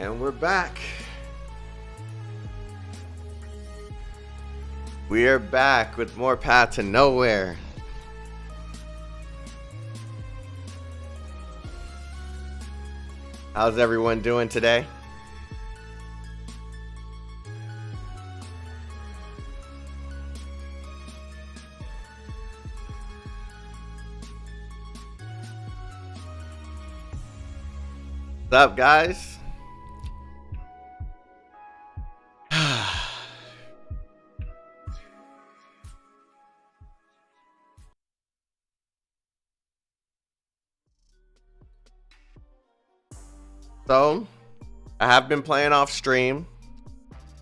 And we're back. We are back with more Path to Nowhere. How's everyone doing today? What's up, guys? So, I have been playing off stream.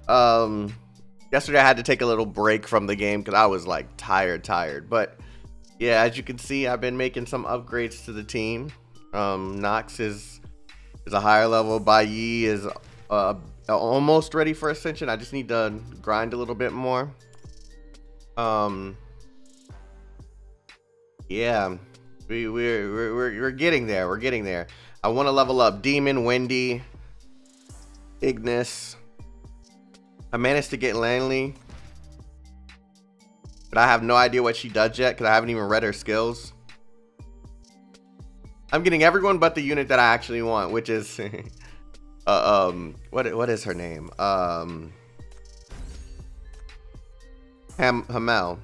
Yesterday I had to take a little break from the game because I was like tired. But yeah, as you can see, I've been making some upgrades to the team. Nox is a higher level. Bayi is almost ready for Ascension. I just need to grind a little bit more. Yeah, we're getting there. We're getting there. I want to level up Demon, Wendy, Ignis. I managed to get Lanley, but I have no idea what she does yet because I haven't even read her skills. I'm getting everyone but the unit that I actually want, which is what is her name? Hamel.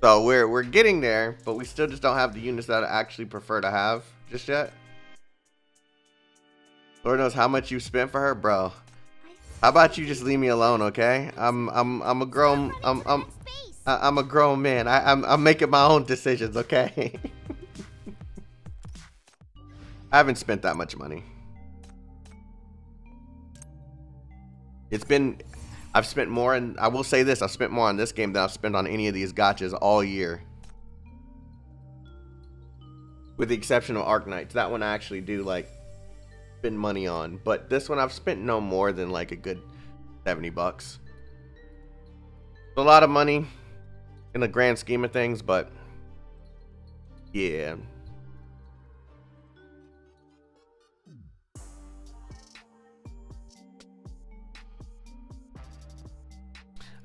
So we're getting there, but we still just don't have the units that I actually prefer to have just yet. Lord knows how much you spent for her, bro. How about you just leave me alone, okay? I'm a grown I'm a grown man. I'm making my own decisions, okay? I haven't spent that much money. I've spent more, and I will say this, I've spent more on this game than I've spent on any of these gachas all year. With the exception of Arc Knights. That one I actually do like spend money on, but this one I've spent no more than like a good 70 bucks. A lot of money in the grand scheme of things, but yeah.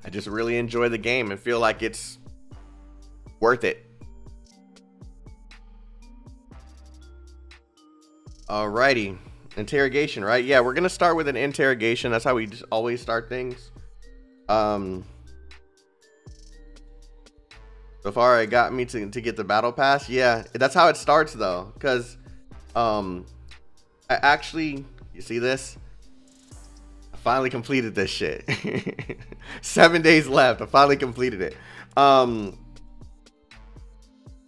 I just really enjoy the game and feel like it's worth it. Alrighty. Interrogation, right? Yeah, we're gonna start with an interrogation. That's how we just always start things. So far it got me to get the battle pass. Yeah, that's how it starts though, because I actually, you see this, I finally completed this shit. 7 days left. I finally completed it.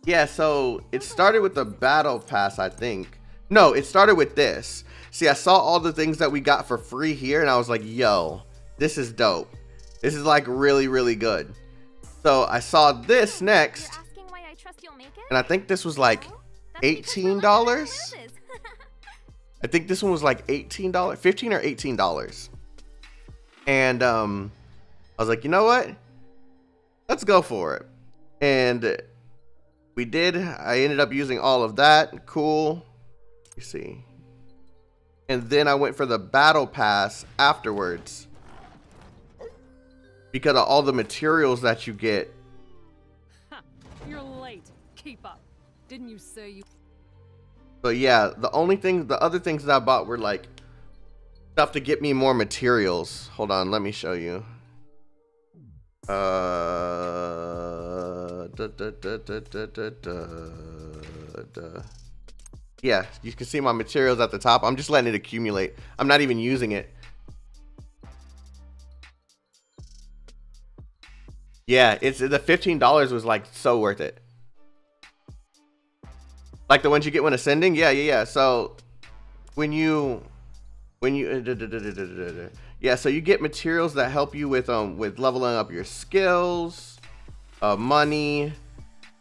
Yeah, so it started with the battle pass, I think. No, it started with this. See, I saw all the things that we got for free here, and I was like, yo, this is dope. This is like really, really good. So I saw this next, and I think this was like $18. I think this one was like $18, $15 or $18. And I was like, you know what? Let's go for it. And we did. I ended up using all of that. Cool. You see. And then I went for the battle pass afterwards because of all the materials that you get. You're late. Keep up. Didn't you say you? So yeah, the other things that I bought were like stuff to get me more materials. Hold on, let me show you. Yeah, you can see my materials at the top. I'm just letting it accumulate. I'm not even using it. Yeah, it's the $15 was like so worth it. Like the ones you get when ascending. Yeah. So when you yeah, so you get materials that help you with leveling up your skills, money,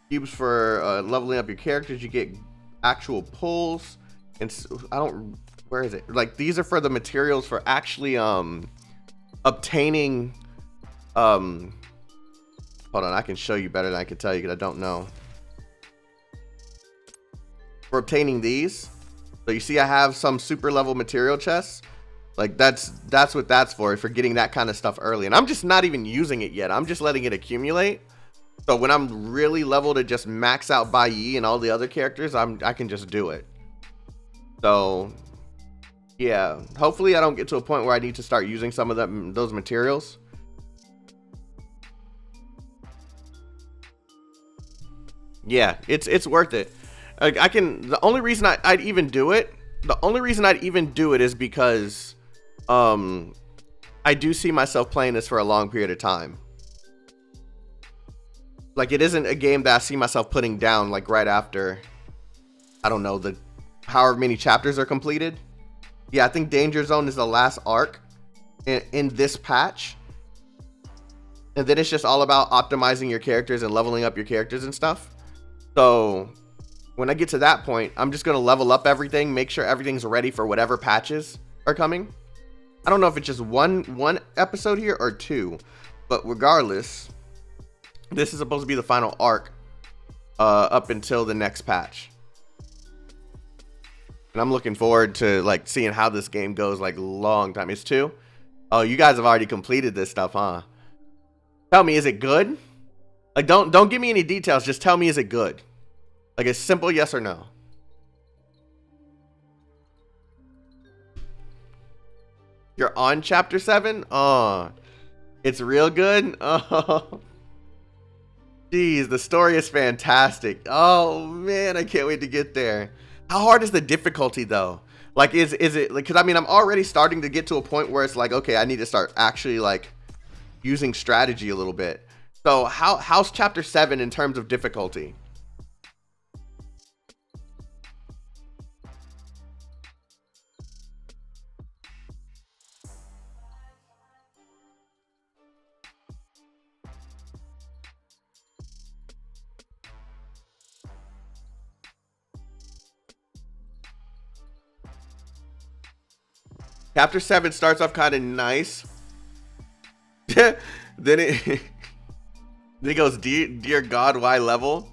cubes for leveling up your characters. You get actual pulls, and where is it? Like these are for the materials for actually obtaining hold on, I can show you better than I can tell you because I don't know. For obtaining these, So you see I have some super level material chests. Like that's what that's for getting that kind of stuff early. And I'm just not even using it yet. I'm just letting it accumulate. So when I'm really level to just max out Bai Yi and all the other characters, I can just do it. So yeah, hopefully I don't get to a point where I need to start using some of those materials. Yeah, it's worth it. Like the only reason I'd even do it is because I do see myself playing this for a long period of time. Like it isn't a game that I see myself putting down like right after, I don't know, the however many chapters are completed. Yeah, I think Danger Zone is the last arc in this patch. And then it's just all about optimizing your characters and leveling up your characters and stuff. So when I get to that point, I'm just going to level up everything, make sure everything's ready for whatever patches are coming. I don't know if it's just one episode here or two, but regardless, this is supposed to be the final arc up until the next patch. And I'm looking forward to like seeing how this game goes like long time. It's 2? Oh, you guys have already completed this stuff, huh? Tell me, is it good? Like don't give me any details, just tell me, is it good? Like a simple yes or no. You're on chapter 7? Oh, it's real good. Oh, geez, the story is fantastic. Oh man, I can't wait to get there. How hard is the difficulty though? Like, is it like? Because I mean, I'm already starting to get to a point where it's like, okay, I need to start actually like using strategy a little bit. So how's chapter 7 in terms of difficulty? Chapter 7 starts off kind of nice. Then it goes, dear God, why level?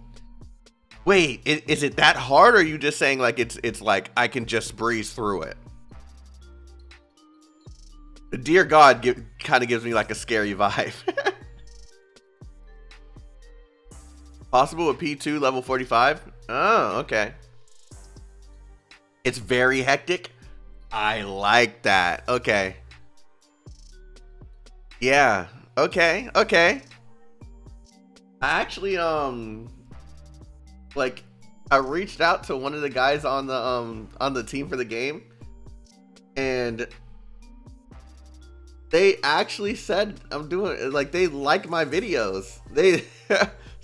Wait, is it that hard, or are you just saying like it's like I can just breeze through it? Dear God kind of gives me like a scary vibe. Possible with P2 level 45? Oh, okay. It's very hectic. I like that. Okay. Yeah. Okay. Okay. I actually like I reached out to one of the guys on the team for the game, and they actually said I'm doing like they like my videos. They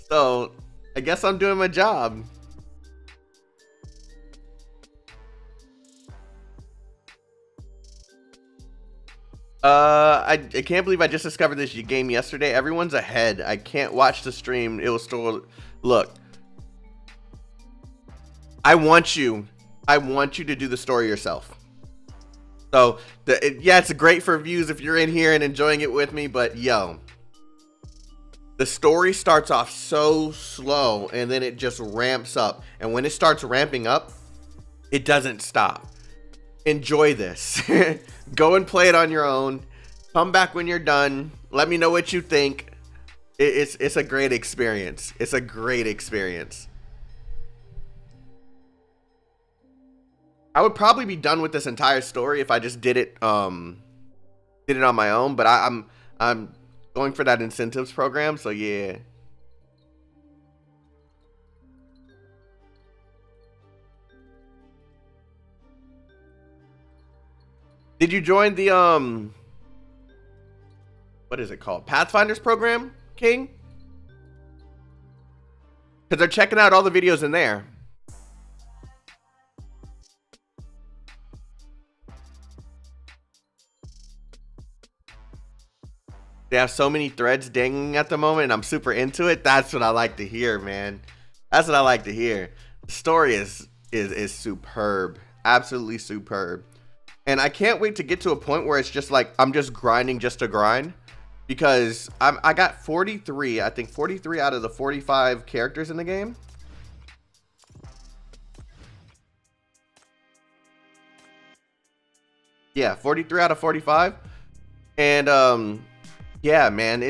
so I guess I'm doing my job. I can't believe I just discovered this game yesterday. Everyone's ahead. I can't watch the stream. It was still look. I want you to do the story yourself. So yeah, it's great for views if you're in here and enjoying it with me, but yo, the story starts off so slow and then it just ramps up. And when it starts ramping up, it doesn't stop. Enjoy this. Go and play it on your own. Come back when you're done. Let me know what you think. It's a great experience. It's a great experience. I would probably be done with this entire story if I just did it on my own, but I'm going for that incentives program, so yeah. Did you join the what is it called? Pathfinders program, King? Because they're checking out all the videos in there. They have so many threads dangling at the moment, and I'm super into it. That's what I like to hear, man. That's what I like to hear. The story is superb. Absolutely superb. And I can't wait to get to a point where it's just like I'm just grinding just to grind, because I got 43, I think 43 out of the 45 characters in the game. Yeah, 43 out of 45. And yeah, man,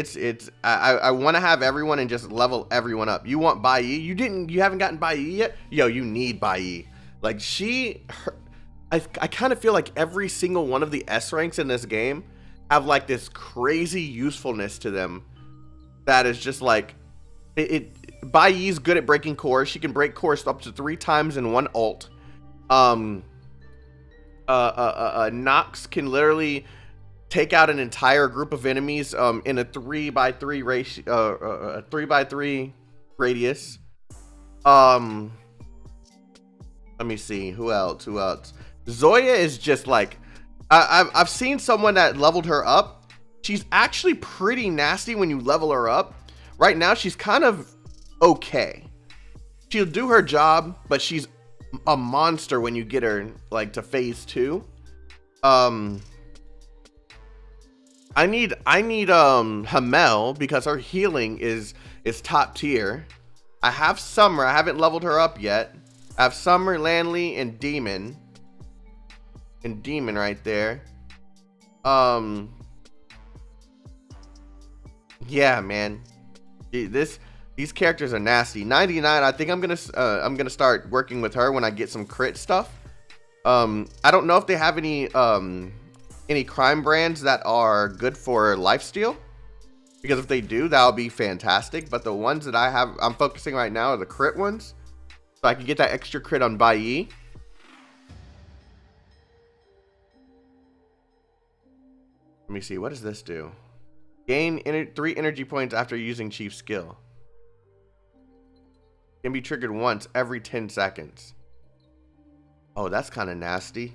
I want to have everyone and just level everyone up. You want Bai Yi? You haven't gotten Bai Yi yet? Yo, you need Bai Yi. Like I kind of feel like every single one of the S ranks in this game have like this crazy usefulness to them that is just like Bai Yi's good at breaking cores. She can break cores up to 3 times in one ult. Nox can literally take out an entire group of enemies in a 3x3 ratio, 3x3 radius. Let me see who else. Zoya is just like I've seen someone that leveled her up. She's actually pretty nasty when you level her up. Right now she's kind of okay. She'll do her job, but she's a monster when you get her like to phase 2. I need Hamel because her healing is top tier. I have Summer. I haven't leveled her up yet. I have Summer, Landley, and Demon. And Demon right there. Yeah, man. These characters are nasty. 99. I think I'm gonna start working with her when I get some crit stuff. I don't know if they have any crime brands that are good for lifesteal, because if they do, that'll be fantastic. But the ones that I'm focusing right now are the crit ones, so I can get that extra crit on Bai Yi. Let me see, what does this do? Gain 3 energy points after using Chief skill. Can be triggered once every 10 seconds. Oh, that's kind of nasty.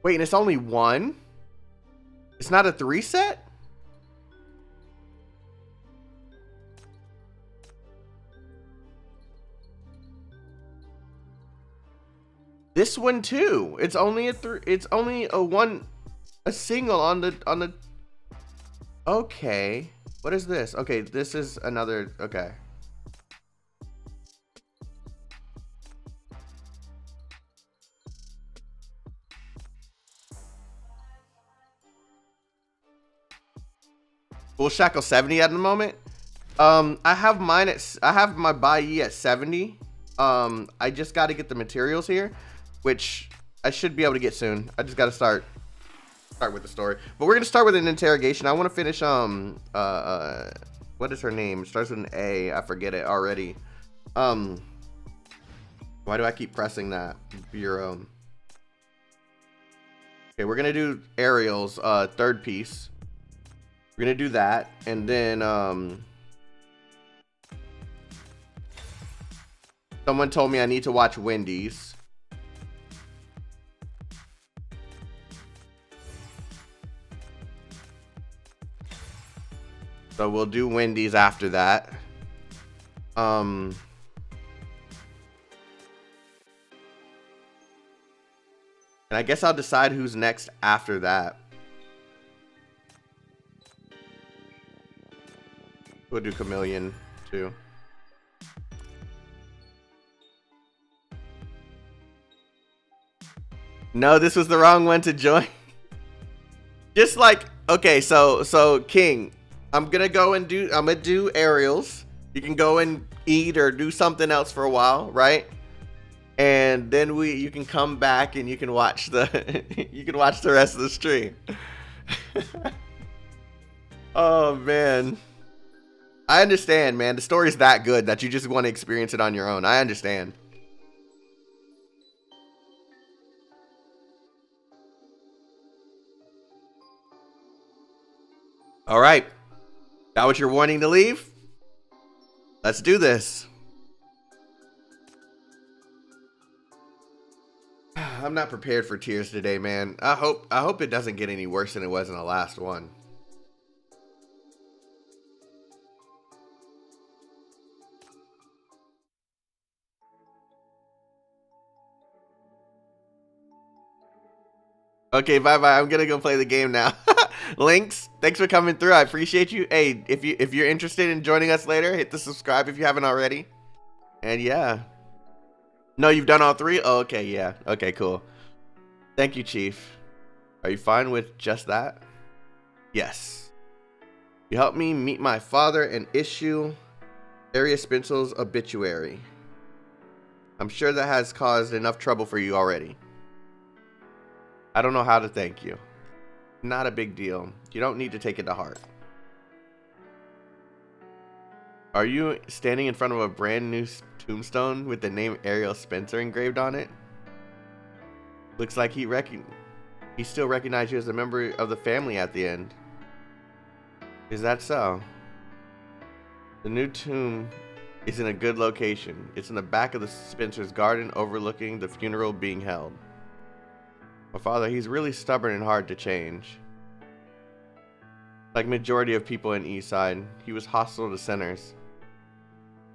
Wait, and it's only 1? It's not a 3 set? This one too. It's only a single on the Okay. What is this? Okay, this is another. Okay. Full Shackle 70 at the moment. I have mine at. I have my Bai Yi at 70. I just got to get the materials here, which I should be able to get soon. I just got to start with the story. But we're gonna start with an interrogation. I want to finish. What is her name? It starts with an A. I forget it already. Why do I keep pressing that? Bureau. Okay, we're gonna do Ariel's third piece. We're gonna do that, and then someone told me I need to watch Wendy's. So we'll do Wendy's after that. And I guess I'll decide who's next after that. We'll do Chameleon too. No, this was the wrong one to join. Just like, okay, so King, I'm gonna do Ariel's. You can go and eat or do something else for a while, right? And then you can come back and you can watch the rest of the stream. Oh man. I understand, man. The story's that good that you just want to experience it on your own. I understand. All right. Got what you're wanting to leave? Let's do this. I'm not prepared for tears today, man. I hope it doesn't get any worse than it was in the last one. Okay, bye-bye. I'm gonna go play the game now. Links, thanks for coming through. I appreciate you. Hey, if you're interested in joining us later, hit the subscribe if you haven't already. And yeah. No, you've done all 3? Oh, okay, yeah. Okay, cool. Thank you, Chief. Are you fine with just that? Yes. You helped me meet my father and issue Ariel Spencel's obituary. I'm sure that has caused enough trouble for you already. I don't know how to thank you. Not a big deal. You don't need to take it to heart. Are you standing in front of a brand new tombstone with the name Ariel Spencer engraved on it? Looks like he still recognized you as a member of the family at the end. Is that so? The new tomb is in a good location. It's in the back of the Spencer's garden overlooking the funeral being held. My father, he's really stubborn and hard to change. Like majority of people in Eastside, he was hostile to sinners.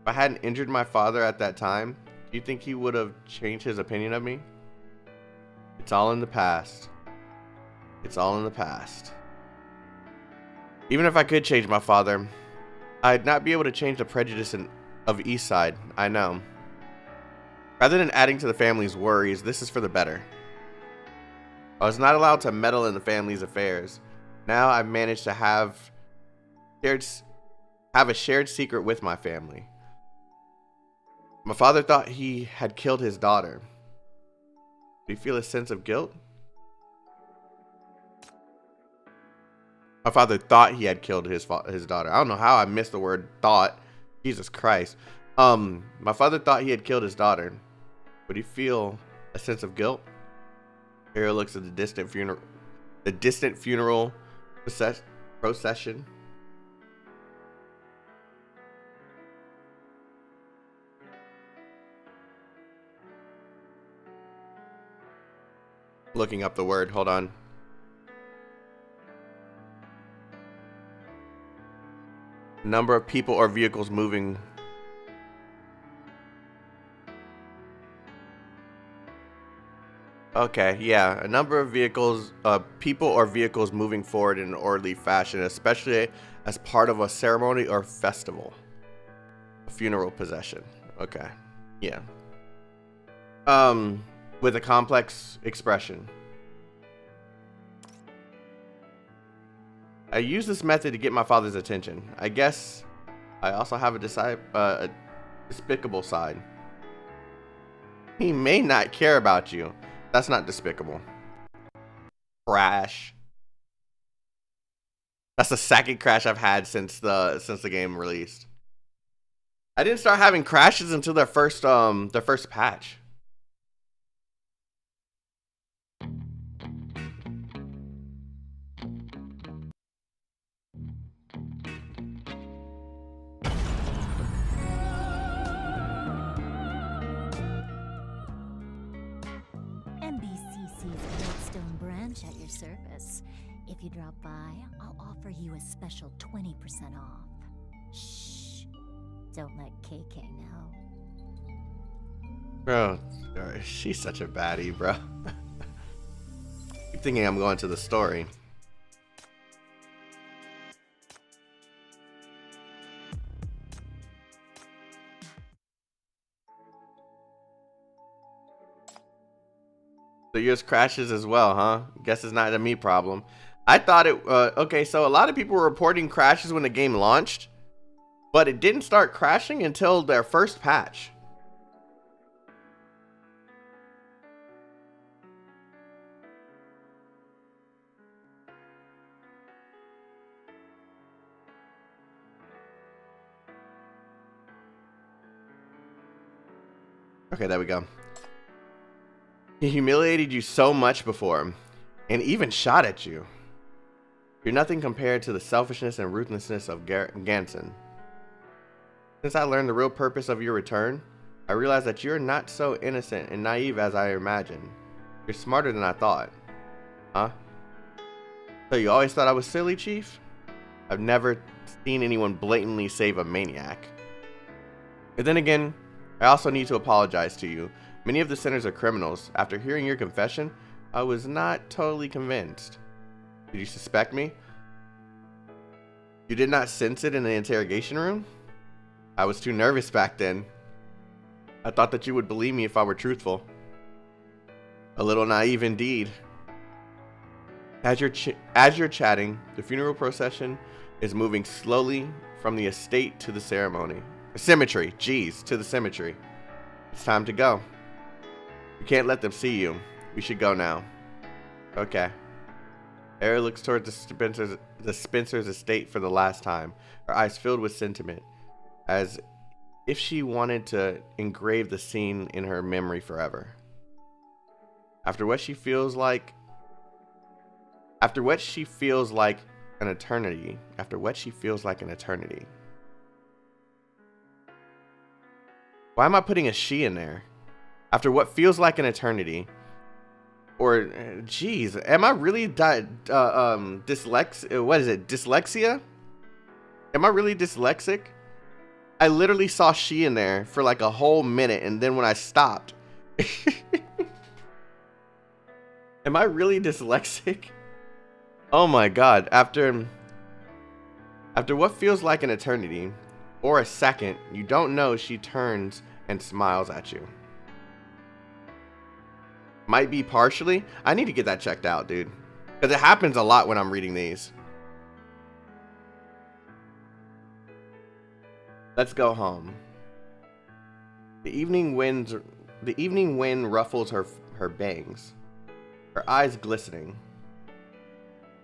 If I hadn't injured my father at that time, do you think he would have changed his opinion of me? It's all in the past. It's all in the past. Even if I could change my father, I'd not be able to change the prejudice of Eastside, I know. Rather than adding to the family's worries, this is for the better. I was not allowed to meddle in the family's affairs. Now I've managed to have a shared secret with my family. My father thought he had killed his daughter. Do you feel a sense of guilt? My father thought he had killed his daughter. I don't know how I missed the word thought. Jesus Christ. My father thought he had killed his daughter. Would you feel a sense of guilt? Ariel looks at the distant funeral procession. Looking up the word, hold on. Number of people or vehicles moving. Okay, yeah, a number of vehicles, people or vehicles moving forward in an orderly fashion, especially as part of a ceremony or festival. A funeral procession. Okay, yeah. With a complex expression. I use this method to get my father's attention. I guess I also have a despicable side. He may not care about you. That's not despicable. Crash. That's the second crash I've had since the game released. I didn't start having crashes until their first patch. MBCC's Redstone branch at your service. If you drop by, I'll offer you a special 20% off. Shh. Don't let KK know. Bro, she's such a baddie, bro. Keep thinking I'm going to the story. So yours crashes as well, huh? Guess it's not a me problem. I thought it, okay, so a lot of people were reporting crashes when the game launched, but it didn't start crashing until their first patch. Okay, there we go. He humiliated you so much before, and even shot at you. You're nothing compared to the selfishness and ruthlessness of Ganson. Since I learned the real purpose of your return, I realized that you're not so innocent and naive as I imagined. You're smarter than I thought. Huh? So you always thought I was silly, Chief? I've never seen anyone blatantly save a maniac. And then again, I also need to apologize to you. Many of the sinners are criminals. After hearing your confession, I was not totally convinced. Did you suspect me? You did not sense it in the interrogation room? I was too nervous back then. I thought that you would believe me if I were truthful. A little naive indeed. As you're chatting, the funeral procession is moving slowly from the estate to the cemetery. Jeez, to the cemetery. It's time to go. We can't let them see you. We should go now. Okay. Ariel looks towards the Spencer's estate for the last time, her eyes filled with sentiment, as if she wanted to engrave the scene in her memory forever. After what she feels like an eternity. Why am I putting a she in there? After what feels like an eternity. Or, geez, am I really dyslexia? Am I really dyslexic? I literally saw she in there for like a whole minute, and then when I stopped. Am I really dyslexic? Oh my god. After what feels like an eternity, or a second, you don't know, she turns and smiles at you. Might be partially. I need to get that checked out, dude. Because it happens a lot when I'm reading these. Let's go home. The evening wind ruffles her bangs, her eyes glistening.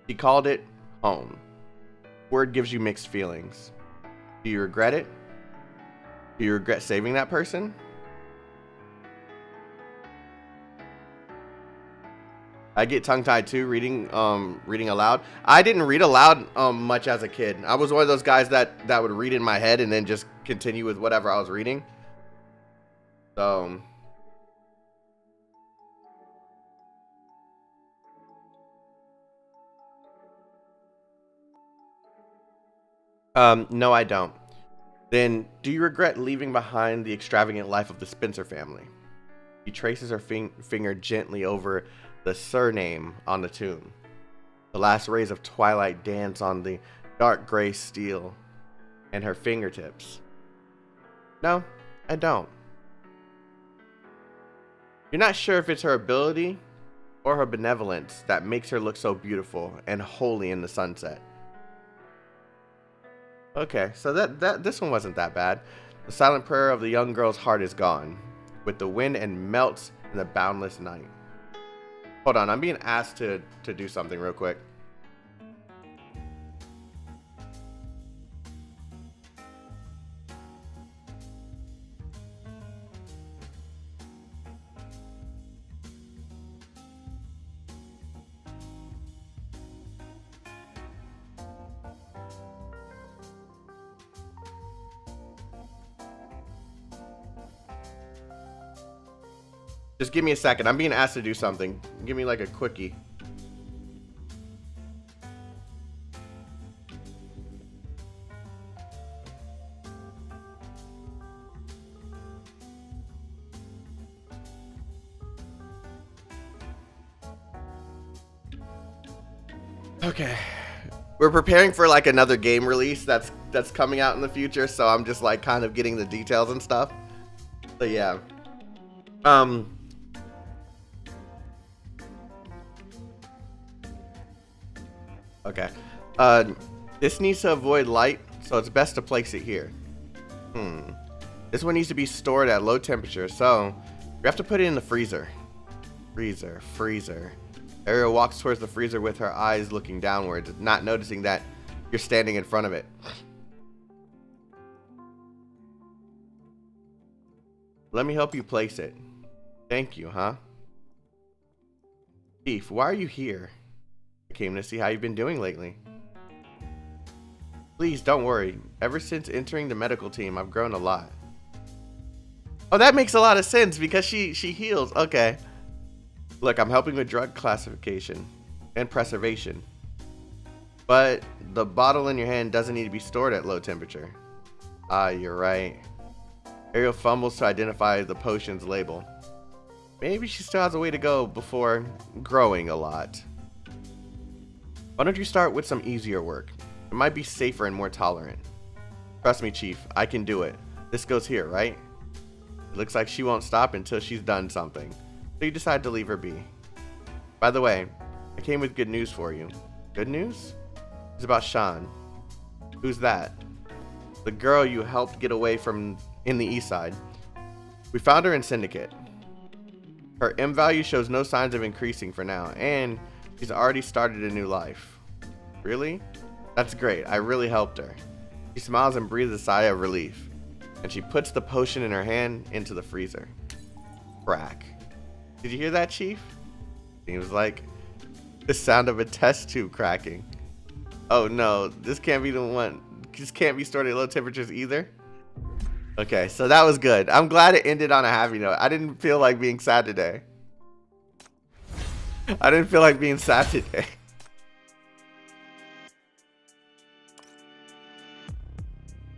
She called it home. Word gives you mixed feelings. Do you regret it? Do you regret saving that person? I get tongue-tied too reading aloud. I didn't read aloud much as a kid. I was one of those guys that would read in my head and then just continue with whatever I was reading. So no, I don't. Then, do you regret leaving behind the extravagant life of the Spencer family? She traces her finger gently over the surname on the tomb. The last rays of twilight dance on the dark gray steel and her fingertips. No, I don't. You're not sure if it's her ability or her benevolence that makes her look so beautiful and holy in the sunset. Okay, so this one wasn't that bad. The silent prayer of the young girl's heart is gone, with the wind and melts in the boundless night. Hold on, I'm being asked to do something real quick. Just give me a second. I'm being asked to do something. Give me like a quickie. Okay. We're preparing for like another game release that's coming out in the future, so I'm just like kind of getting the details and stuff. But yeah. Okay. This needs to avoid light, so it's best to place it here. This one needs to be stored at low temperature, so we have to put it in the freezer. Freezer. Ariel walks towards the freezer with her eyes looking downwards, not noticing that you're standing in front of it. Let me help you place it. Thank you, huh? Chief, why are you here? I came to see how you've been doing lately. Please, don't worry. Ever since entering the medical team, I've grown a lot. Oh, that makes a lot of sense because she heals. Okay. Look, I'm helping with drug classification and preservation. But the bottle in your hand doesn't need to be stored at low temperature. Ah, you're right. Ariel fumbles to identify the potion's label. Maybe she still has a way to go before growing a lot. Why don't you start with some easier work? It might be safer and more tolerant. Trust me, Chief, I can do it. This goes here, right? It looks like she won't stop until she's done something. So you decide to leave her be. By the way, I came with good news for you. Good news? It's about Sean. Who's that? The girl you helped get away from in the east side. We found her in Syndicate. Her M value shows no signs of increasing for now, and she's already started a new life. Really? That's great. I really helped her. She smiles and breathes a sigh of relief, and she puts the potion in her hand into the freezer. Crack. Did you hear that, Chief? Seems like the sound of a test tube cracking. Oh no, this can't be the one. This can't be stored at low temperatures either. Okay, so that was good. I'm glad it ended on a happy note. I didn't feel like being sad today. I didn't feel like being sad today.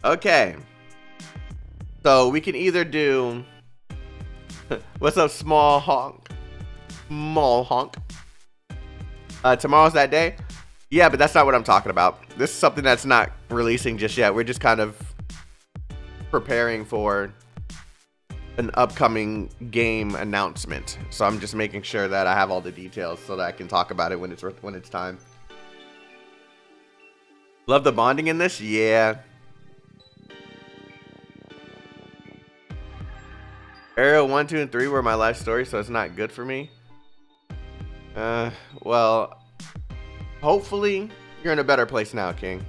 Okay. So we can either do... What's up, small honk? Small honk. Tomorrow's that day? Yeah, but that's not what I'm talking about. This is something that's not releasing just yet. We're just kind of preparing for an upcoming game announcement. So I'm just making sure that I have all the details so that I can talk about it when it's time. Love the bonding in this? Yeah. Ariel 1, 2, and 3 were my life story, so it's not good for me. Well, hopefully you're in a better place now, King.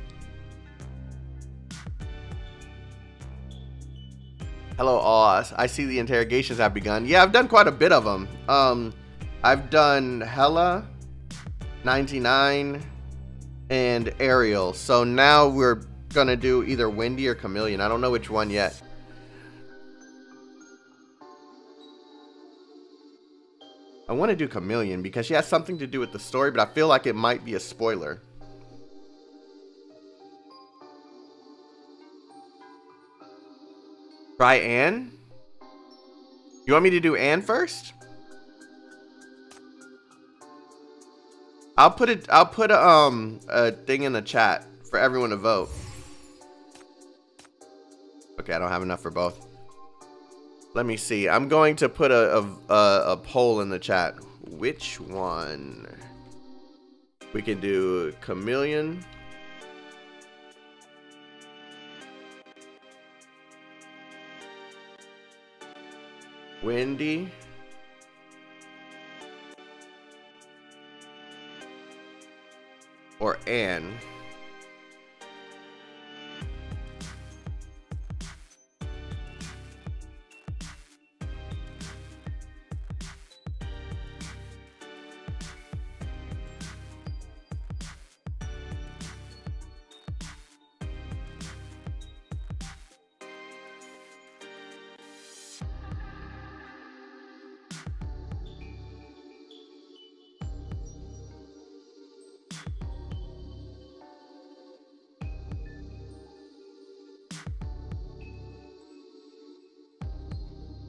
Hello, Oz. I see the interrogations have begun. Yeah, I've done quite a bit of them. I've done Hella, 99, and Ariel. So now we're gonna do either Wendy or Chameleon. I don't know which one yet. I want to do Chameleon because she has something to do with the story, but I feel like it might be a spoiler. Try Anne? You want me to do Anne first? I'll put a thing in the chat for everyone to vote. Okay, I don't have enough for both. Let me see. I'm going to put a poll in the chat. Which one? We can do Chameleon. Wendy. Or Anne.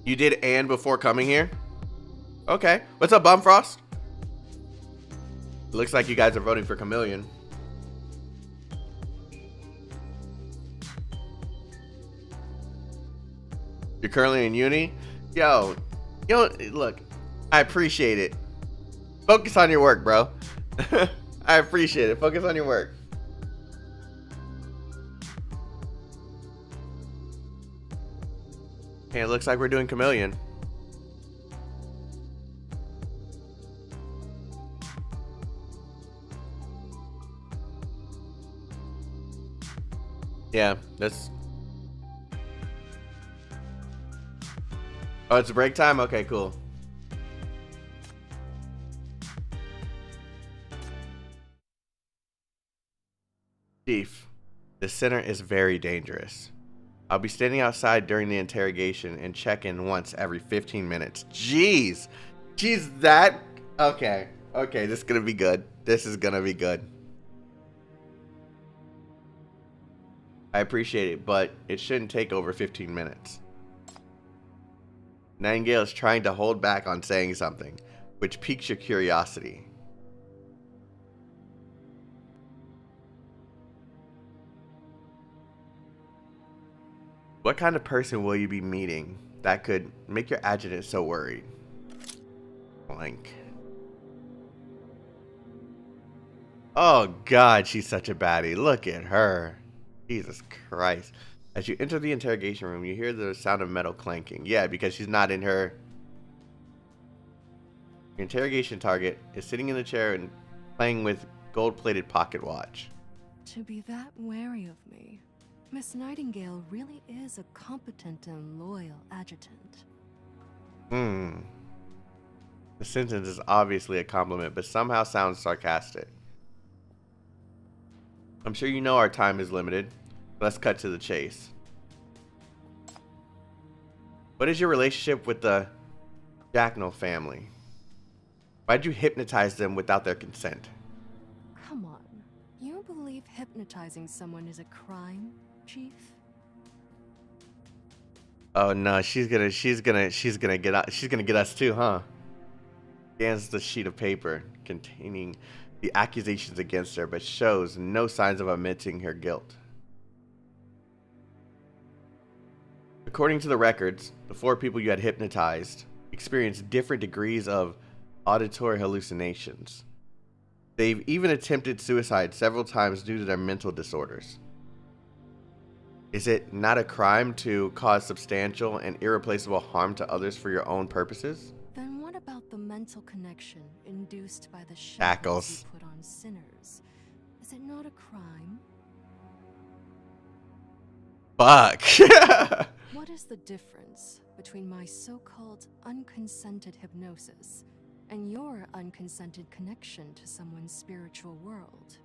You did Anne before coming here? Okay. What's up, Bumfrost? Looks like you guys are voting for Chameleon. You're currently in uni? Yo, look, I appreciate it. Focus on your work, bro. I appreciate it. Focus on your work. Okay, it looks like we're doing Chameleon. Yeah, that's... Oh, it's break time? Okay, cool. Chief, the center is very dangerous. I'll be standing outside during the interrogation and check in once every 15 minutes. Jeez. Jeez, that... Okay. Okay, this is gonna be good. This is gonna be good. I appreciate it, but it shouldn't take over 15 minutes. Nightingale is trying to hold back on saying something, which piques your curiosity. What kind of person will you be meeting that could make your adjutant so worried? Blank. Oh God, she's such a baddie. Look at her. Jesus Christ. As you enter the interrogation room, you hear the sound of metal clanking. Yeah, because she's not in her... Your interrogation target is sitting in the chair and playing with gold-plated pocket watch. To be that wary of me, Miss Nightingale really is a competent and loyal adjutant. The sentence is obviously a compliment, but somehow sounds sarcastic. I'm sure you know our time is limited. Let's cut to the chase. What is your relationship with the Jacknell family? Why'd you hypnotize them without their consent? Come on, you believe hypnotizing someone is a crime, Chief? Oh no, she's gonna get us too, huh? Scans the sheet of paper containing the accusations against her, but shows no signs of admitting her guilt. According to the records, the 4 people you had hypnotized experienced different degrees of auditory hallucinations. They've even attempted suicide several times due to their mental disorders. Is it not a crime to cause substantial and irreplaceable harm to others for your own purposes? Then what about the mental connection induced by the Shackles you put on sinners? Is it not a crime? Fuck. What is the difference between my so-called unconsented hypnosis and your unconsented connection to someone's spiritual world?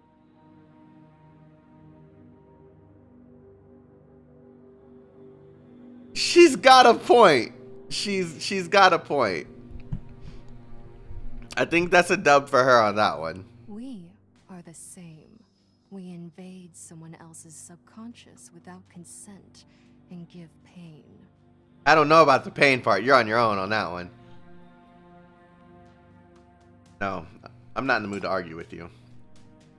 She's got a point. She's got a point. I think that's a dub for her on that one. We are the same. We invade someone else's subconscious without consent and give pain. I don't know about the pain part. You're on your own on that one. No, I'm not in the mood to argue with you.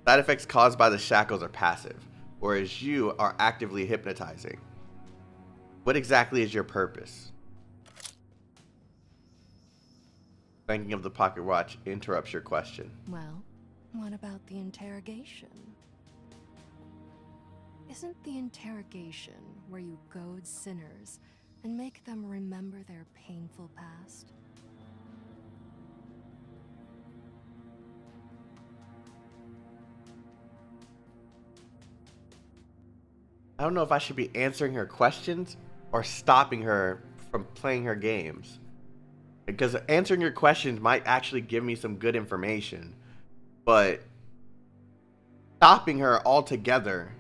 Side effects caused by the shackles are passive, whereas you are actively hypnotizing. What exactly is your purpose? Thinking of the pocket watch interrupts your question. Well, what about the interrogation? Isn't the interrogation where you goad sinners and make them remember their painful past? I don't know if I should be answering her questions or stopping her from playing her games. Because answering your questions might actually give me some good information. But stopping her altogether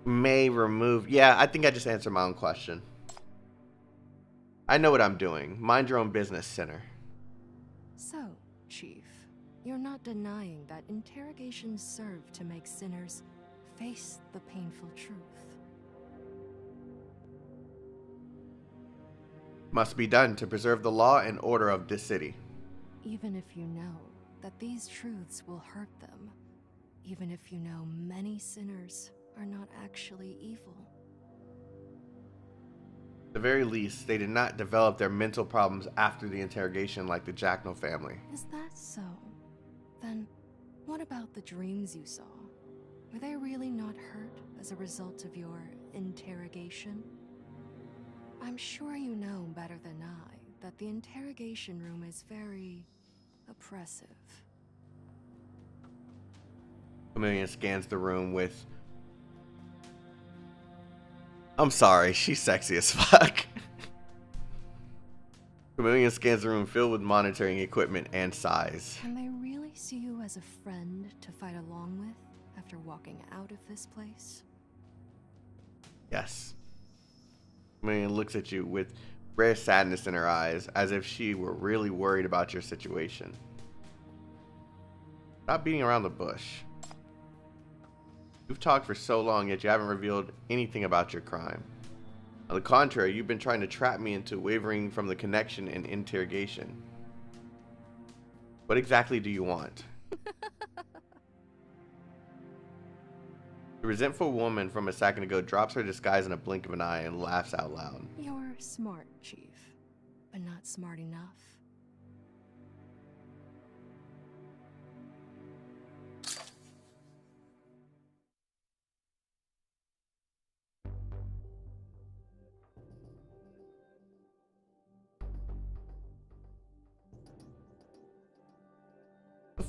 may remove... Yeah, I think I just answered my own question. I know what I'm doing. Mind your own business, sinner. So, Chief, you're not denying that interrogations serve to make sinners face the painful truth. Must be done to preserve the law and order of this city. Even if you know that these truths will hurt them, even if you know many sinners are not actually evil. At the very least, they did not develop their mental problems after the interrogation like the Jacknell family. Is that so? Then, what about the dreams you saw? Were they really not hurt as a result of your interrogation? I'm sure you know better than I that the interrogation room is very oppressive. Chameleon scans the room with... I'm sorry, she's sexy as fuck. Chameleon scans the room filled with monitoring equipment and size. Can they really see you as a friend to fight along with after walking out of this place? Yes. Chameleon looks at you with rare sadness in her eyes, as if she were really worried about your situation. Stop beating around the bush. You've talked for so long, yet you haven't revealed anything about your crime. On the contrary, you've been trying to trap me into wavering from the connection and interrogation. What exactly do you want? The resentful woman from a second ago drops her disguise in a blink of an eye and laughs out loud. You're smart, Chief, but not smart enough.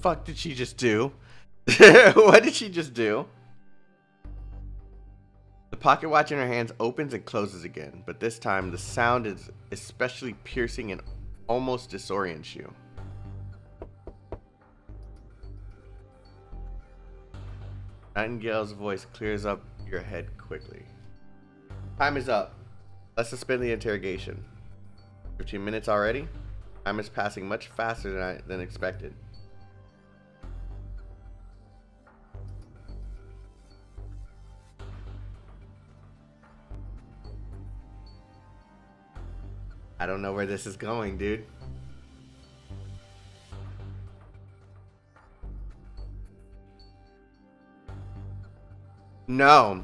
fuck did she just do? What did she just do? The pocket watch in her hands opens and closes again, but this time the sound is especially piercing and almost disorients you. Nightingale's voice clears up your head quickly. Time is up. Let's suspend the interrogation. 15 minutes already? Time is passing much faster than expected. I don't know where this is going, dude. No.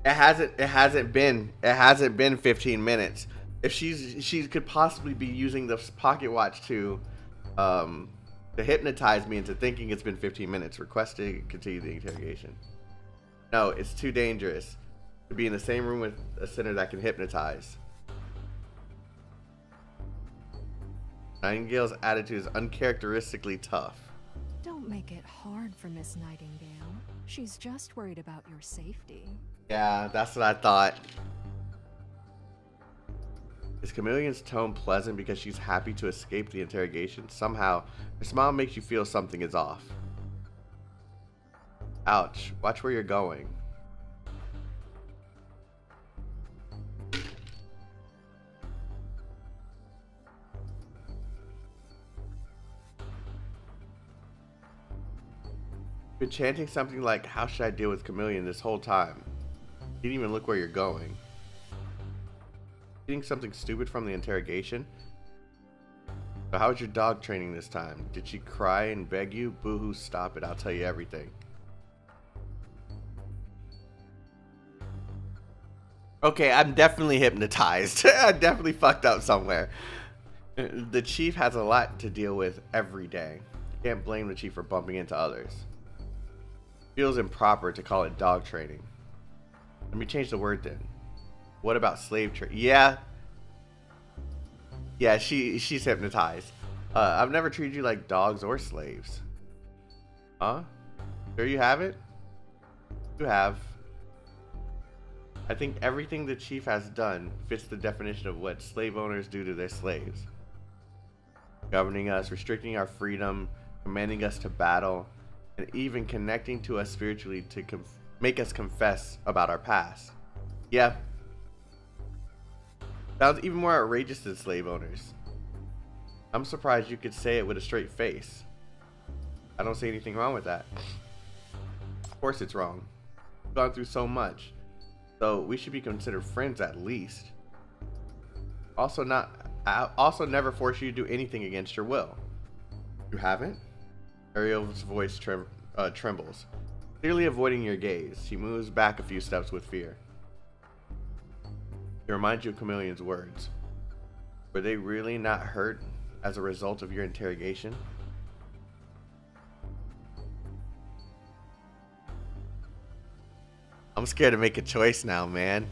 It hasn't been 15 minutes. If she could possibly be using the pocket watch to hypnotize me into thinking it's been 15 minutes. Request to continue the interrogation. No, it's too dangerous to be in the same room with a sinner that can hypnotize. Nightingale's attitude is uncharacteristically tough. Don't make it hard for Miss Nightingale. She's just worried about your safety. Yeah, that's what I thought. Is Chameleon's tone pleasant because she's happy to escape the interrogation? Somehow, her smile makes you feel something is off. Ouch. Watch where you're going. Been chanting something like, how should I deal with Chameleon this whole time? You didn't even look where you're going. Getting something stupid from the interrogation? So how was your dog training this time? Did she cry and beg you? Boo-hoo, stop it, I'll tell you everything. Okay, I'm definitely hypnotized. I definitely fucked up somewhere. The chief has a lot to deal with every day. You can't blame the chief for bumping into others. Feels improper to call it dog training. Let me change the word then. What about slave trade? Yeah, she's hypnotized. I've never treated you like dogs or slaves. Huh? There you have it. You have. I think everything the chief has done fits the definition of what slave owners do to their slaves. Governing us, restricting our freedom, commanding us to battle, and even connecting to us spiritually to make us confess about our past. Yeah. Sounds even more outrageous than slave owners. I'm surprised you could say it with a straight face. I don't see anything wrong with that. Of course it's wrong. We've gone through so much. So we should be considered friends at least. Also never force you to do anything against your will. You haven't? Ariel's voice trembles. Clearly avoiding your gaze, she moves back a few steps with fear. It reminds you of Chameleon's words. Were they really not hurt as a result of your interrogation? I'm scared to make a choice now, man.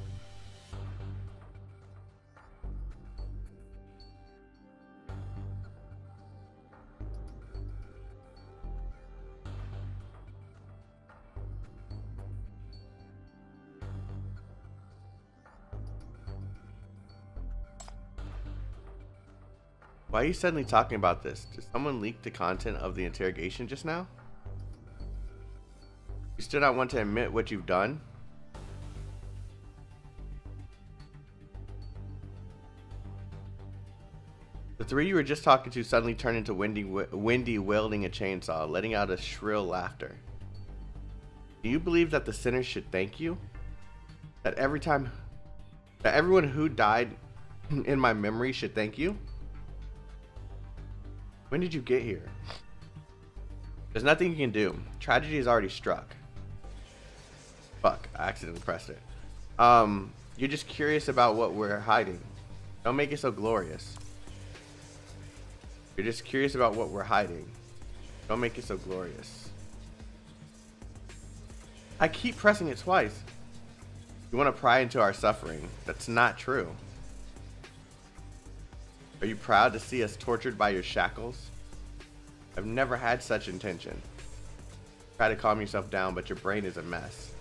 Why are you suddenly talking about this? Did someone leak the content of the interrogation just now? You still not want to admit what you've done? The three you were just talking to suddenly turned into Wendy wielding a chainsaw, letting out a shrill laughter. Do you believe that the sinners should thank you? That everyone who died in my memory should thank you? When did you get here? There's nothing you can do. Tragedy has already struck. Fuck, I accidentally pressed it. You're just curious about what we're hiding. Don't make it so glorious. You're just curious about what we're hiding. Don't make it so glorious. I keep pressing it twice. You want to pry into our suffering. That's not true. Are you proud to see us tortured by your shackles? I've never had such intention. Try to calm yourself down, but your brain is a mess.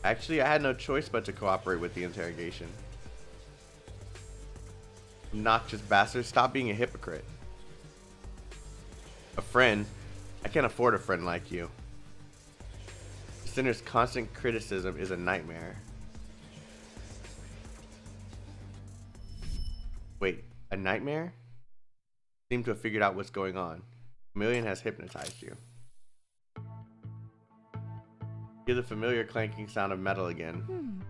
Actually, I had no choice but to cooperate with the interrogation. Obnoxious bastard, stop being a hypocrite. A friend? I can't afford a friend like you. The sinner's constant criticism is a nightmare. Wait, a nightmare? Seem to have figured out what's going on. Chameleon has hypnotized you. Hear the familiar clanking sound of metal again.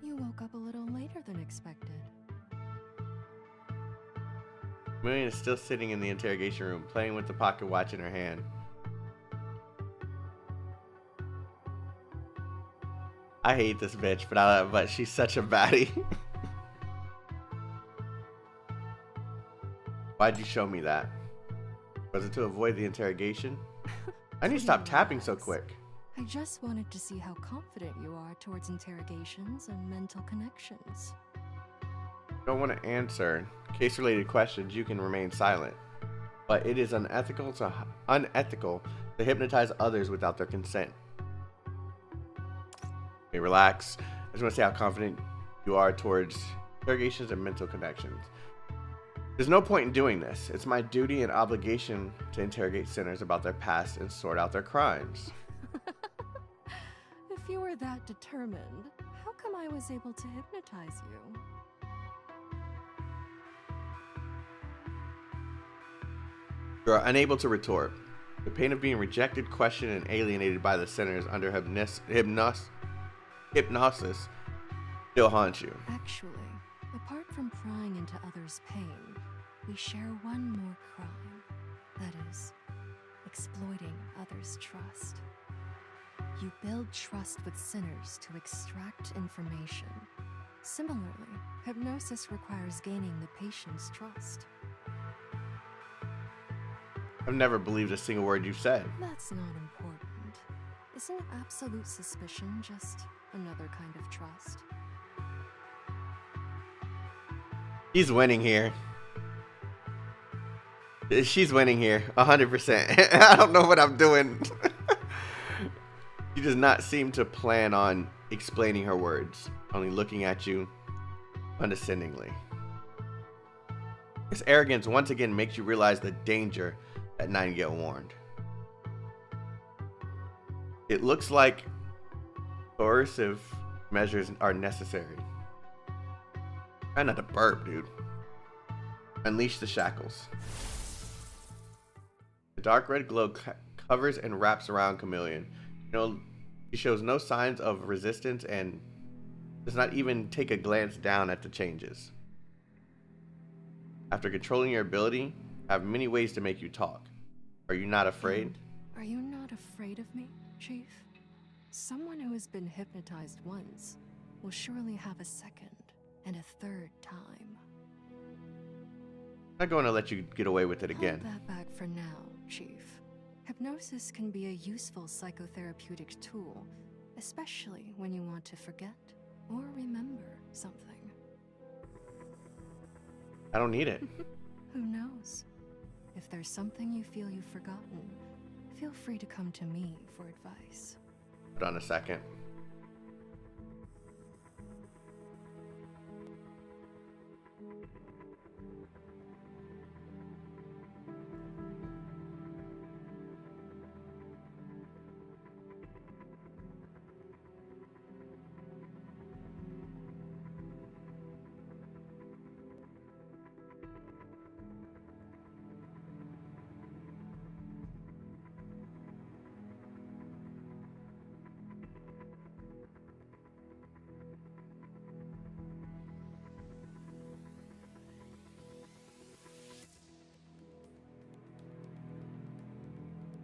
You woke up a little later than expected. Chameleon is still sitting in the interrogation room, playing with the pocket watch in her hand. I hate this bitch, but she's such a baddie. Why'd you show me that? Was it to avoid the interrogation? I need to stop tapping so quick. I just wanted to see how confident you are towards interrogations and mental connections. Don't want to answer case-related questions, you can remain silent. But it is unethical to hypnotize others without their consent. Okay, relax. I just want to see how confident you are towards interrogations and mental connections. There's no point in doing this. It's my duty and obligation to interrogate sinners about their past and sort out their crimes. If you were that determined, how come I was able to hypnotize you? You are unable to retort. The pain of being rejected, questioned, and alienated by the sinners under hypnosis still haunts you. Actually, apart from prying into others' pain, we share one more crime. That is, exploiting others' trust. You build trust with sinners to extract information. Similarly, hypnosis requires gaining the patient's trust. I've never believed a single word you've said. That's not important. Isn't absolute suspicion just another kind of trust? He's winning here. She's winning here, 100%. I don't know what I'm doing. She does not seem to plan on explaining her words, only looking at you condescendingly. This arrogance once again makes you realize the danger that Nightingale warned. It looks like coercive measures are necessary. Try not to burp, dude. Unleash the shackles. The dark red glow covers and wraps around Chameleon. She shows no signs of resistance and does not even take a glance down at the changes. After controlling your ability, I have many ways to make you talk. Are you not afraid? Are you not afraid of me, Chief? Someone who has been hypnotized once will surely have a second and a third time. I'm not going to let you get away with it again. Hold that back for now, Chief. Hypnosis can be a useful psychotherapeutic tool, especially when you want to forget or remember something. I don't need it. Who knows? If there's something you feel you've forgotten, feel free to come to me for advice. Hold on a second.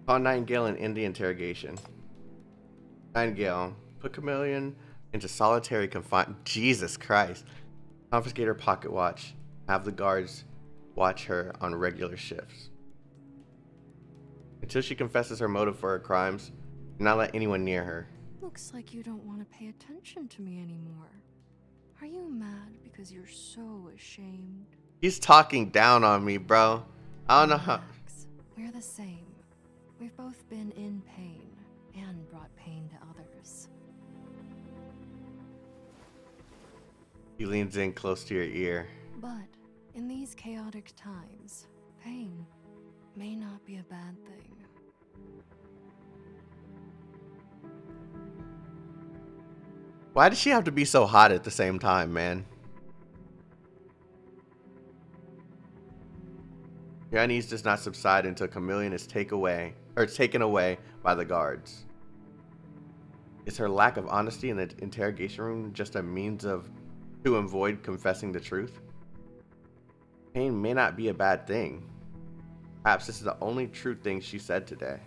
Call Nightingale and end the interrogation. Nightingale, put Chameleon into solitary confinement. Jesus Christ. Confiscate her pocket watch. Have the guards watch her on regular shifts. Until she confesses her motive for her crimes, do not let anyone near her. Looks like you don't want to pay attention to me anymore. Are you mad because you're so ashamed? He's talking down on me, bro. I don't know how. Relax. We're the same. We've both been in pain and brought pain to others. He leans in close to your ear. But in these chaotic times, pain may not be a bad thing. Why does she have to be so hot at the same time, man? Your unease does not subside until Chameleon is taken away by the guards. Is her lack of honesty in the interrogation room just a means to avoid confessing the truth? Pain may not be a bad thing. Perhaps this is the only true thing she said today.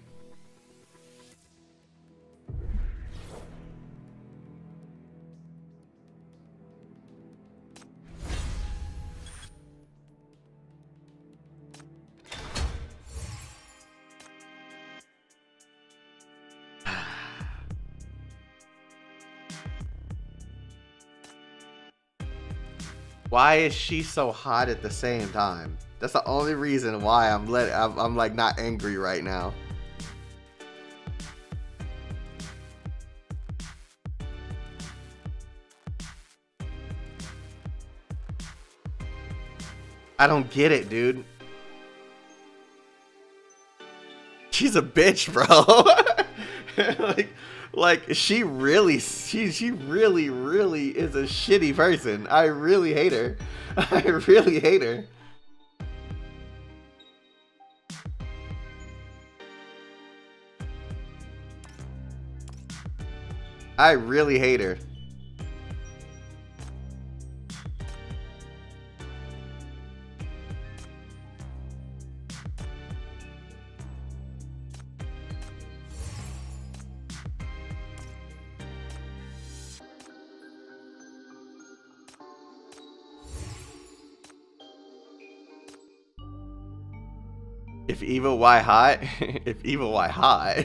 Why is she so hot at the same time? That's the only reason why I'm like not angry right now. I don't get it, dude. She's a bitch, bro. Like she really is a shitty person. I really hate her. I really hate her. I really hate her. If evil, why hot? If evil, why hot?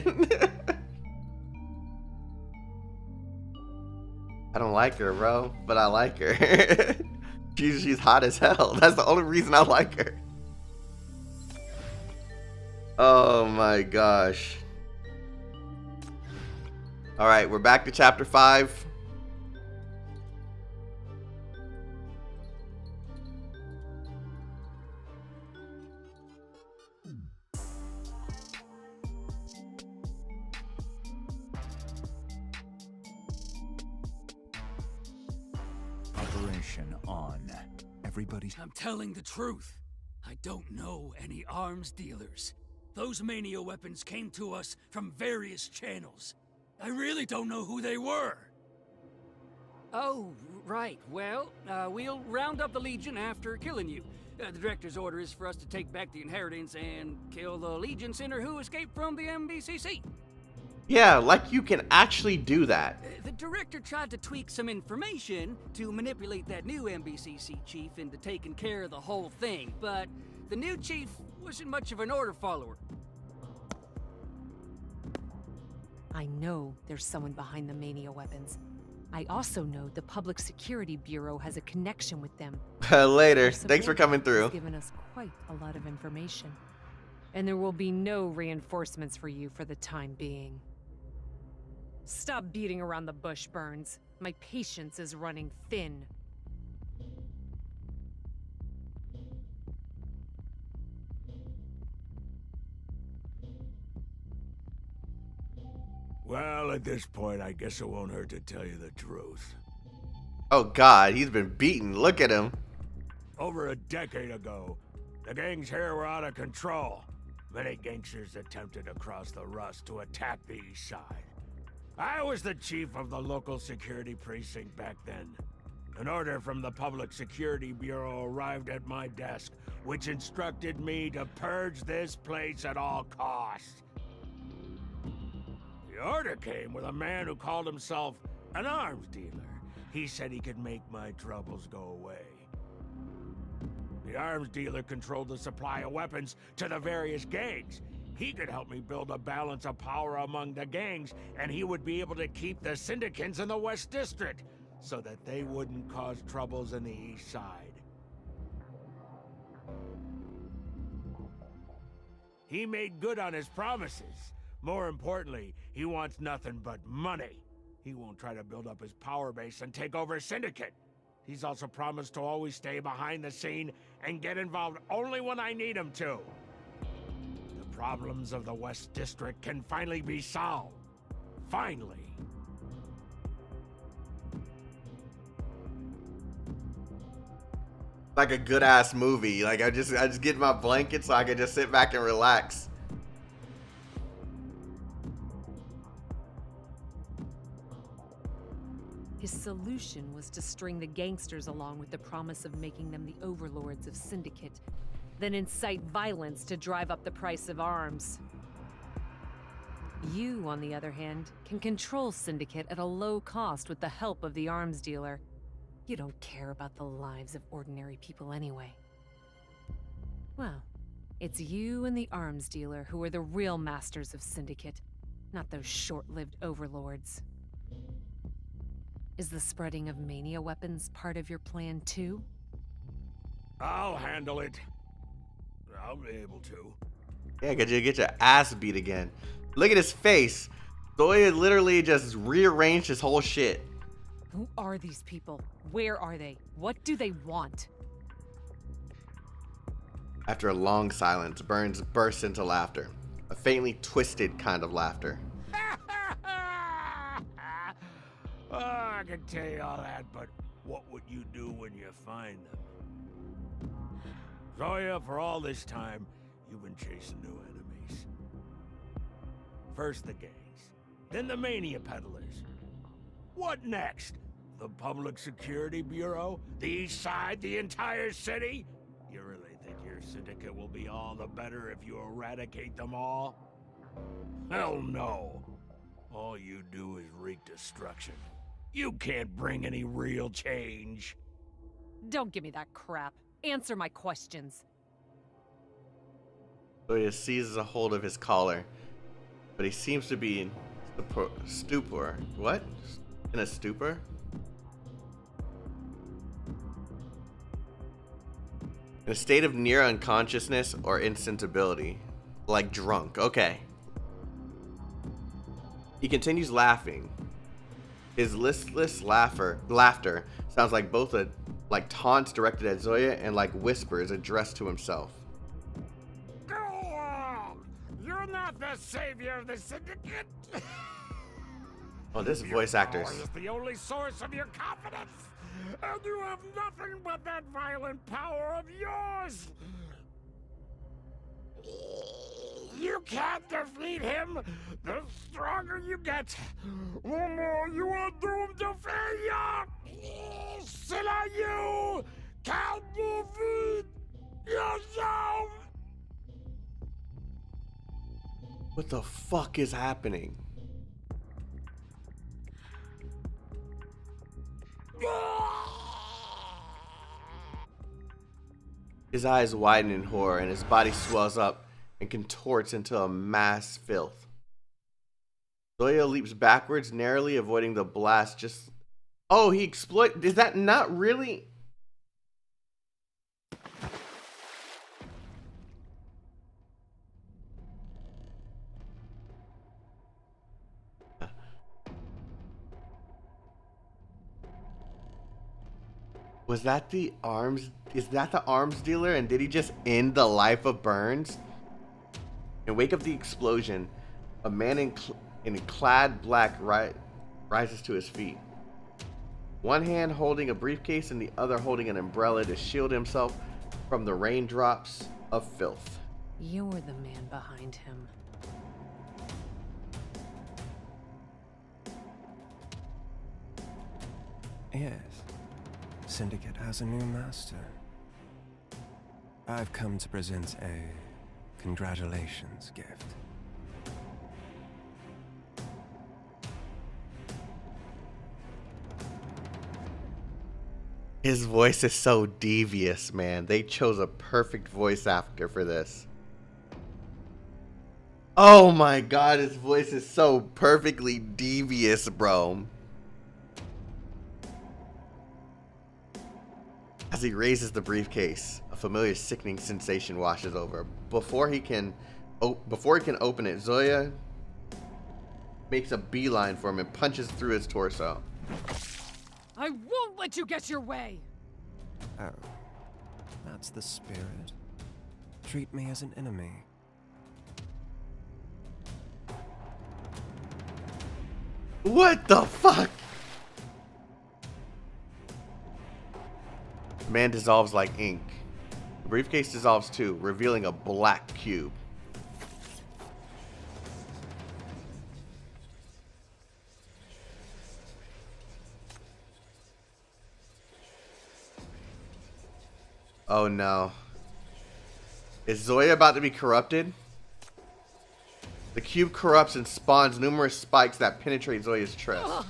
I don't like her, bro, but I like her. she's hot as hell. That's the only reason I like her. Oh my gosh. All right, we're back to chapter 5. On. Everybody's... I'm telling the truth. I don't know any arms dealers. Those Mania weapons came to us from various channels. I really don't know who they were. Oh, right. Well, we'll round up the Legion after killing you. The director's order is for us to take back the inheritance and kill the Legion sinner who escaped from the MBCC. Yeah, like you can actually do that. The director tried to tweak some information to manipulate that new MBCC chief into taking care of the whole thing, but the new chief wasn't much of an order follower. I know there's someone behind the Mania weapons. I also know the Public Security Bureau has a connection with them. Later. Thanks for coming through. Has given us quite a lot of information. And there will be no reinforcements for you for the time being. Stop beating around the bush, Burns. My patience is running thin. Well, at this point, I guess it won't hurt to tell you the truth. Oh God, he's been beaten. Look at him. Over a decade ago, the gangs here were out of control. Many gangsters attempted to cross the Rust to attack the east side. I was the chief of the local security precinct back then. An order from the Public Security Bureau arrived at my desk, which instructed me to purge this place at all costs. The order came with a man who called himself an arms dealer. He said he could make my troubles go away. The arms dealer controlled the supply of weapons to the various gangs. He could help me build a balance of power among the gangs, and he would be able to keep the Syndicate in the West District, so that they wouldn't cause troubles in the East Side. He made good on his promises. More importantly, he wants nothing but money. He won't try to build up his power base and take over Syndicate. He's also promised to always stay behind the scene and get involved only when I need him to. The problems of the West District can finally be solved. Finally. Like a good ass movie. Like I just get my blanket so I can just sit back and relax. His solution was to string the gangsters along with the promise of making them the overlords of Syndicate, then incite violence to drive up the price of arms. You, on the other hand, can control Syndicate at a low cost with the help of the arms dealer. You don't care about the lives of ordinary people anyway. Well, it's you and the arms dealer who are the real masters of Syndicate, not those short-lived overlords. Is the spreading of Mania weapons part of your plan too? I'll handle it. I'll be able to. Yeah, cause you get your ass beat again. Look at his face. Zoya literally just rearranged his whole shit. Who are these people? Where are they? What do they want? After a long silence, Burns bursts into laughter. A faintly twisted kind of laughter. Oh, I can tell you all that, but what would you do when you find them? Zoya, for all this time, you've been chasing new enemies. First the gangs, then the Mania peddlers. What next? The Public Security Bureau? The East Side? The entire city? You really think your syndicate will be all the better if you eradicate them all? Hell no. All you do is wreak destruction. You can't bring any real change. Don't give me that crap. Answer my questions. Zoya seizes a hold of his collar, but he seems to be in stupor. What? In a stupor? In a state of near unconsciousness or insensibility. Like drunk. Okay. He continues laughing. His listless laughter sounds like both like taunts directed at Zoya and like whispers addressed to himself. Go on! You're not the savior of the Syndicate! Oh, this voice actor's. Power is the only source of your confidence! And you have nothing but that violent power of yours! You can't defeat him! The stronger you get, the more you are doomed to failure! Still you can't defeat yourself! What the fuck is happening? His eyes widen in horror and his body swells up and contorts into a mass filth. Zoya leaps backwards, narrowly avoiding the blast. Just oh, he exploit. Is that not really? Was that the arms? Is that the arms dealer? And did he just end the life of Burns? In wake of the explosion, a man in clad black rises to his feet. One hand holding a briefcase and the other holding an umbrella to shield himself from the raindrops of filth. You're the man behind him. Yes. Syndicate has a new master. I've come to present a congratulations gift. His voice is so devious, man. They chose a perfect voice actor for this. Oh my god, his voice is so perfectly devious, bro. As he raises the briefcase, a familiar sickening sensation washes over. Before he can before he can open it, Zoya makes a beeline for him and punches through his torso. I won't let you get your way! Oh, that's the spirit. Treat me as an enemy. What the fuck? The man dissolves like ink. The briefcase dissolves too, revealing a black cube. Oh no. Is Zoya about to be corrupted? The cube corrupts and spawns numerous spikes that penetrate Zoya's chest. Ugh,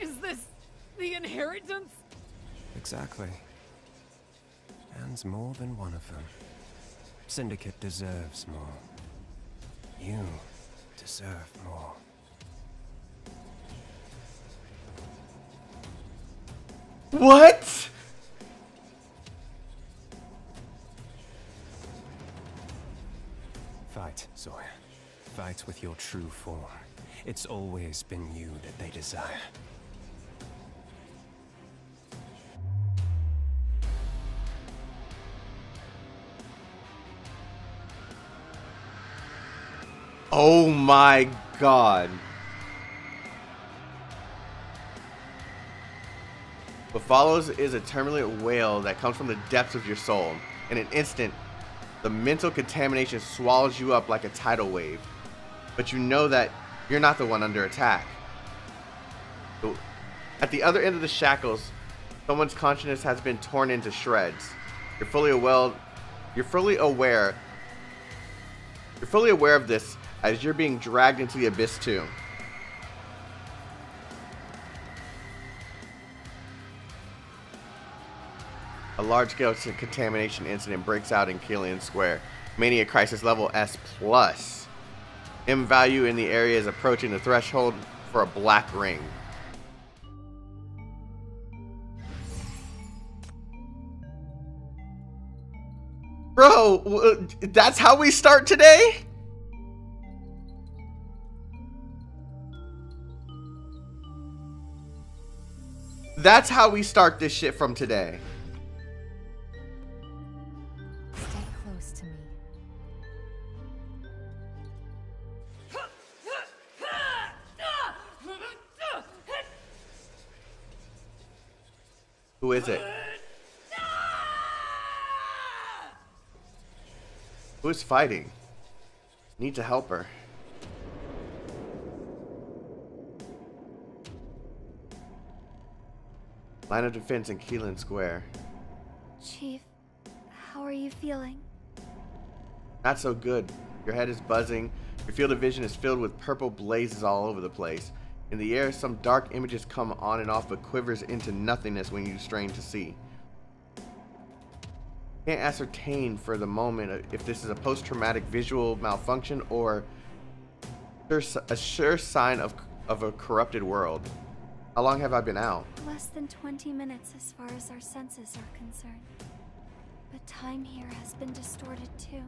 is this the inheritance? Exactly. And more than one of them. Syndicate deserves more. You deserve more. What? Fight, Zoya. Fight with your true form. It's always been you that they desire. Oh my god. What follows is a turbulent wail that comes from the depths of your soul. In an instant, the mental contamination swallows you up like a tidal wave. But you know that you're not the one under attack. At the other end of the shackles, someone's consciousness has been torn into shreds. You're fully aware of this as you're being dragged into the abyss too. A large-scale contamination incident breaks out in Kalan Square. Mania crisis level S+. M value in the area is approaching the threshold for a black ring. Bro, that's how we start today? That's how we start this shit from today. Stay close to me. Who is it? Who is fighting? Need to help her. Line of defense in Kalan Square. Chief, how are you feeling? Not so good. Your head is buzzing. Your field of vision is filled with purple blazes all over the place. In the air, some dark images come on and off but quivers into nothingness when you strain to see. Can't ascertain for the moment if this is a post-traumatic visual malfunction or a sure sign of a corrupted world. How long have I been out? Less than 20 minutes as far as our senses are concerned. But time here has been distorted too.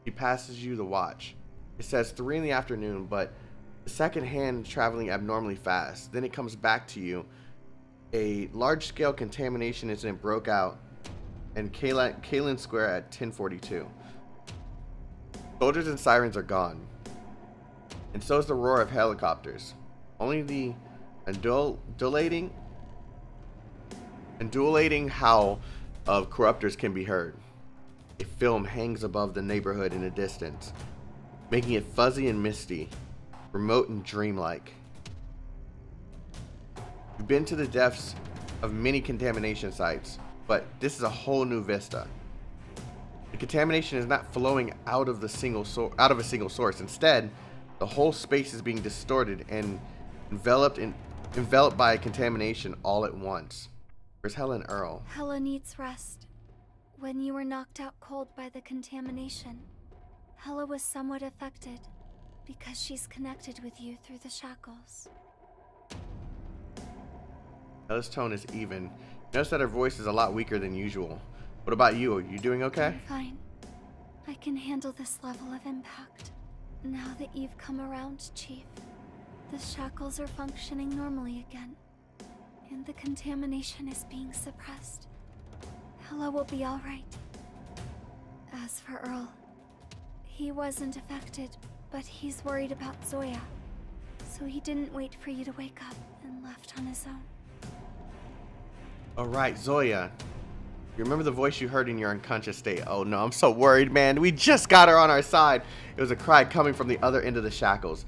He passes you the watch. It says 3 in the afternoon, but the second hand traveling abnormally fast. Then it comes back to you. A large-scale contamination incident broke out in Kalan Square at 10:42. Soldiers and sirens are gone, and so is the roar of helicopters. Only the undulating howl of corruptors can be heard. A film hangs above the neighborhood in the distance, making it fuzzy and misty, remote and dreamlike. You've been to the depths of many contamination sites, but this is a whole new vista. The contamination is not flowing out of a single source. Instead, the whole space is being distorted and enveloped by contamination all at once. Where's Helen and Earl? Hella needs rest. When you were knocked out cold by the contamination, Hella was somewhat affected because she's connected with you through the shackles. Hella's tone is even. Notice that her voice is a lot weaker than usual. What about you? Are you doing okay? I'm fine. I can handle this level of impact. Now that you've come around, Chief, the shackles are functioning normally again, and the contamination is being suppressed. Hela will be alright. As for Earl, he wasn't affected, but he's worried about Zoya, so he didn't wait for you to wake up and left on his own. Alright, Zoya. You remember the voice you heard in your unconscious state? Oh no, I'm so worried, man. We just got her on our side. It was a cry coming from the other end of the shackles.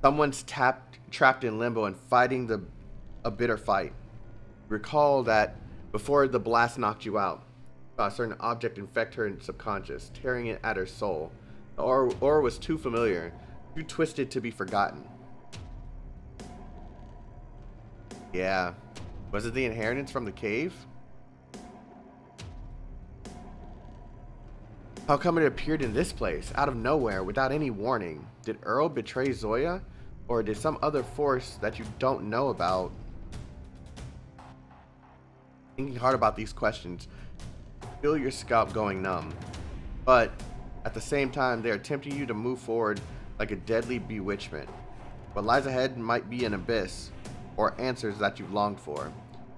Someone's trapped in limbo and fighting a bitter fight. Recall that before the blast knocked you out, a certain object infect her subconscious, tearing it at her soul. The aura was too familiar, too twisted to be forgotten. Yeah. Was it the inheritance from the cave? How come it appeared in this place, out of nowhere, without any warning? Did Earl betray Zoya? Or did some other force that you don't know about? Thinking hard about these questions, feel your scalp going numb. But at the same time, they are tempting you to move forward like a deadly bewitchment. What lies ahead might be an abyss, or answers that you've longed for.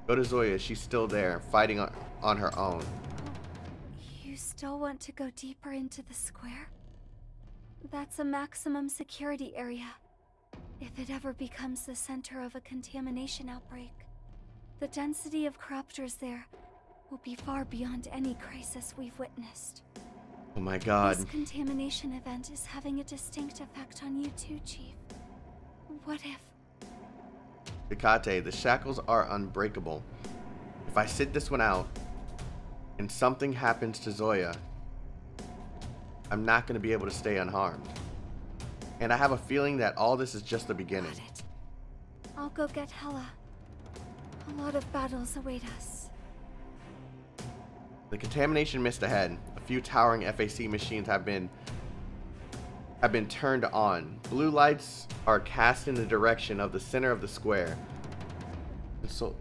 Go to Zoya, she's still there, fighting on her own. You still want to go deeper into the square? That's a maximum security area. If it ever becomes the center of a contamination outbreak, the density of corruptors there will be far beyond any crisis we've witnessed. Oh my god. This contamination event is having a distinct effect on you too, Chief. What if... Syndicate, the shackles are unbreakable. If I sit this one out, and something happens to Zoya, I'm not going to be able to stay unharmed. And I have a feeling that all this is just the beginning. Got it. I'll go get Hela. A lot of battles await us. The contamination mist ahead. A few towering FAC machines have been turned on. Blue lights are cast in the direction of the center of the square. So,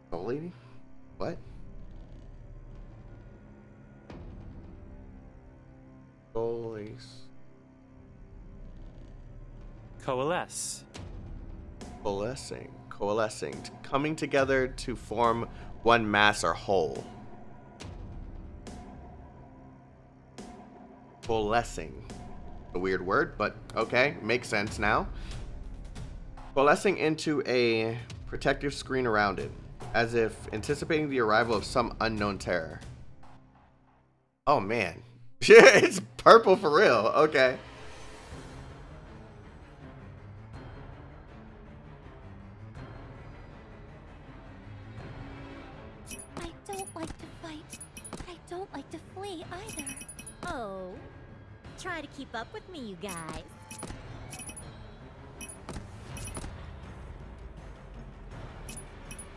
Soul Lady? What? Soul Ace. Coalesce. Coalescing, coming together to form one mass or whole. Coalescing. A weird word, but okay, makes sense now. Coalescing into a protective screen around it, as if anticipating the arrival of some unknown terror. Oh man. It's purple for real. Okay. I don't like to fight. I don't like to flee either. Oh, try to keep up with me, you guys.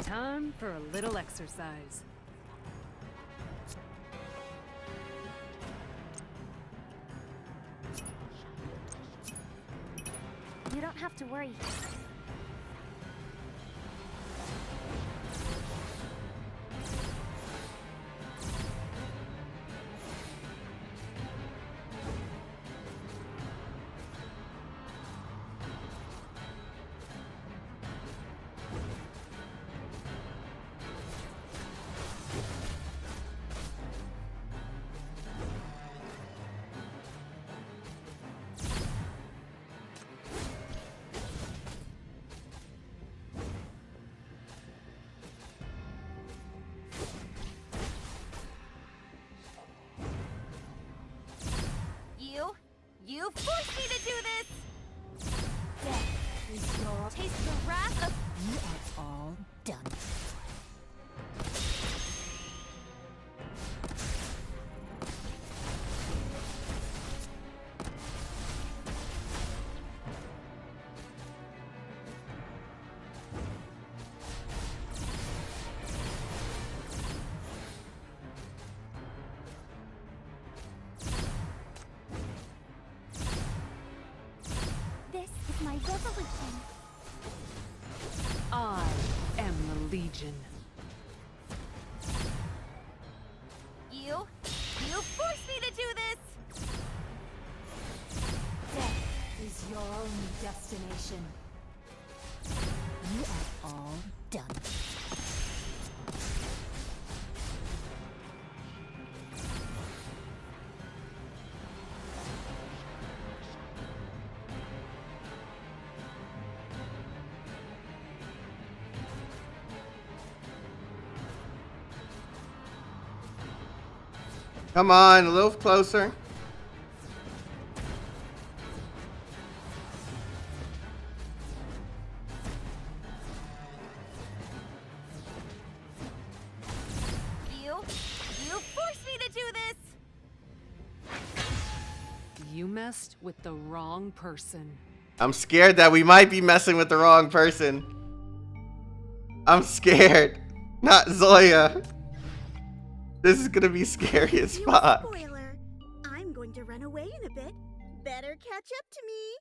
Time for a little exercise. You don't have to worry. You forced me to do this! Death is your taste the wrath of... You are all done. This is my revolution. I am the Legion. You forced done. Come on, a little closer. You forced me to do this! You messed with the wrong person. I'm scared that we might be messing with the wrong person. I'm scared. Not Zoya. This is gonna be scary as fuck. Spoiler. I'm going to run away in a bit. Better catch up to me.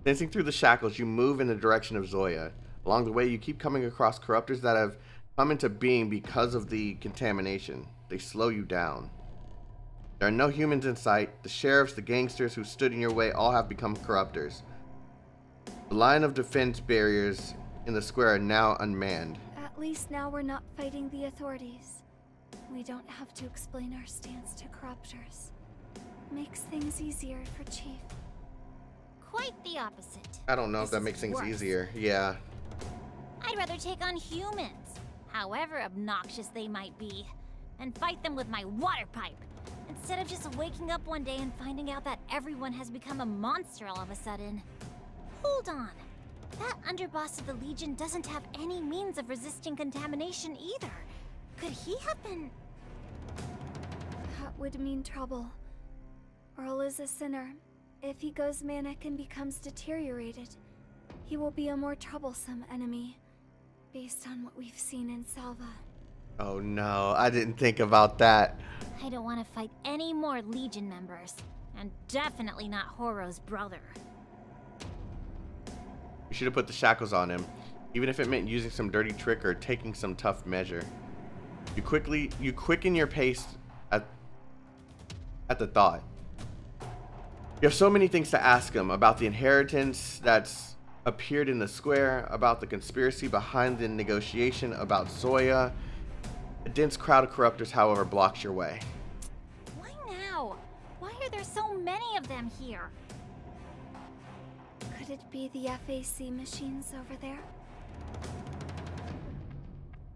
Dancing through the shackles, you move in the direction of Zoya. Along the way, you keep coming across corruptors that have come into being because of the contamination. They slow you down. There are no humans in sight. The sheriffs, the gangsters who stood in your way all have become corruptors. The line of defense barriers in the square are now unmanned. At least now we're not fighting the authorities. We don't have to explain our stance to corruptors. Makes things easier for Chief. Quite the opposite. I don't know if This that is makes things worse. easier. Yeah. I'd rather take on humans, however obnoxious they might be, and fight them with my water pipe, instead of just waking up one day and finding out that everyone has become a monster all of a sudden. Hold on. That underboss of the Legion doesn't have any means of resisting contamination either. Could he have been... That would mean trouble. Earl is a sinner. If he goes manic and becomes deteriorated, he will be a more troublesome enemy, based on what we've seen in Salva. Oh no, I didn't think about that. I don't want to fight any more Legion members, and definitely not Horo's brother. You should have put the shackles on him, even if it meant using some dirty trick or taking some tough measure. You quicken your pace at the thought. You have so many things to ask him about the inheritance that's appeared in the square, about the conspiracy behind the negotiation, about Zoya. A dense crowd of corruptors, however, blocks your way. Why now? Why are there so many of them here? Could it be the FAC machines over there?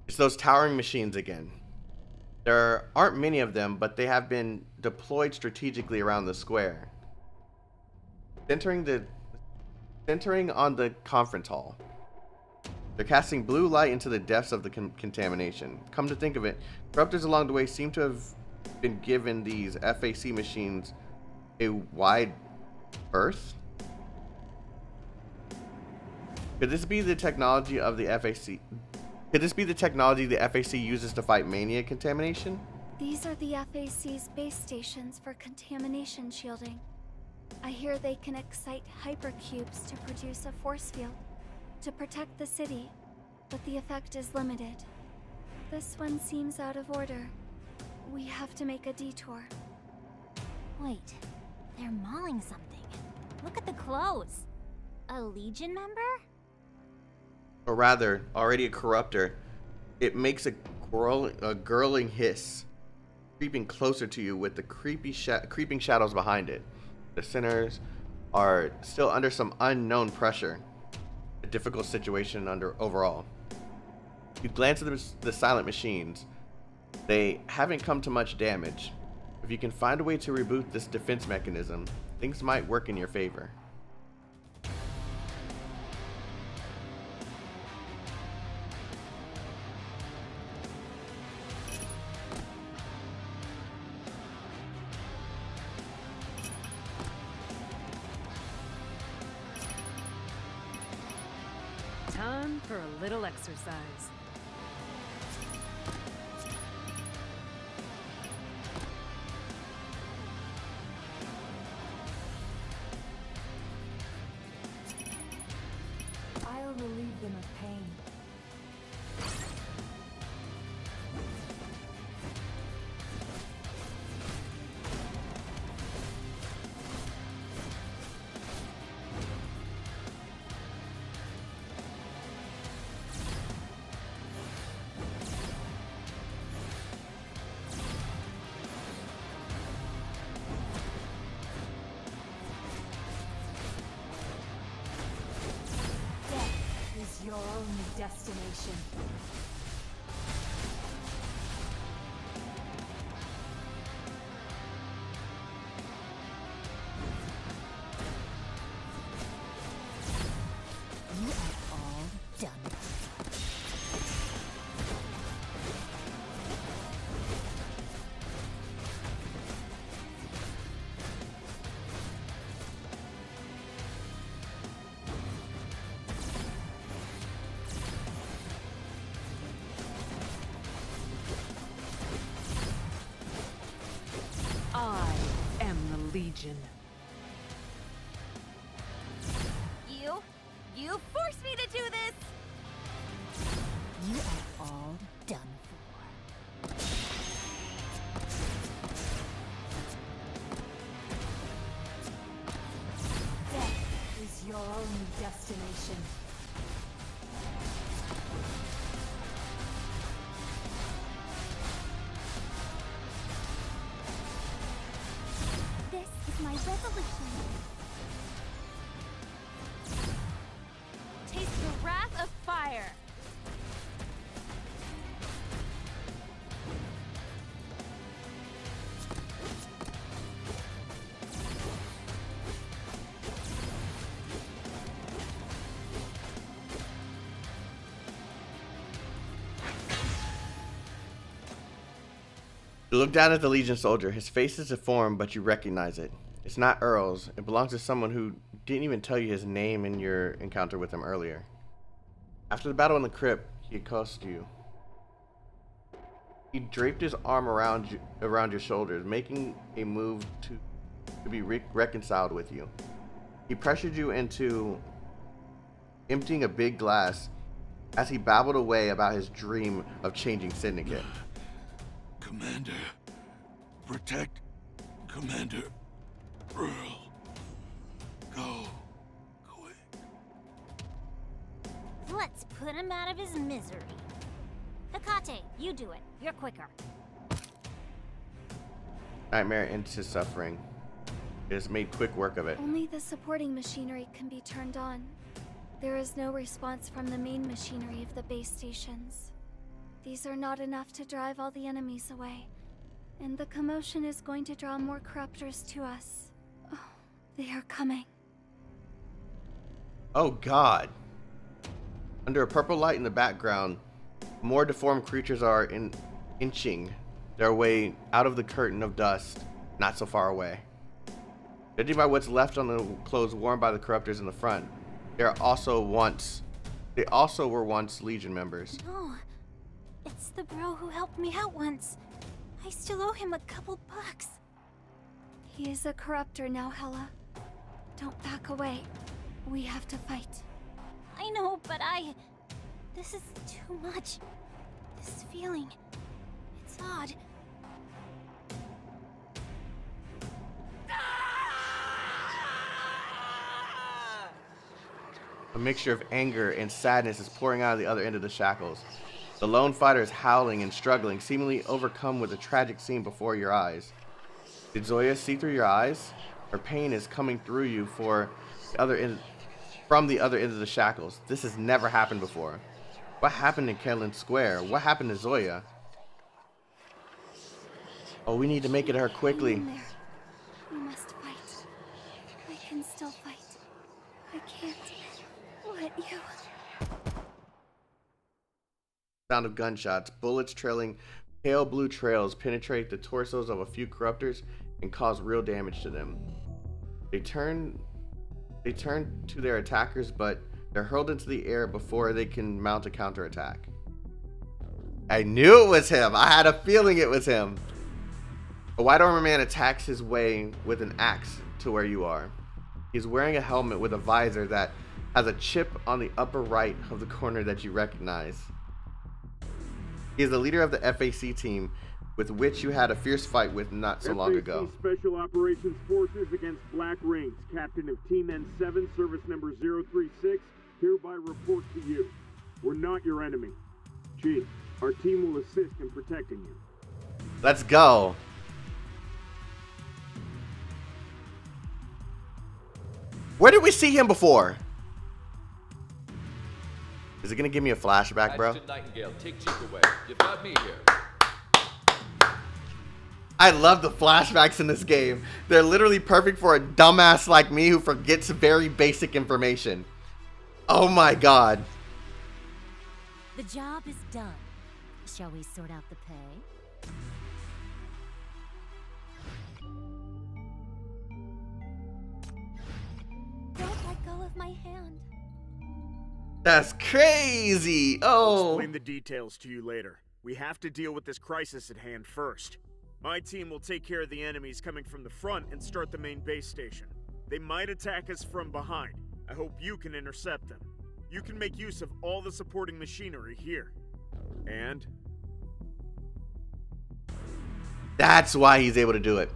It's those towering machines again. There aren't many of them, but they have been deployed strategically around the square. Centering on the conference hall. They're casting blue light into the depths of the contamination. Come to think of it, corruptors along the way seem to have been given these FAC machines a wide berth. Could this be the technology of the FAC? Could this be the technology the FAC uses to fight Mania contamination? These are the FAC's base stations for contamination shielding. I hear they can excite hypercubes to produce a force field to protect the city, but the effect is limited. This one seems out of order. We have to make a detour. Wait, they're mauling something. Look at the clothes. A Legion member? Or rather, already a corruptor. It makes a gurgling hiss, creeping closer to you with the creeping shadows behind it. The sinners are still under some unknown pressure. A difficult situation overall. You glance at the silent machines. They haven't come to much damage. If you can find a way to reboot this defense mechanism, things might work in your favor. Time for a little exercise. I'll relieve them of pain. destination. You are all done. I am the Legion. You forced me to do this! You are all done for. Death is your only destination. This is my resolution. Taste the wrath of fire! You look down at the Legion soldier. His face is deformed, but you recognize it. It's not Earl's. It belongs to someone who didn't even tell you his name in your encounter with him earlier. After the battle in the crypt, he accosted you. He draped his arm around your shoulders, making a move to be reconciled with you. He pressured you into emptying a big glass as he babbled away about his dream of changing Syndicate. Commander, protect Commander Earl. Go quick. Let's put him out of his misery. Hecate, you do it. You're quicker. Nightmare into suffering. It has made quick work of it. Only the supporting machinery can be turned on. There is no response from the main machinery of the base stations. These are not enough to drive all the enemies away. And the commotion is going to draw more corruptors to us. Oh, they are coming. Oh God. Under a purple light in the background, more deformed creatures are inching their way out of the curtain of dust, not so far away. Judging by what's left on the clothes worn by the corruptors in the front, they also were once Legion members. No, it's the bro who helped me out once. I still owe him a couple bucks. He is a corruptor now, Hela. Don't back away. We have to fight. I know, but this is too much. This feeling, it's odd. A mixture of anger and sadness is pouring out of the other end of the shackles. The lone fighter is howling and struggling, seemingly overcome with a tragic scene before your eyes. Did Zoya see through your eyes? Her pain is coming through you from the other end of the shackles. This has never happened before. What happened in Kalan Square? What happened to Zoya? Oh, we need to make it to her quickly. Hang in there. We must fight. I can still fight. I can't let you. Sound of gunshots, bullets trailing pale blue trails penetrate the torsos of a few corruptors and cause real damage to them. They turn to their attackers, but they're hurled into the air before they can mount a counterattack. I knew it was him. I had a feeling it was him. A white armor man attacks his way with an axe to where you are. He's wearing a helmet with a visor that has a chip on the upper right of the corner that you recognize. He is the leader of the FAC team, with which you had a fierce fight with not so long ago. Special Operations Forces against Black Reigns, Captain of Team N7, Service Number 036, hereby report to you. We're not your enemy. Chief, our team will assist in protecting you. Let's go. Where did we see him before? Is it gonna give me a flashback, bro? Nightingale, take Chief away. You've got me here. I love the flashbacks in this game. They're literally perfect for a dumbass like me who forgets very basic information. Oh my god. The job is done. Shall we sort out the pay? Don't let go of my hand. That's crazy. I'll Oh. explain the details to you later. We have to deal with this crisis at hand first. My team will take care of the enemies coming from the front and start the main base station. They might attack us from behind. I hope you can intercept them. You can make use of all the supporting machinery here. And That's why he's able to do it.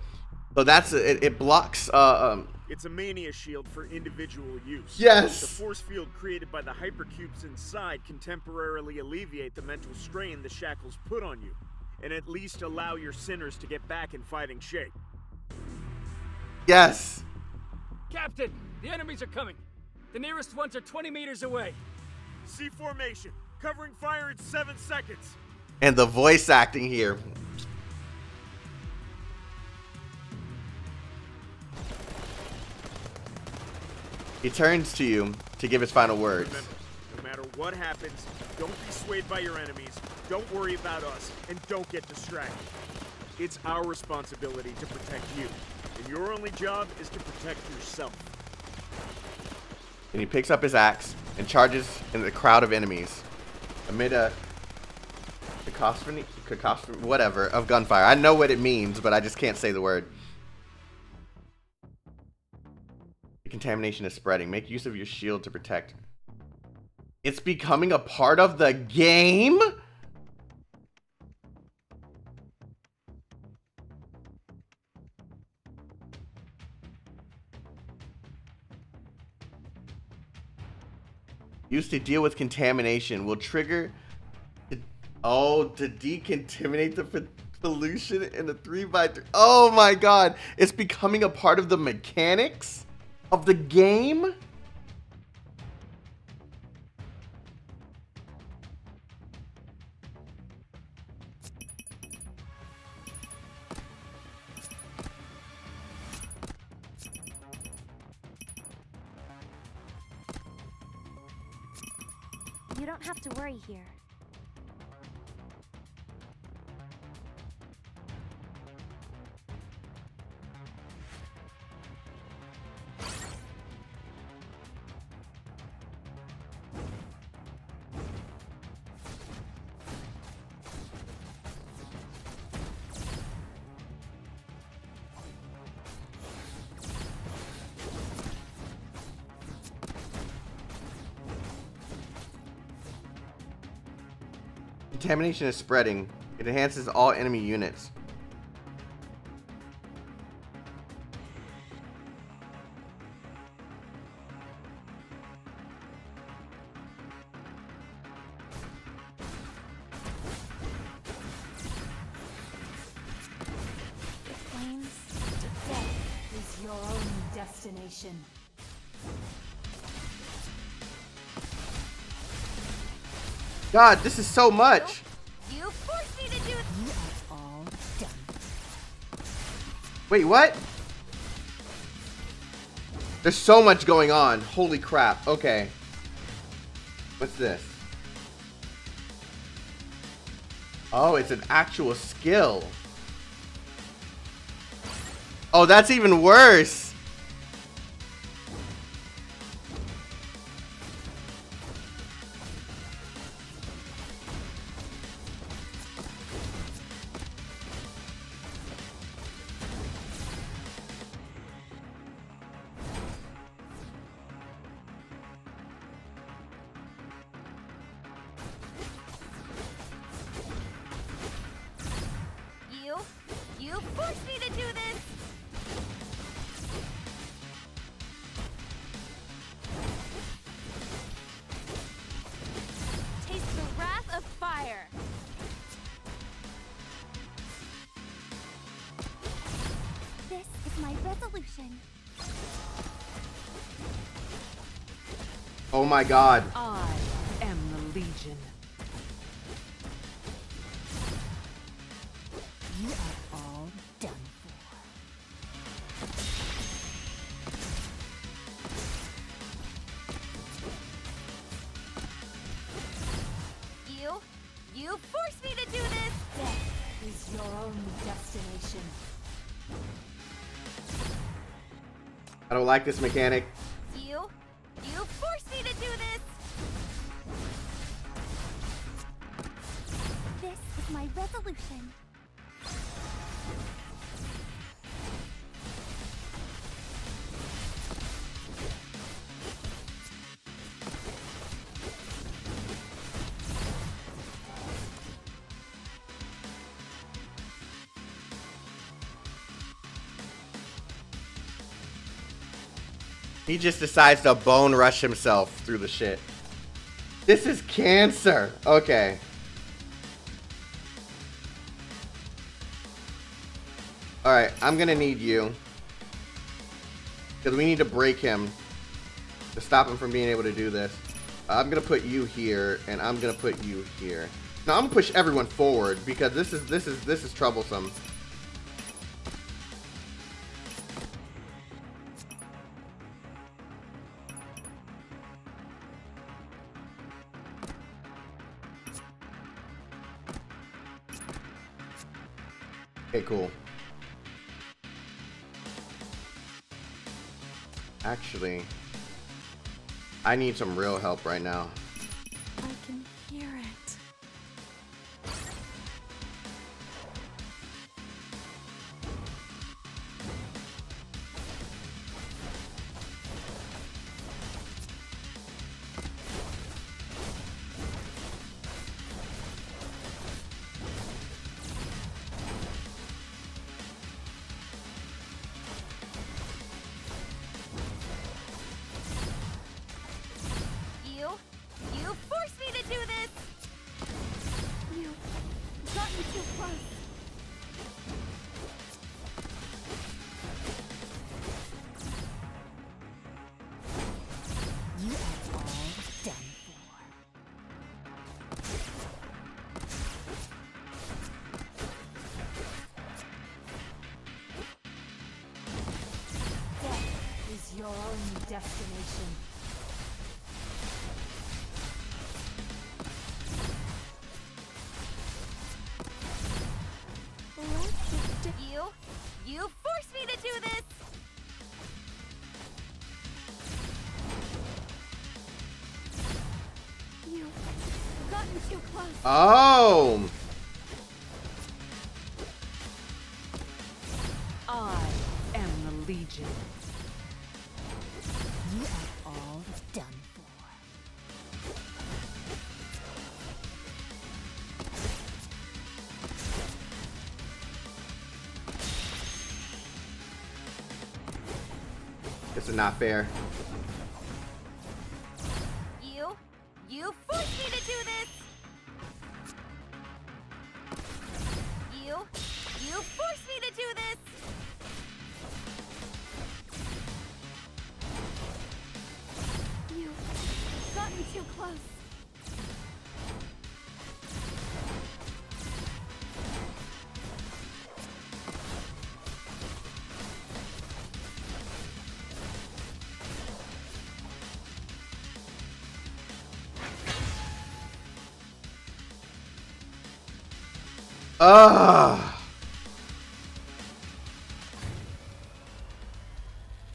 So that's it blocks it's a Mania shield for individual use. Yes! The force field created by the hypercubes inside can temporarily alleviate the mental strain the shackles put on you, and at least allow your sinners to get back in fighting shape. Yes. Captain, the enemies are coming. The nearest ones are 20 meters away. C formation, covering fire in 7 seconds. And the voice acting here. He turns to you to give his final words. Remember, no matter what happens, don't be swayed by your enemies, don't worry about us, and don't get distracted. It's our responsibility to protect you, and your only job is to protect yourself. And he picks up his axe and charges in the crowd of enemies amid a cacophony, whatever, of gunfire. I know what it means, but I just can't say the word. The contamination is spreading. Make use of your shield to protect. It's becoming a part of the game? Used to deal with contamination will trigger to decontaminate the pollution in the 3x3. Oh my god, it's becoming a part of the mechanics of the game? You don't have to worry here. Contamination is spreading. It enhances all enemy units. Flames. Death is your own destination. God, this is so much. You forced me to do it. You are all done. Wait, what? There's so much going on. Holy crap. Okay. What's this? Oh, it's an actual skill. Oh, that's even worse. You forced me to do this. Taste the wrath of fire. This is my resolution. Oh my god. I am the You forced me to do this! Death is your only destination. I don't like this mechanic. You forced me to do this! This is my resolution. He just decides to bone rush himself through the shit. This is cancer. Okay. Alright, I'm gonna need you. Because we need to break him to stop him from being able to do this. I'm gonna put you here, and I'm gonna put you here. Now I'm gonna push everyone forward because this is troublesome. Okay, cool. Actually, I need some real help right now. I can hear it. You forced me to do this! You've gotten too close. You are all done for. Death is your only destination. You forced me to do this! You've gotten too close. Oh! I am the Legion. You are all done for. This is not fair. You forced me to do this! You forced me to do this! You've gotten too close.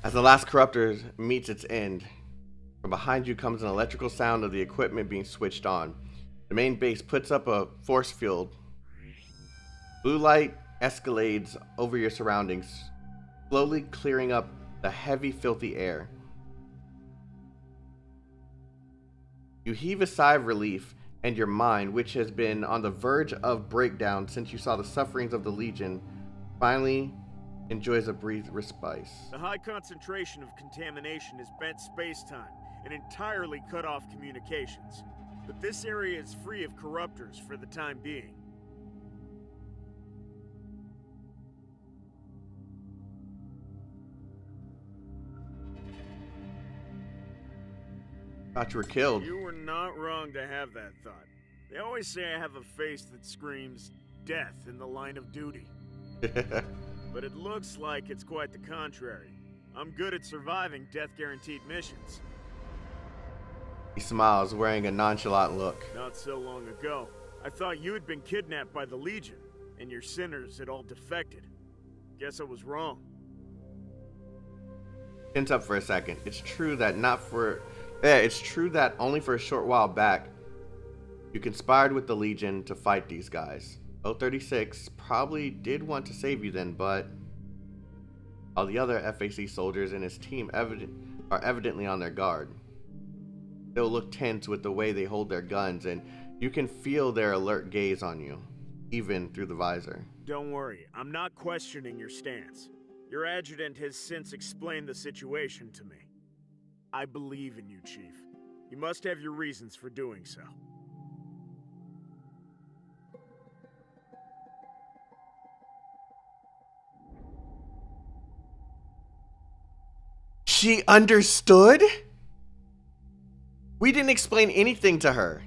As the last corruptor meets its end, from behind you comes an electrical sound of the equipment being switched on. The main base puts up a force field. Blue light escalades over your surroundings, slowly clearing up the heavy, filthy air. You heave a sigh of relief, and your mind, which has been on the verge of breakdown since you saw the sufferings of the Legion, finally enjoys a brief respite. The high concentration of contamination has bent space-time and entirely cut off communications. But this area is free of corruptors for the time being. Thought you were killed. You were not wrong to have that thought. They always say I have a face that screams death in the line of duty. But it looks like it's quite the contrary. I'm good at surviving death-guaranteed missions. He smiles, wearing a nonchalant look. Not so long ago, I thought you had been kidnapped by the Legion, and your sinners had all defected. Guess I was wrong. Hints up for a second. It's true that it's true that only for a short while back, you conspired with the Legion to fight these guys. 036 probably did want to save you then, but all the other FAC soldiers in his team are evidently on their guard. They'll look tense with the way they hold their guns, and you can feel their alert gaze on you, even through the visor. Don't worry, I'm not questioning your stance. Your adjutant has since explained the situation to me. I believe in you, Chief. You must have your reasons for doing so. She understood? We didn't explain anything to her.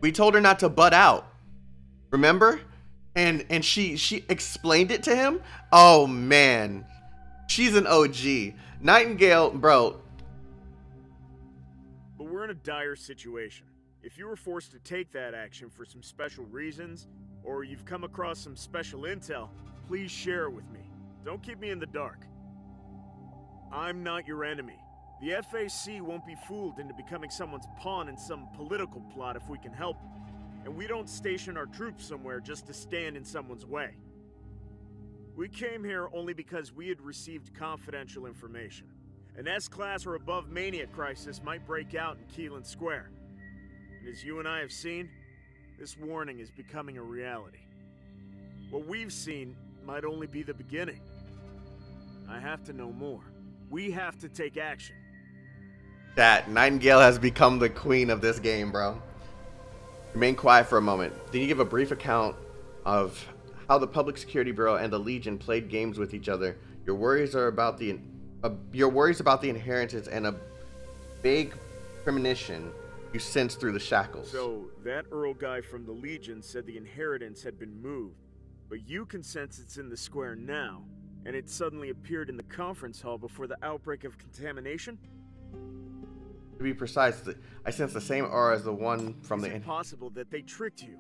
We told her not to butt out. Remember? And she explained it to him? Oh man. She's an OG. Nightingale, bro. But we're in a dire situation. If you were forced to take that action for some special reasons, or you've come across some special intel, please share it with me. Don't keep me in the dark. I'm not your enemy. The FAC won't be fooled into becoming someone's pawn in some political plot if we can help it. And we don't station our troops somewhere just to stand in someone's way. We came here only because we had received confidential information. An S-class or above Mania crisis might break out in Kalan Square. And as you and I have seen, this warning is becoming a reality. What we've seen might only be the beginning. I have to know more. We have to take action. That Nightingale has become the queen of this game, bro. Remain quiet for a moment. Then you give a brief account of how the Public Security Bureau and the Legion played games with each other. Your worries about the inheritance and a vague premonition you sense through the shackles. So that Earl guy from the Legion said the inheritance had been moved, but you can sense it's in the square now, and it suddenly appeared in the conference hall before the outbreak of contamination? To be precise, I sense the same aura as the one from Is it possible that they tricked you?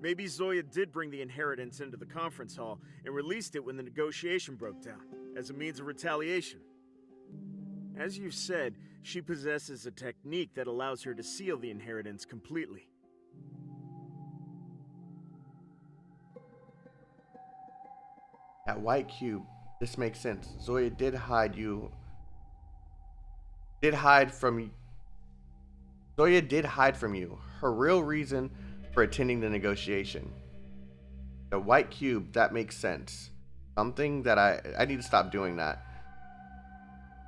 Maybe Zoya did bring the inheritance into the conference hall and released it when the negotiation broke down, as a means of retaliation. As you've said, she possesses a technique that allows her to seal the inheritance completely. That white cube, this makes sense. Zoya did hide from you her real reason for attending the negotiation. The white cube, that makes sense. Something that I need to stop doing that.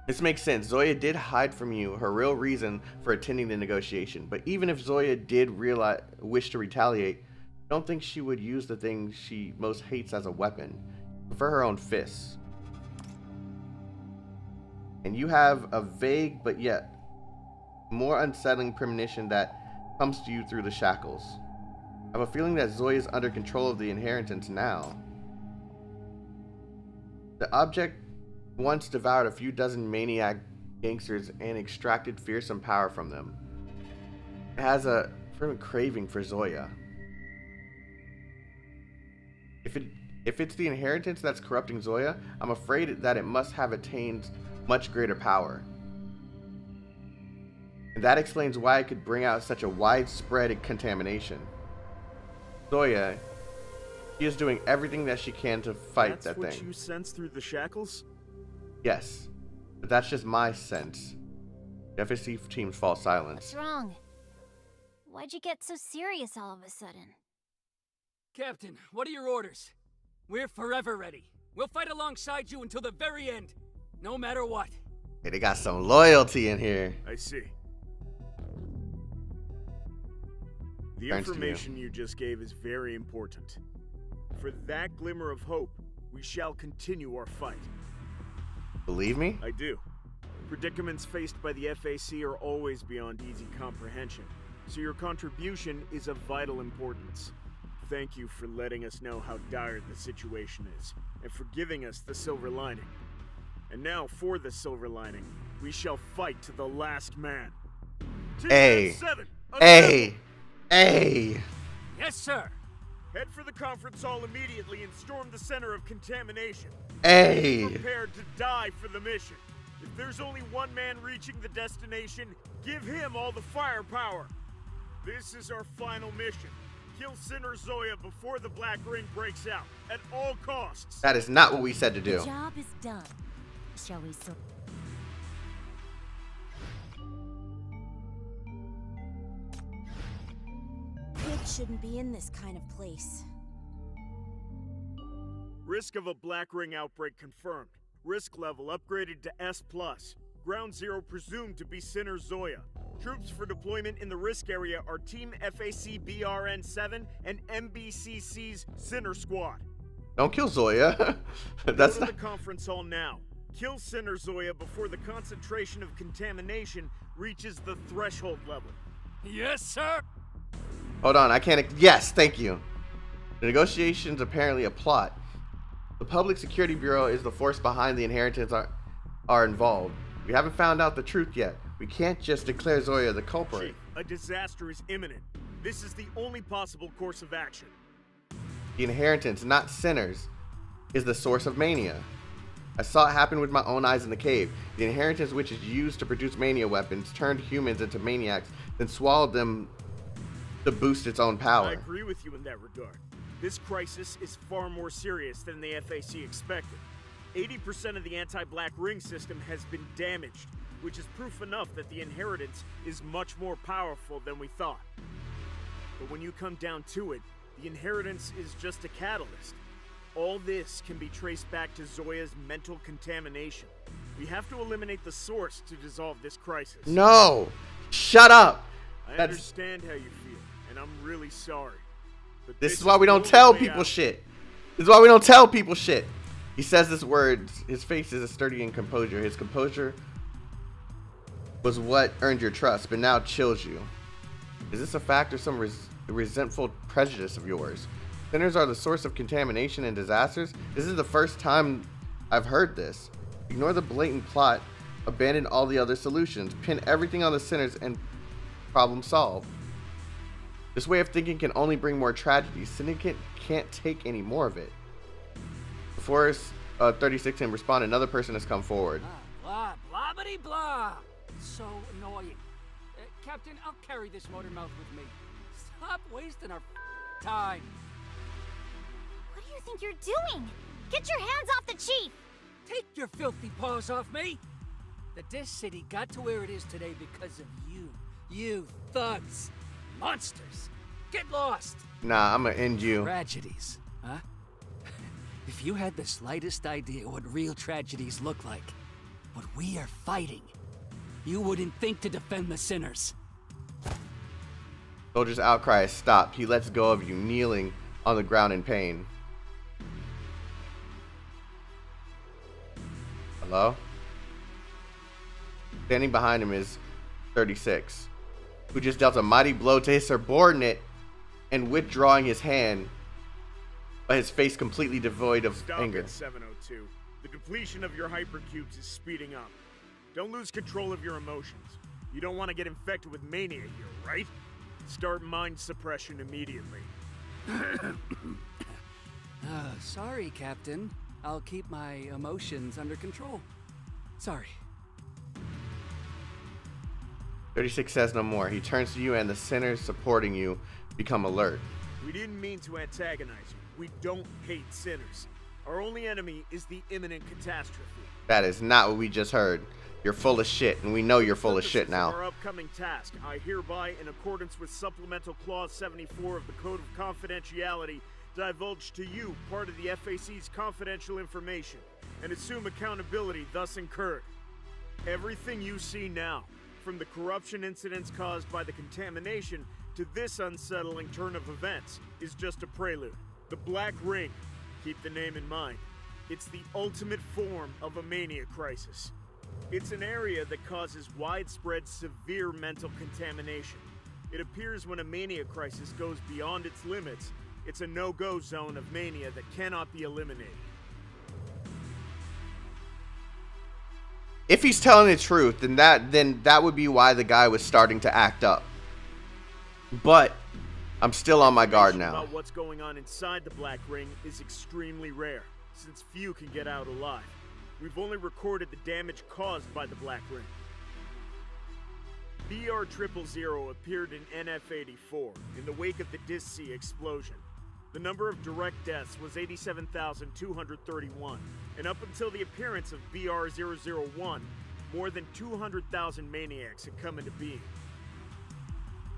This makes sense. Zoya did hide from you her real reason for attending the negotiation. But even if Zoya did wish to retaliate, I don't think she would use the thing she most hates as a weapon. For her own fists. And you have a vague but yet more unsettling premonition that comes to you through the shackles. I have a feeling that Zoya is under control of the inheritance now. The object once devoured a few dozen maniac gangsters and extracted fearsome power from them. It has a fervent craving for Zoya. If it's the inheritance that's corrupting Zoya, I'm afraid that it must have attained much greater power. And that explains why it could bring out such a widespread contamination. Zoya, she is doing everything that she can to fight that thing. That's what you sense through the shackles? Yes, but that's just my sense. The FSC team's false silence. What's wrong? Why'd you get so serious all of a sudden? Captain, what are your orders? We're forever ready. We'll fight alongside you until the very end, no matter what. Hey, they got some loyalty in here. I see. The information you just gave is very important. For that glimmer of hope, we shall continue our fight. Believe me? I do. Predicaments faced by the FAC are always beyond easy comprehension, so your contribution is of vital importance. Thank you for letting us know how dire the situation is, and for giving us the silver lining. And now, for the silver lining, we shall fight to the last man. Hey! Hey! Hey. Yes, sir. Head for the conference hall immediately and storm the center of contamination. Hey. Be prepared to die for the mission. If there's only one man reaching the destination, give him all the firepower. This is our final mission. Kill Sinner Zoya before the Black Ring breaks out, at all costs. That is not what we said to do. The job is done. Shall we so? Kid shouldn't be in this kind of place. Risk of a Black Ring outbreak confirmed. Risk level upgraded to S+. Ground zero presumed to be Sinner Zoya. Troops for deployment in the risk area are Team FAC BRN-7 and MBCC's Sinner Squad. Don't kill Zoya. That's Go to not... the conference hall now. Kill Sinner Zoya before the concentration of contamination reaches the threshold level. Yes, sir. Hold on, I can't... Yes, thank you. The negotiation's apparently a plot. The Public Security Bureau is the force behind the inheritance are involved. We haven't found out the truth yet. We can't just declare Zoya the culprit. Chief, a disaster is imminent. This is the only possible course of action. The inheritance, not sinners, is the source of Mania. I saw it happen with my own eyes in the cave. The inheritance, which is used to produce Mania weapons, turned humans into maniacs, then swallowed them to boost its own power. I agree with you in that regard. This crisis is far more serious than the FAC expected. 80% of the anti-Black Ring system has been damaged, which is proof enough that the inheritance is much more powerful than we thought. But when you come down to it, the inheritance is just a catalyst. All this can be traced back to Zoya's mental contamination. We have to eliminate the source to dissolve this crisis. No! Shut up! I understand how you feel, and I'm really sorry. But this is why we don't tell people shit. This is why we don't tell people shit. He says this words. His face is sturdy and composure. His composure was what earned your trust, but now chills you. Is this a fact or some resentful prejudice of yours? Sinners are the source of contamination and disasters? This is the first time I've heard this. Ignore the blatant plot. Abandon all the other solutions. Pin everything on the sinners and problem solved. This way of thinking can only bring more tragedy. Syndicate can't take any more of it. Before 36 can respond, another person has come forward. Blah, blah, blah, blah. So annoying. Captain, I'll carry this motor mouth with me. Stop wasting our time. What do you think you're doing? Get your hands off the chief! Take your filthy paws off me! This city got to where it is today because of you. You thugs. Monsters. Get lost. Nah, I'm gonna end you. Tragedies, huh? If you had the slightest idea what real tragedies look like, what we are fighting, you wouldn't think to defend the sinners. Soldier's outcry has stopped. He lets go of you, kneeling on the ground in pain. Hello? Standing behind him is 36, who just dealt a mighty blow to his subordinate and withdrawing his hand, but his face completely devoid of anger. Stop it, 702. The depletion of your hypercubes is speeding up. Don't lose control of your emotions. You don't want to get infected with mania here, right? Start mind suppression immediately. Sorry, Captain. I'll keep my emotions under control. Sorry. 36 says no more. He turns to you, and the sinners supporting you become alert. We didn't mean to antagonize you. We don't hate sinners. Our only enemy is the imminent catastrophe. That is not what we just heard. You're full of shit, and we know you're full of shit now. Our upcoming task, I hereby, in accordance with Supplemental Clause 74 of the Code of Confidentiality, divulge to you part of the FAC's confidential information, and assume accountability thus incurred. Everything you see now, from the corruption incidents caused by the contamination to this unsettling turn of events, is just a prelude. The Black Ring, keep the name in mind, it's the ultimate form of a mania crisis. It's an area that causes widespread, severe mental contamination. It appears when a mania crisis goes beyond its limits, it's a no-go zone of mania that cannot be eliminated. If he's telling the truth, then that would be why the guy was starting to act up. But I'm still on my guard now. About what's going on inside the Black Ring is extremely rare, since few can get out alive. We've only recorded the damage caused by the Black Ring. BR000 appeared in NF-84 in the wake of the Dis-C explosion. The number of direct deaths was 87,231, and up until the appearance of BR001, more than 200,000 maniacs had come into being.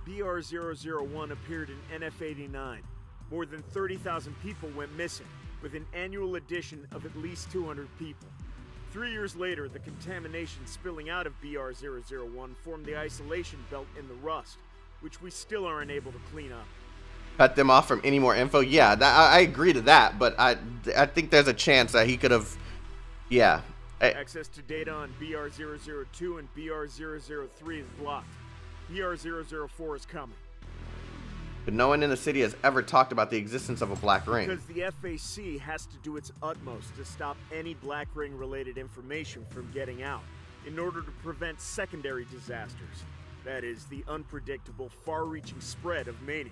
BR001 appeared in NF-89. More than 30,000 people went missing, with an annual addition of at least 200 people. 3 years later, the contamination spilling out of BR001 formed the isolation belt in the rust, which we still are unable to clean up. Cut them off from any more info? Yeah, I agree to that, but I think there's a chance that he could have... Yeah. Access to data on BR002 and BR003 is blocked. BR004 is coming. But no one in the city has ever talked about the existence of a Black Ring. Because the FAC has to do its utmost to stop any Black Ring related information from getting out, in order to prevent secondary disasters. That is, the unpredictable, far-reaching spread of mania.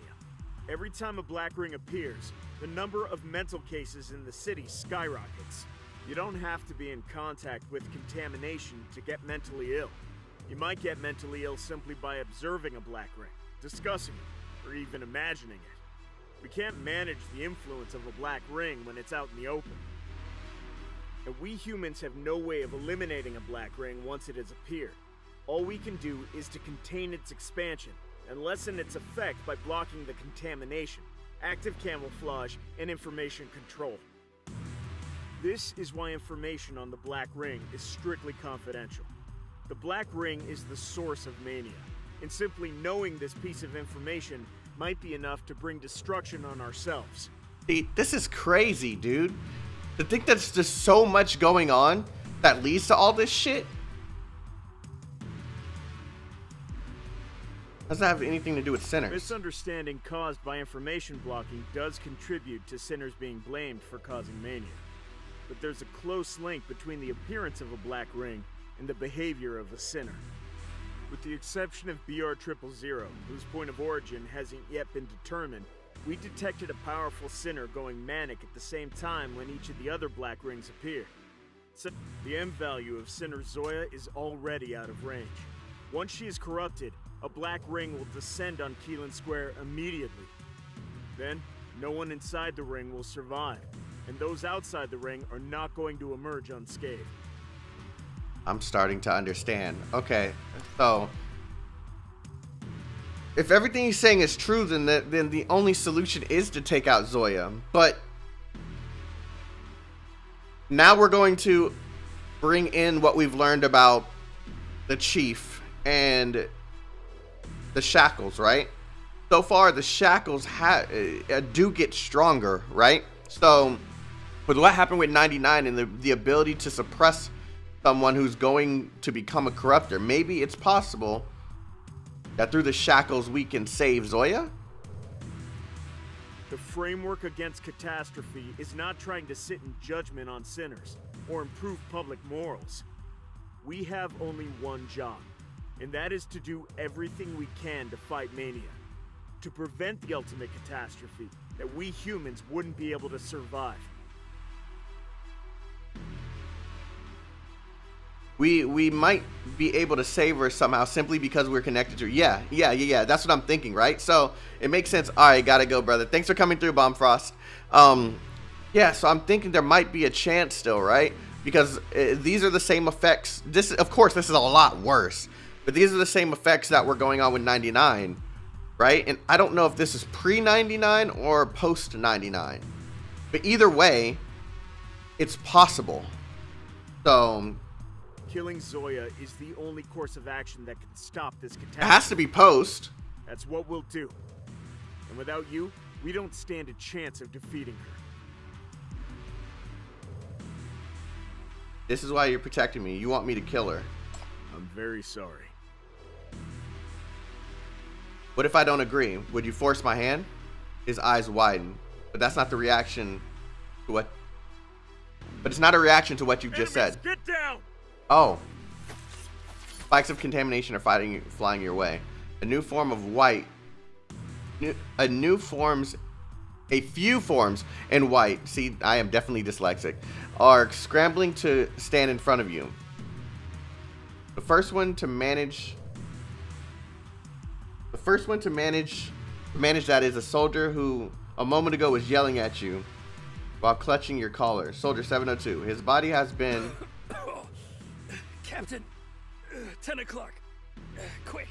Every time a Black Ring appears, the number of mental cases in the city skyrockets. You don't have to be in contact with contamination to get mentally ill. You might get mentally ill simply by observing a Black Ring, discussing it, or even imagining it. We can't manage the influence of a Black Ring when it's out in the open. And we humans have no way of eliminating a Black Ring once it has appeared. All we can do is to contain its expansion and lessen its effect by blocking the contamination, active camouflage, and information control. This is why information on the Black Ring is strictly confidential. The Black Ring is the source of mania, and simply knowing this piece of information might be enough to bring destruction on ourselves. This is crazy, dude. To think there's just so much going on that leads to all this shit. Doesn't have anything to do with sinners. Misunderstanding caused by information blocking does contribute to sinners being blamed for causing mania. But there's a close link between the appearance of a Black Ring and the behavior of a sinner. With the exception of BR000, whose point of origin hasn't yet been determined, we detected a powerful sinner going manic at the same time when each of the other Black Rings appeared. So the M value of Sinner Zoya is already out of range. Once she is corrupted, a Black Ring will descend on Kalan Square immediately. Then, no one inside the ring will survive, and those outside the ring are not going to emerge unscathed. I'm starting to understand. Okay, so if everything he's saying is true, then the only solution is to take out Zoya. But now we're going to bring in what we've learned about the Chief and the Shackles, right? So far, the Shackles do get stronger, right? So with what happened with 99 and the ability to suppress someone who's going to become a corruptor, maybe it's possible that through the Shackles we can save Zoya? The framework against catastrophe is not trying to sit in judgment on sinners or improve public morals. We have only one job, and that is to do everything we can to fight mania, to prevent the ultimate catastrophe that we humans wouldn't be able to survive. We might be able to save her somehow simply because we're connected to her. Yeah. That's what I'm thinking, right? So it makes sense. All right, gotta go, brother. Thanks for coming through, Bombfrost. Yeah, so I'm thinking there might be a chance still, right? Because these are the same effects. Of course, this is a lot worse. But these are the same effects that were going on with 99, right? And I don't know if this is pre-99 or post-99. But either way, it's possible. So killing Zoya is the only course of action that can stop this catastrophe. It has to be post. That's what we'll do. And without you, we don't stand a chance of defeating her. This is why you're protecting me. You want me to kill her. I'm very sorry. What if I don't agree? Would you force my hand? His eyes widen. But that's not the reaction to what... But it's not a reaction to what you just said. Get down! Oh. Spikes of contamination are flying your way. A new form of white A few forms in white, see, I am definitely dyslexic, are scrambling to stand in front of you. The first one to manage that is a soldier who a moment ago was yelling at you while clutching your collar. Soldier 702. His body has been... Captain, 10 o'clock. Quick.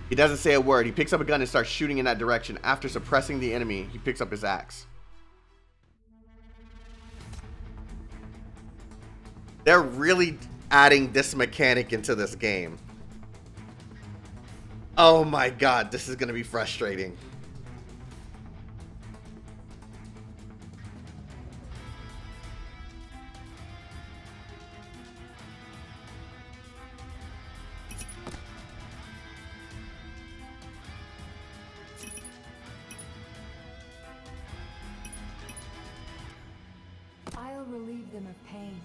He doesn't say a word. He picks up a gun and starts shooting in that direction. After suppressing the enemy, he picks up his axe. They're really adding this mechanic into this game. Oh my god, this is going to be frustrating. I'll relieve them of pain.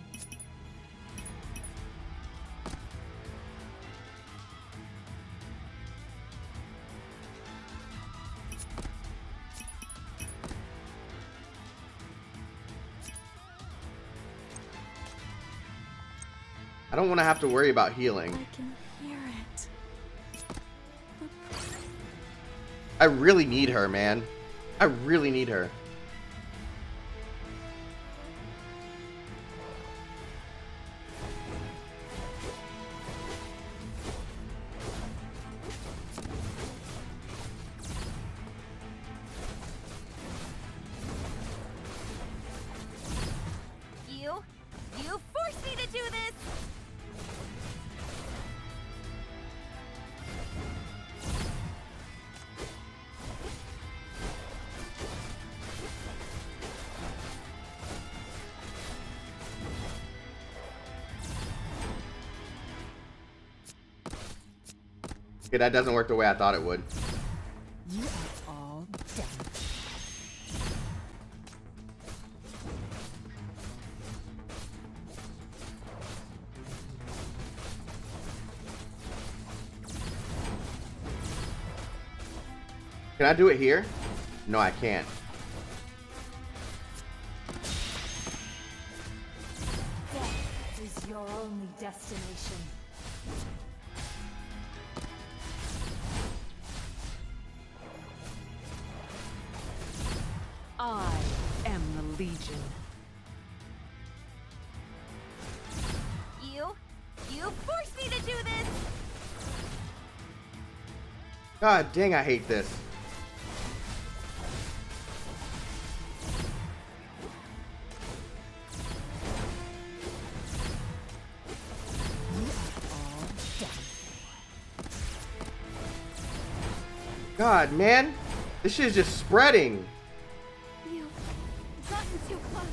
I don't want to have to worry about healing. I can hear it. I really need her, man. I really need her. You forced me to do this! Okay, that doesn't work the way I thought it would. You are all done. Can I do it here? No, I can't. Death is your only destination. I am the Legion. You forced me to do this! God dang, I hate this. God, man. This shit is just spreading. You've gotten too close.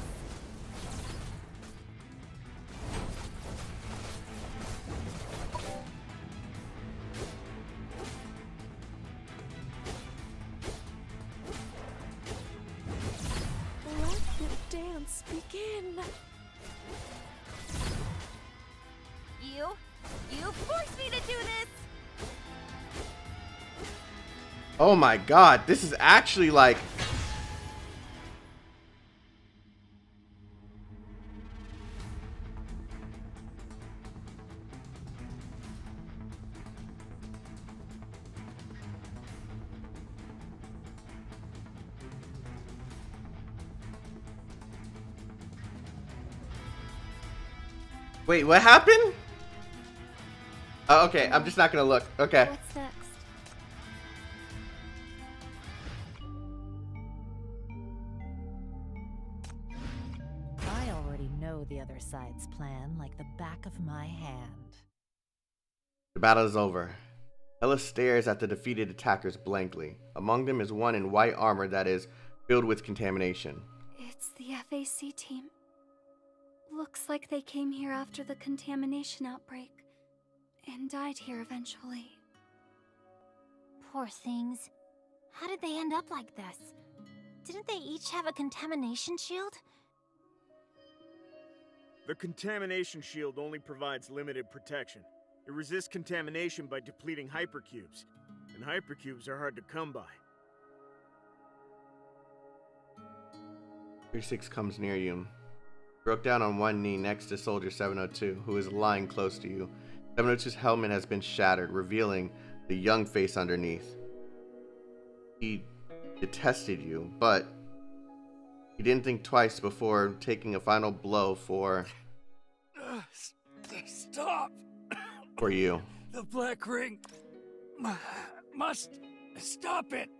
Let the dance begin. You forced me to do this! Oh my god, this is actually like... Wait, what happened? Oh, okay, I'm just not gonna look. Okay. What's next? I already know the other side's plan like the back of my hand. The battle is over. Ella stares at the defeated attackers blankly. Among them is one in white armor that is filled with contamination. It's the FAC team. Looks like they came here after the contamination outbreak and died here eventually. Poor things. How did they end up like this? Didn't they each have a contamination shield? The contamination shield only provides limited protection. It resists contamination by depleting hypercubes, and hypercubes are hard to come by. 36 comes near you. Broke down on one knee next to Soldier 702, who is lying close to you. 702's helmet has been shattered, revealing the young face underneath. He detested you, but he didn't think twice before taking a final blow for Stop! For you. The Black Ring must stop it.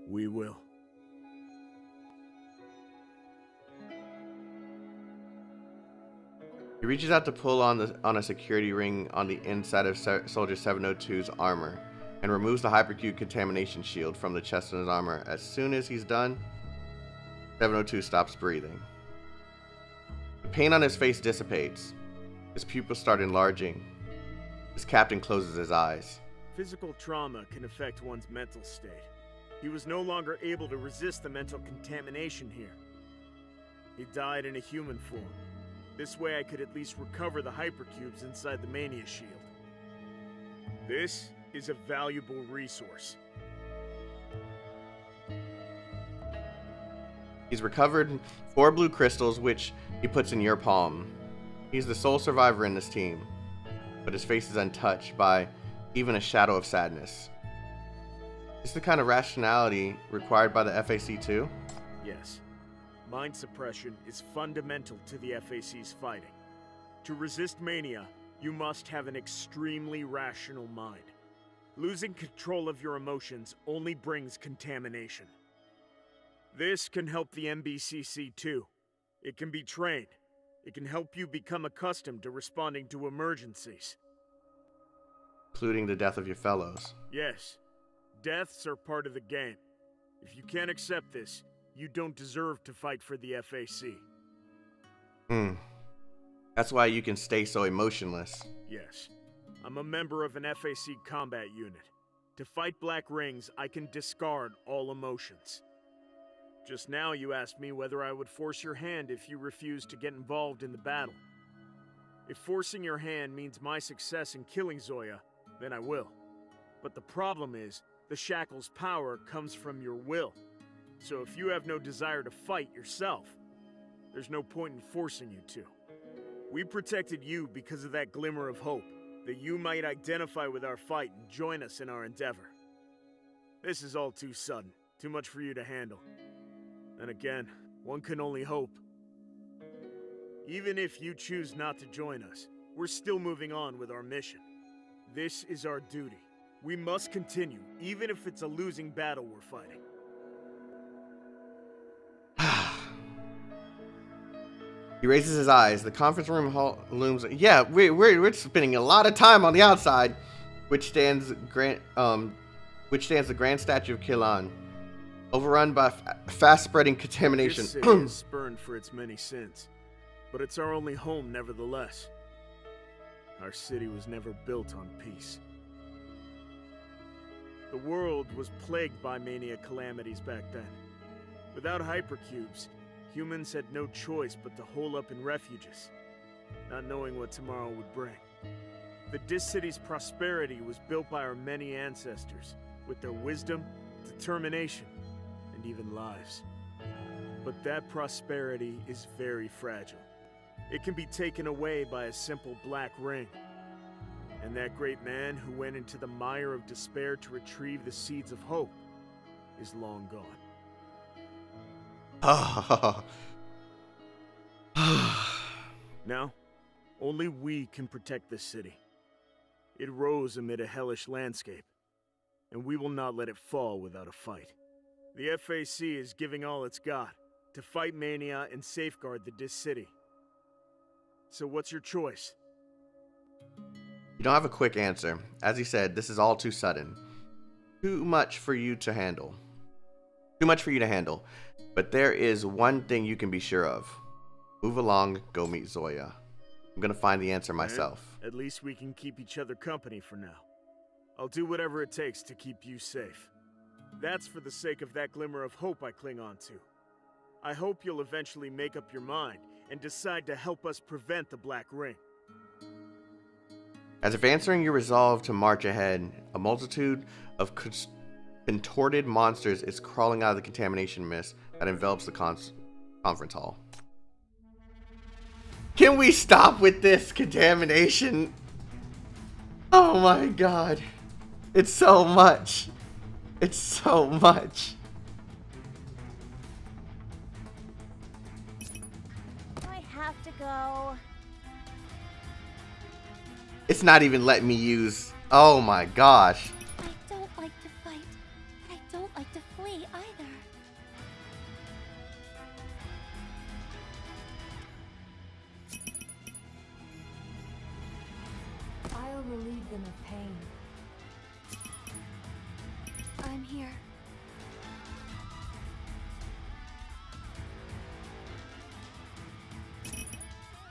We will. He reaches out to pull on a security ring on the inside of Soldier 702's armor and removes the hypercube contamination shield from the chest of his armor. As soon as he's done, 702 stops breathing. The pain on his face dissipates. His pupils start enlarging. His captain closes his eyes. Physical trauma can affect one's mental state. He was no longer able to resist the mental contamination here. He died in a human form. This way I could at least recover the hypercubes inside the Mania shield. This is a valuable resource. He's recovered 4 blue crystals, which he puts in your palm. He's the sole survivor in this team, but his face is untouched by even a shadow of sadness. Is the kind of rationality required by the FAC too? Yes. Mind suppression is fundamental to the FAC's fighting. To resist Mania, you must have an extremely rational mind. Losing control of your emotions only brings contamination. This can help the MBCC too. It can be trained. It can help you become accustomed to responding to emergencies. Including the death of your fellows. Yes. Deaths are part of the game. If you can't accept this, you don't deserve to fight for the FAC. That's why you can stay so emotionless. Yes. I'm a member of an FAC combat unit. To fight Black Rings, I can discard all emotions. Just now you asked me whether I would force your hand if you refuse to get involved in the battle. If forcing your hand means my success in killing Zoya, then I will. But the problem is, the Shackle's power comes from your will. So if you have no desire to fight yourself, there's no point in forcing you to. We protected you because of that glimmer of hope, that you might identify with our fight and join us in our endeavor. This is all too sudden, too much for you to handle. And again, one can only hope. Even if you choose not to join us, we're still moving on with our mission. This is our duty. We must continue, even if it's a losing battle we're fighting. He raises his eyes. The conference room hall looms. Yeah, we're spending a lot of time on the outside, which stands the grand statue of Kalan, overrun by fast-spreading contamination. This city is spurned for its many sins, but it's our only home nevertheless. Our city was never built on peace. The world was plagued by Mania calamities back then. Without hypercubes, humans had no choice but to hole up in refuges, not knowing what tomorrow would bring. The Dis City's prosperity was built by our many ancestors, with their wisdom, determination, and even lives. But that prosperity is very fragile. It can be taken away by a simple black ring. And that great man who went into the mire of despair to retrieve the seeds of hope is long gone. Now, only we can protect this city. It rose amid a hellish landscape, and we will not let it fall without a fight. The FAC is giving all it's got to fight Mania and safeguard the Dis City. So what's your choice? You don't have a quick answer. As he said, this is all too sudden. Too much for you to handle. But there is one thing you can be sure of. Move along, go meet Zoya. I'm gonna find the answer myself. At least we can keep each other company for now. I'll do whatever it takes to keep you safe. That's for the sake of that glimmer of hope I cling on to. I hope you'll eventually make up your mind and decide to help us prevent the Black Ring. As if answering your resolve to march ahead, a multitude of contorted monsters is crawling out of the contamination mist that envelops the conference hall. Can we stop with this contamination? Oh my god. It's so much. It's so much. I have to go. It's not even letting me use. Oh my gosh. I don't like to fight, but I don't like to flee either. I'll relieve them of pain. I'm here.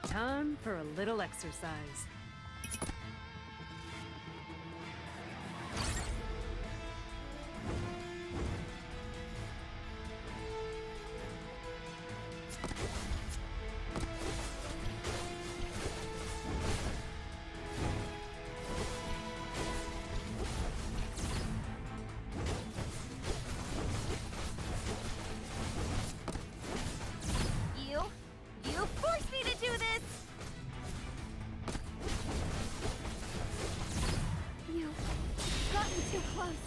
Time for a little exercise. You forced me to do this! You've gotten too close.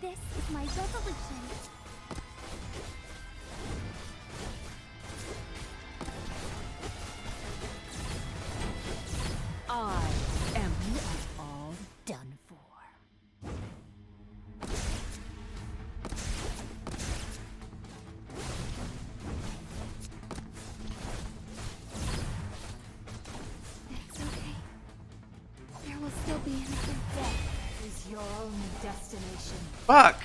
This is my resolution. I am you are all done for. It's okay. There will still be another Death is your only destination. Fuck.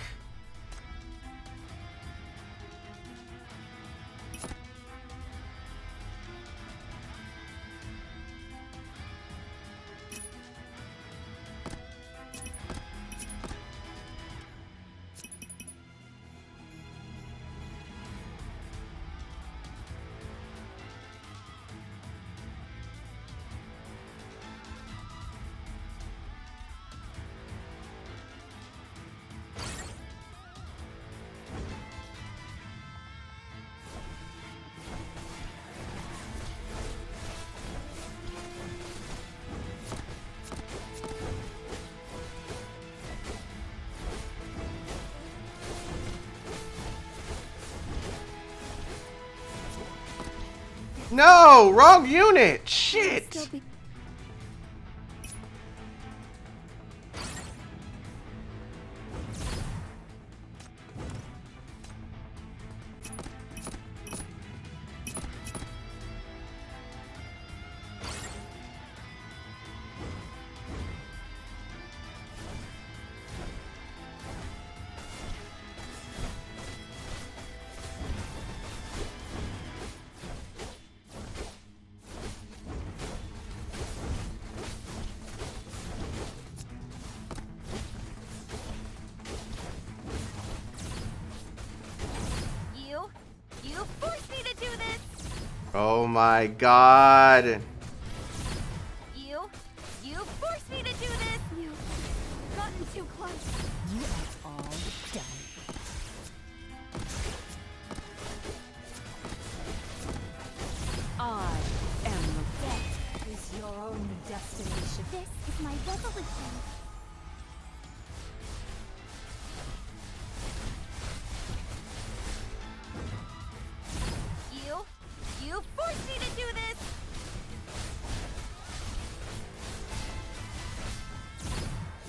No, wrong unit. Shit. still be. You forced me to do this! Oh my god. You forced me to do this! You've gotten too close. You are all done. I am the Death is your only destination. This is my resolution. You forced me to do this!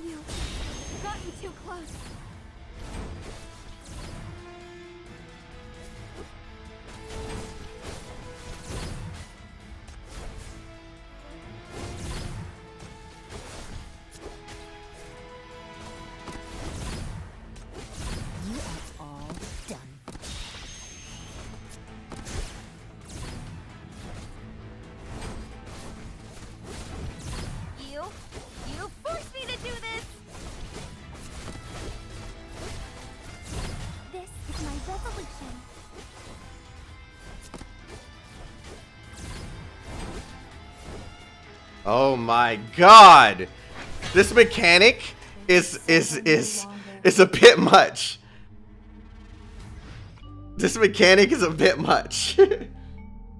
You've gotten too close. you are all done. You forced me to do this! Oh my god. This mechanic is a bit much. This mechanic is a bit much.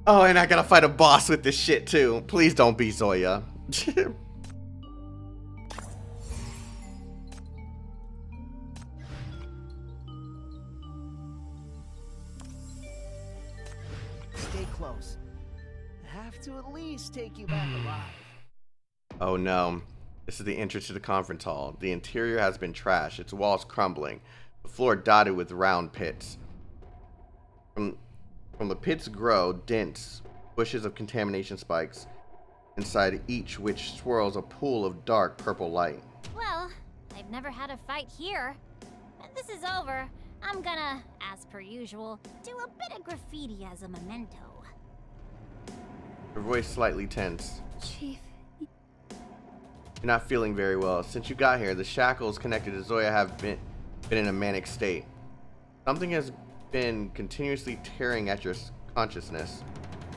Oh, and I gotta fight a boss with this shit too. Please don't be Zoya. Stay close. I have to at least take you back alive. Oh no. This is the entrance to the conference hall. The interior has been trashed, its walls crumbling, the floor dotted with round pits. From the pits grow dense bushes of contamination spikes, inside each which swirls a pool of dark purple light. Well, I've never had a fight here. When this is over, I'm gonna, as per usual, do a bit of graffiti as a memento. Her voice slightly tense. Chief. You're not feeling very well. Since you got here, the shackles connected to Zoya have been in a manic state. Something has been continuously tearing at your consciousness.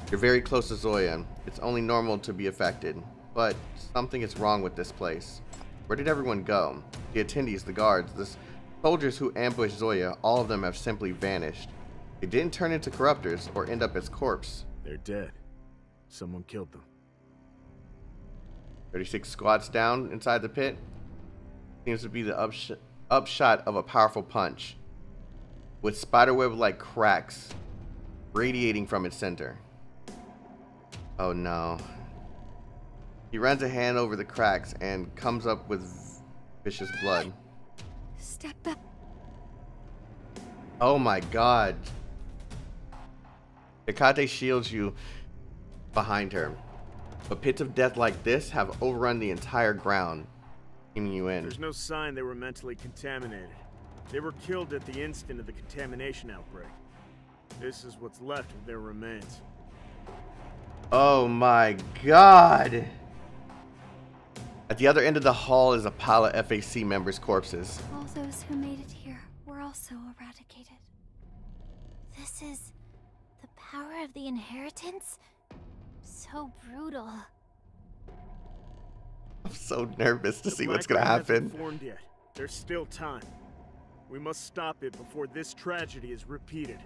You're very close to Zoya. It's only normal to be affected, but something is wrong with this place. Where did everyone go? The attendees, the guards, the soldiers who ambushed Zoya, all of them have simply vanished. They didn't turn into corruptors or end up as corpse. They're dead. Someone killed them. 36 squats down inside the pit. Seems to be the upshot of a powerful punch, with spiderweb-like cracks radiating from its center. Oh no. He runs a hand over the cracks and comes up with vicious blood. Step back. Oh my god. Hecate shields you behind her. But pits of death like this have overrun the entire ground, keeping you in. There's no sign they were mentally contaminated. They were killed at the instant of the contamination outbreak. This is what's left of their remains. Oh my god! At the other end of the hall is a pile of FAC members' corpses. All those who made it here were also eradicated. This is the power of the inheritance? So brutal. I'm so nervous to see what's gonna Black Ring happen. hasn't formed yet. There's still time. We must stop it before this tragedy is repeated.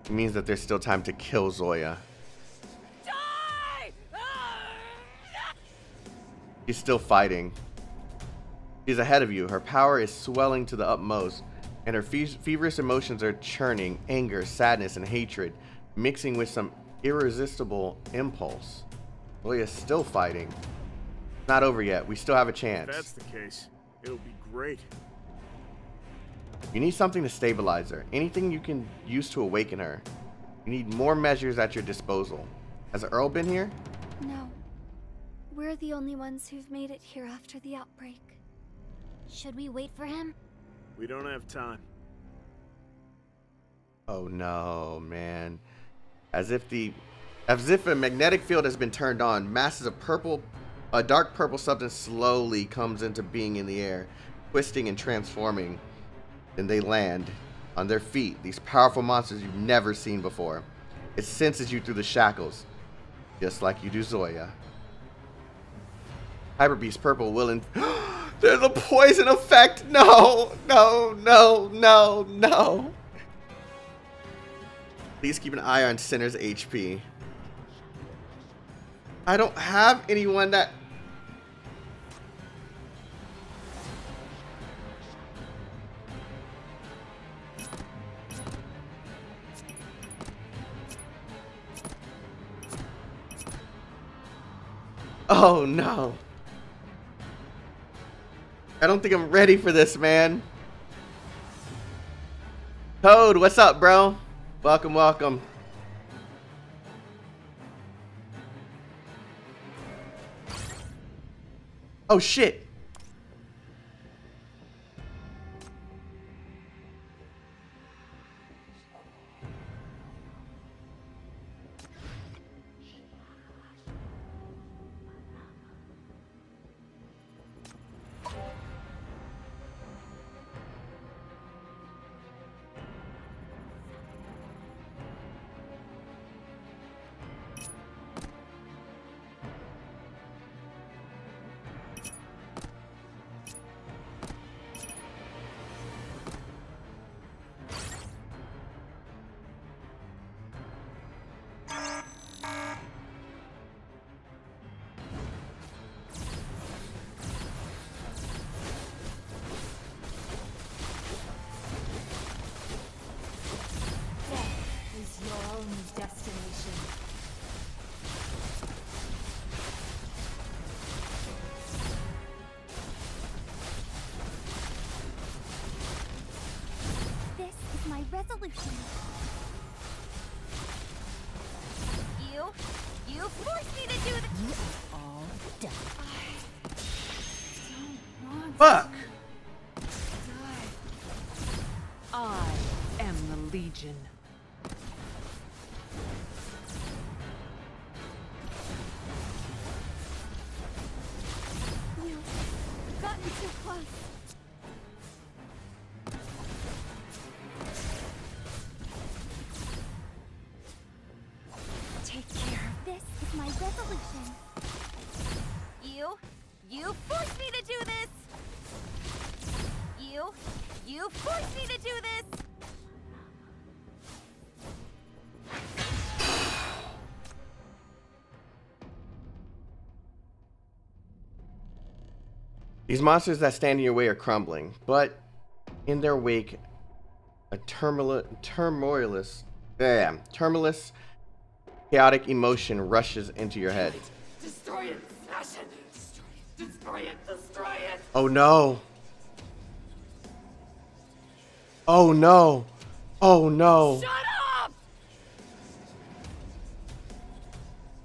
It means that there's still time to kill Zoya. Die! She's still fighting. She's ahead of you. Her power is swelling to the utmost, and her feverish emotions are churning, anger, sadness, and hatred, mixing with some irresistible impulse. Zoya's still fighting. It's not over yet. We still have a chance. If that's the case, it'll be great. You need something to stabilize her. Anything you can use to awaken her. You need more measures at your disposal. Has Earl been here? No. We're the only ones who've made it here after the outbreak. Should we wait for him? We don't have time. Oh no, man. As if a magnetic field has been turned on, masses of a dark purple substance slowly comes into being in the air, twisting and transforming. Then they land on their feet, these powerful monsters you've never seen before. It senses you through the shackles, just like you do Zoya. Hyper Beast Purple will There's a poison effect! No! No, no, no, no! Please keep an eye on Sinner's HP. I don't have anyone that... Oh no. I don't think I'm ready for this, man. Toad, what's up, bro? Welcome, welcome. Oh shit. resolution. You forced me to do the. You are all done. Fuck! I am the Legion. You've gotten too close. Take care. This is my resolution. You forced me to do this. You forced me to do this. These monsters that stand in your way are crumbling, but in their wake, a tumultuous, chaotic emotion rushes into your head. Destroy it, smash it, destroy it, destroy it. Oh no. Oh no. Oh no. Shut up!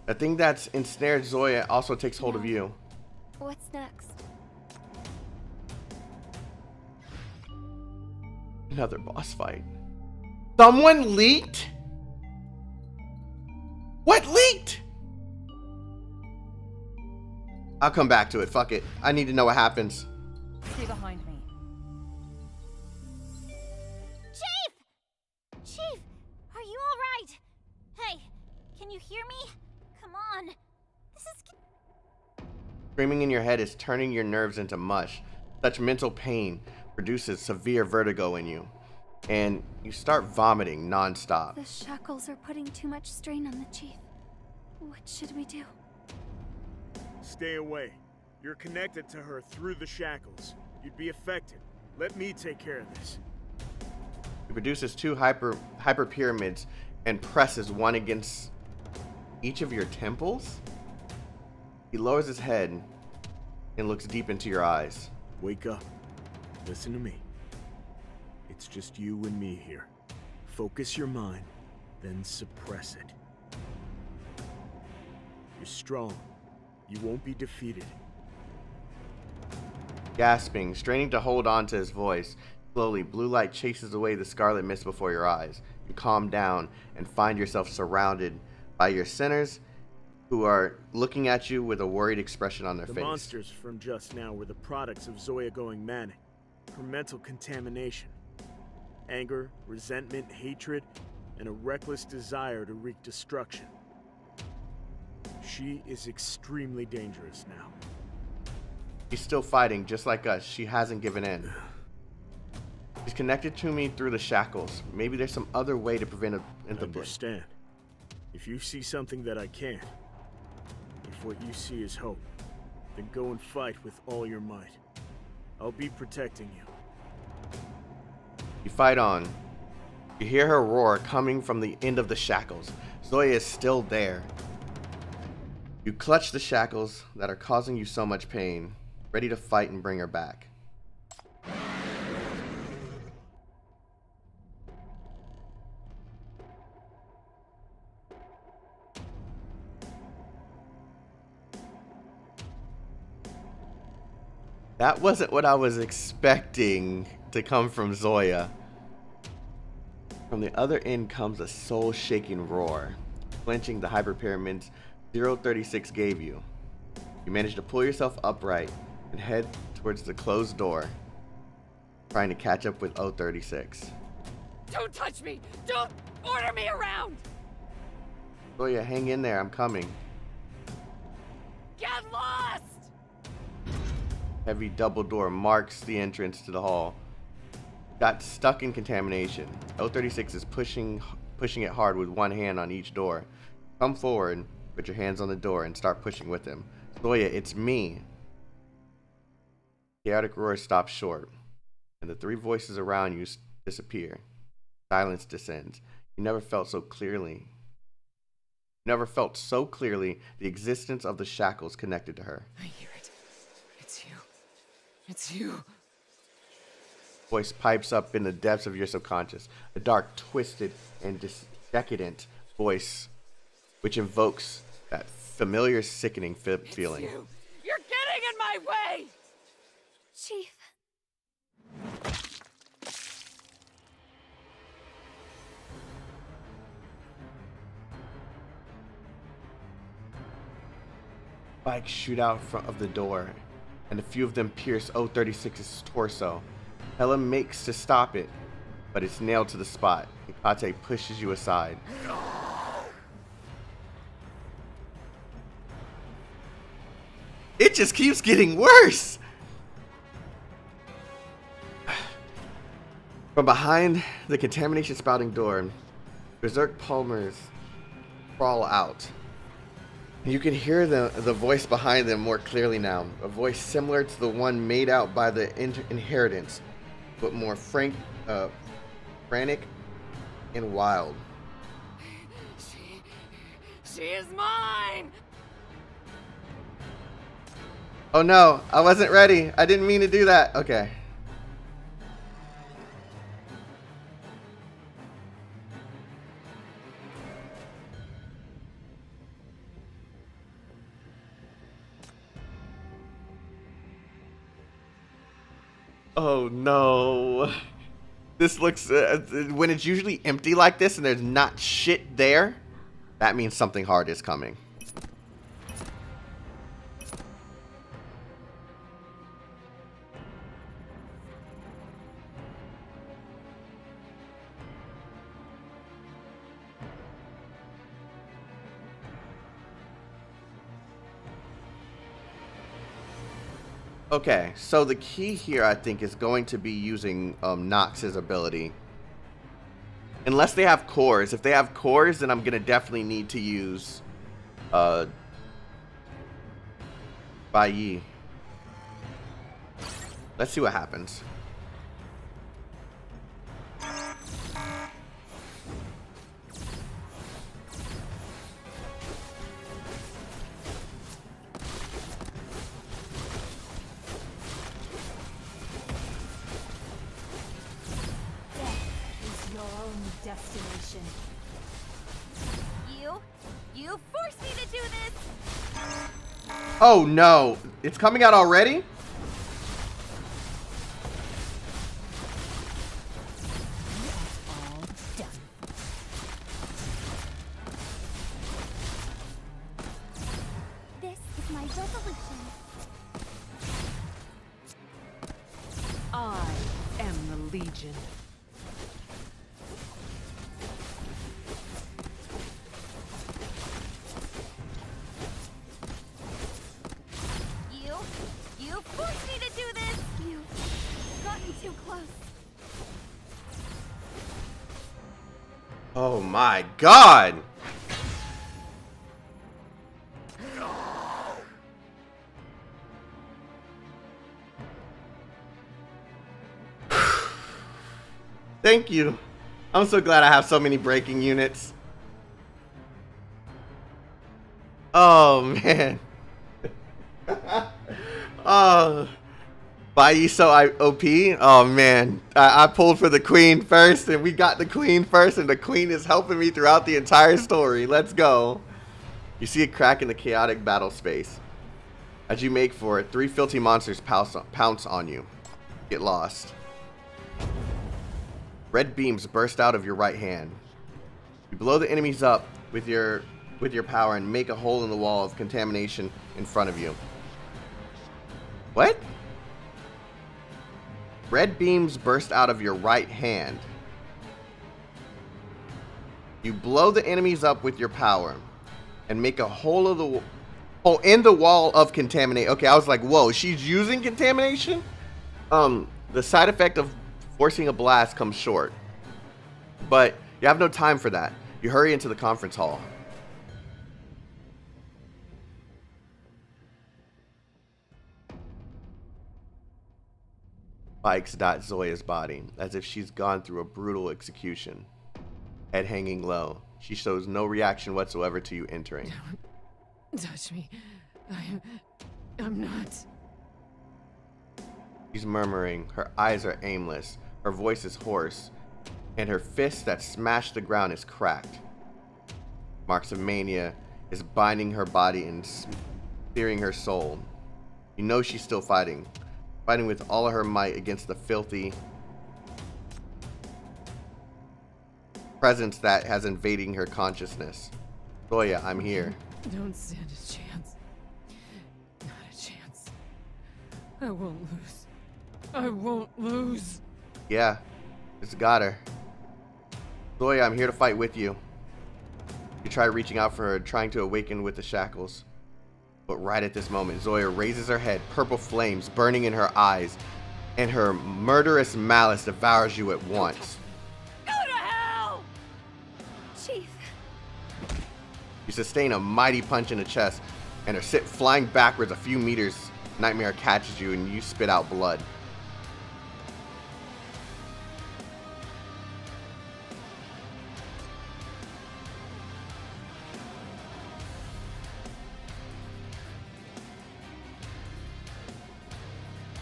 The thing that's ensnared Zoya also takes hold of you. What's next? Another boss fight. Someone leaked? What leaked? I'll come back to it. Fuck it. I need to know what happens. Stay behind me. Chief, are you all right? Hey, can you hear me? Come on. This is. Screaming in your head is turning your nerves into mush. Such mental pain produces severe vertigo in you, and you start vomiting non-stop. The shackles are putting too much strain on the chief. What should we do? Stay away. You're connected to her through the shackles. You'd be affected. Let me take care of this. He produces two hyper pyramids and presses one against each of your temples. He lowers his head and looks deep into your eyes. Wake up. Listen to me. It's just you and me here. Focus your mind, then suppress it. You're strong. You won't be defeated. Gasping, straining to hold on to his voice, slowly blue light chases away the scarlet mist before your eyes. You calm down and find yourself surrounded by your sinners who are looking at you with a worried expression on their face. The monsters from just now were the products of Zoya going manic. Her mental contamination. Anger, resentment, hatred, and a reckless desire to wreak destruction. She is extremely dangerous now. She's still fighting, just like us. She hasn't given in. She's connected to me through the shackles. Maybe there's some other way to prevent it. Understand. If you see something that I can't, if what you see is hope, then go and fight with all your might. I'll be protecting you. You fight on. You hear her roar coming from the end of the shackles. Zoya is still there. You clutch the shackles that are causing you so much pain, ready to fight and bring her back. That wasn't what I was expecting to come from Zoya. From the other end comes a soul-shaking roar, clenching the hyperpyramids 036 gave you. You manage to pull yourself upright and head towards the closed door, trying to catch up with 036. Don't touch me! Don't order me around! Zoya, hang in there, I'm coming. Get lost! Heavy double door marks the entrance to the hall. Got stuck in contamination. 036 is pushing it hard with one hand on each door. Come forward, put your hands on the door, and start pushing with him. Zoya, it's me. Chaotic roar stops short, and the three voices around you disappear. Silence descends. You never felt so clearly the existence of the shackles connected to her. I hear it. It's you. It's you. voice pipes up in the depths of your subconscious. A dark, twisted, and decadent voice which invokes that familiar, sickening feeling. You're getting in my way! Chief. Spikes shoot out front of the door, and a few of them pierce 036's torso. Hella makes to stop it, but it's nailed to the spot. Hikate pushes you aside. It just keeps getting worse! From behind the contamination spouting door, Berserk Palmers crawl out. You can hear the voice behind them more clearly now. A voice similar to the one made out by the inheritance, but more frantic and wild. She is mine! Oh no, I wasn't ready. I didn't mean to do that. Okay. Oh no. This looks, when it's usually empty like this and there's not shit there, that means something hard is coming. Okay, so the key here, I think, is going to be using Nox's ability. Unless they have cores. If they have cores, then I'm going to definitely need to use Baiyi. Let's see what happens. Destination. You forced me to do this! Oh no, it's coming out already? This is my resolution. I am the Legion. You forced me to do this! You've gotten too close. Oh my god! Thank you. I'm so glad I have so many breaking units. Oh man. Oh, Baiyi so OP. Oh man, I pulled for the queen first, and we got the queen first, and the queen is helping me throughout the entire story. Let's go. You see a crack in the chaotic battle space. As you make for it, 3 filthy monsters pounce on you. Get lost. Red beams burst out of your right hand. You blow the enemies up with your power and make a hole in the wall of contamination in front of you. What? Red beams burst out of your right hand. You blow the enemies up with your power and make a hole in the wall of contaminate. Okay, I was like, whoa, she's using contamination? The side effect of forcing a blast comes short. But you have no time for that. You hurry into the conference hall. Spikes dot Zoya's body, as if she's gone through a brutal execution. Head hanging low, she shows no reaction whatsoever to you entering. Don't touch me. I'm not. She's murmuring, her eyes are aimless, her voice is hoarse, and her fist that smashed the ground is cracked. Marks of mania is binding her body and searing her soul. You know she's still fighting with all of her might against the filthy presence that has invading her consciousness. Zoya, I'm here. Don't stand a chance. Not a chance. I won't lose. I won't lose. Yeah, it's got her. Zoya, I'm here to fight with you. You try reaching out for her, trying to awaken with the shackles. But right at this moment, Zoya raises her head, purple flames burning in her eyes, and her murderous malice devours you at once. Go to hell! Chief. You sustain a mighty punch in the chest, and are sent flying backwards a few meters. Nightmare catches you, and you spit out blood.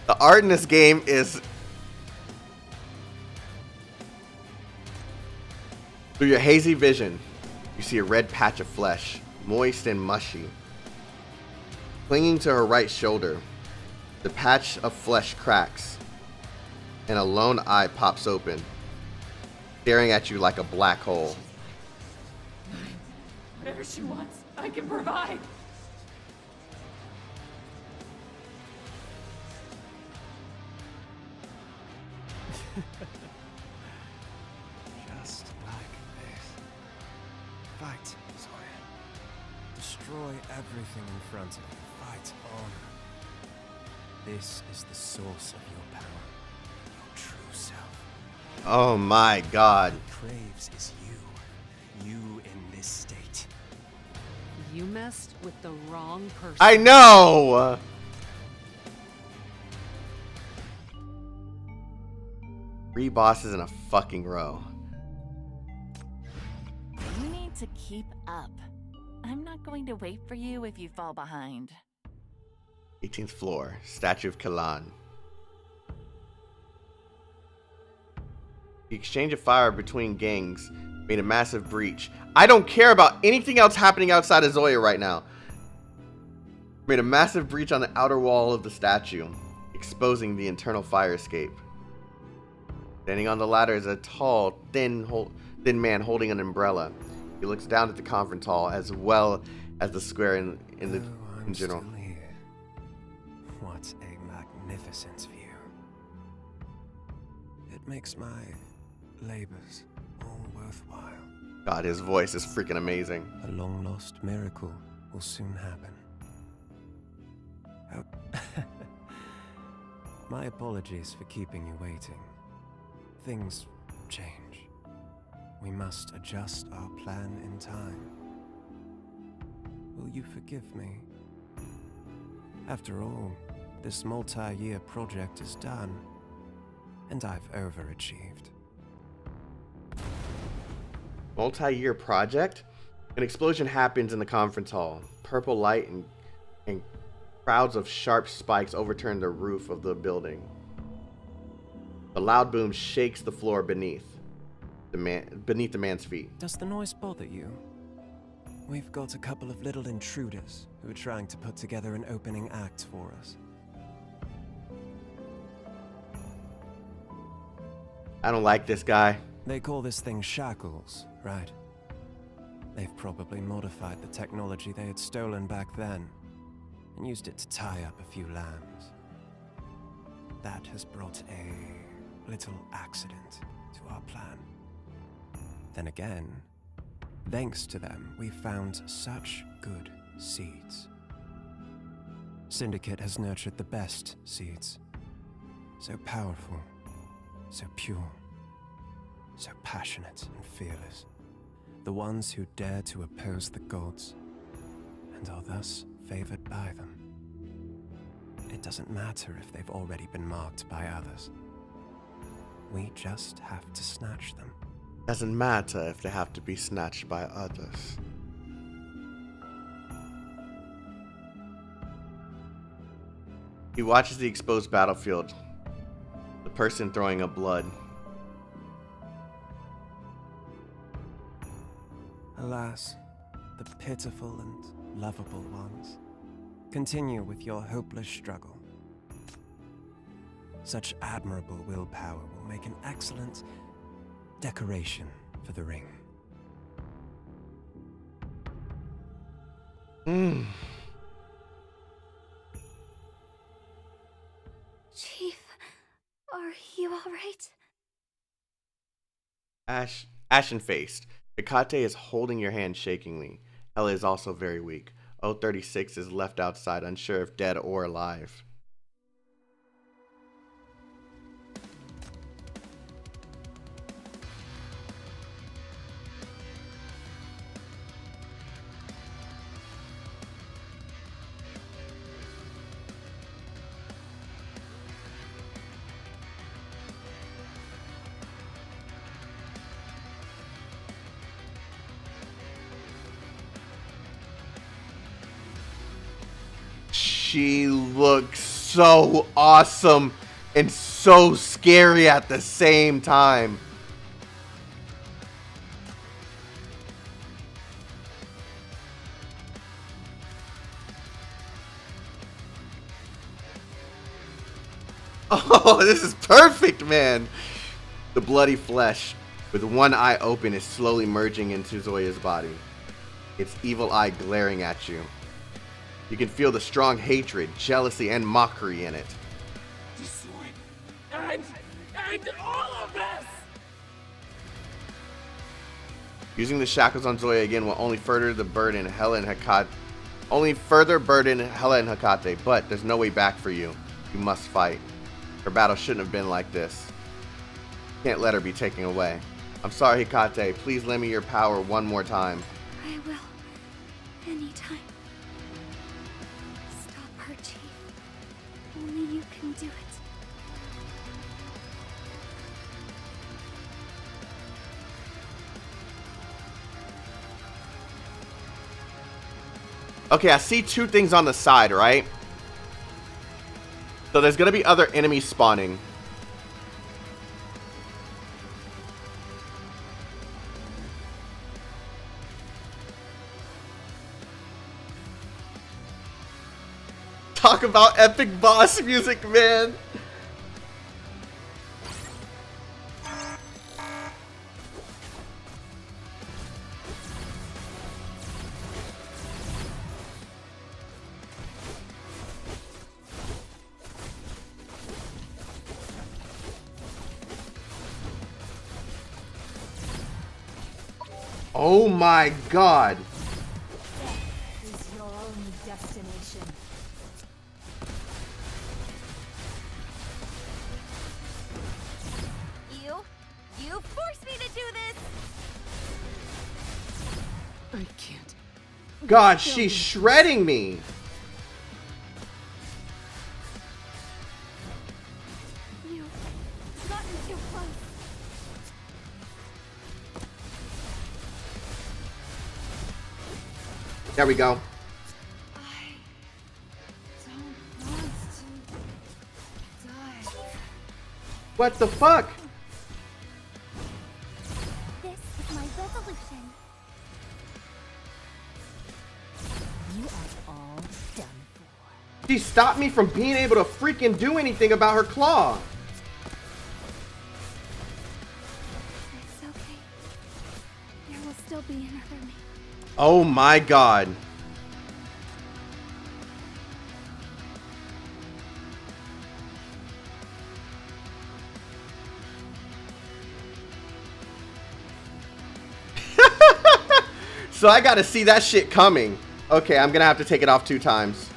The art in this game is... Through your hazy vision, you see a red patch of flesh, moist and mushy. Clinging to her right shoulder, the patch of flesh cracks, and a lone eye pops open, staring at you like a black hole. Whatever she wants, I can provide. Just like this. Fight, Zoya. Destroy everything in front of you. Fight on. This is the source of your power. Your true self. Oh my god. What craves is you. You in this state. You messed with the wrong person. I know! 3 bosses in a fucking row. You need to keep up. I'm not going to wait for you if you fall behind. 18th floor, statue of Kalan. The exchange of fire between gangs made a massive breach. I don't care about anything else happening outside of Zoya right now. Made a massive breach on the outer wall of the statue, exposing the internal fire escape. Standing on the ladder is a tall, thin man holding an umbrella. He looks down at the conference hall as well as the square in general. Still here. What a magnificent view. It makes my labors all worthwhile. God, his voice is freaking amazing. A long-lost miracle will soon happen. Oh. My apologies for keeping you waiting. Things change. We must adjust our plan in time. Will you forgive me? After all, this multi-year project is done, and I've overachieved. Multi-year project? An explosion happens in the conference hall. Purple light and crowds of sharp spikes overturn the roof of the building. A loud boom shakes the floor beneath the man's feet. Does the noise bother you? We've got a couple of little intruders who are trying to put together an opening act for us. I don't like this guy. They call this thing Shackles, right? They've probably modified the technology they had stolen back then and used it to tie up a few lambs. That has brought a little accident to our plan. Then again, thanks to them, we found such good seeds. Syndicate has nurtured the best seeds. So powerful, so pure, so passionate and fearless. The ones who dare to oppose the gods, and are thus favored by them. It doesn't matter if they've already been marked by others. We just have to snatch them. Doesn't matter if they have to be snatched by others. He watches the exposed battlefield. person throwing up blood. Alas, the pitiful and lovable ones continue with your hopeless struggle. Such admirable willpower will make an excellent decoration for the ring. Chief, are you alright? Ashen-faced, Hecate is holding your hand shakingly. Ella is also very weak. 036 is left outside, unsure if dead or alive. She looks so awesome and so scary at the same time. Oh, this is perfect, man. The bloody flesh, with one eye open, is slowly merging into Zoya's body. Its evil eye glaring at you. You can feel the strong hatred, jealousy, and mockery in it. Destroy. And all of this! Using the shackles on Zoya again will only further burden Hela and Hecate, but there's no way back for you. You must fight. Her battle shouldn't have been like this. Can't let her be taken away. I'm sorry, Hecate. Please lend me your power one more time. I will. Anytime. Stop her, Chief. Only you can do it. Okay, I see two things on the side, right? So there's gonna be other enemies spawning. Talk about epic boss music, man. Oh my god. Death is your only destination. You forced me to do this! I can't. God, she's shredding me. You've gotten too close. There we go. I don't want to die. What the fuck? This is my resolution. You are all done for. She stopped me from being able to freaking do anything about her claw. It's okay. There will still be another me. Oh my god. So I gotta see that shit coming. Okay, I'm gonna have to take it off 2 times.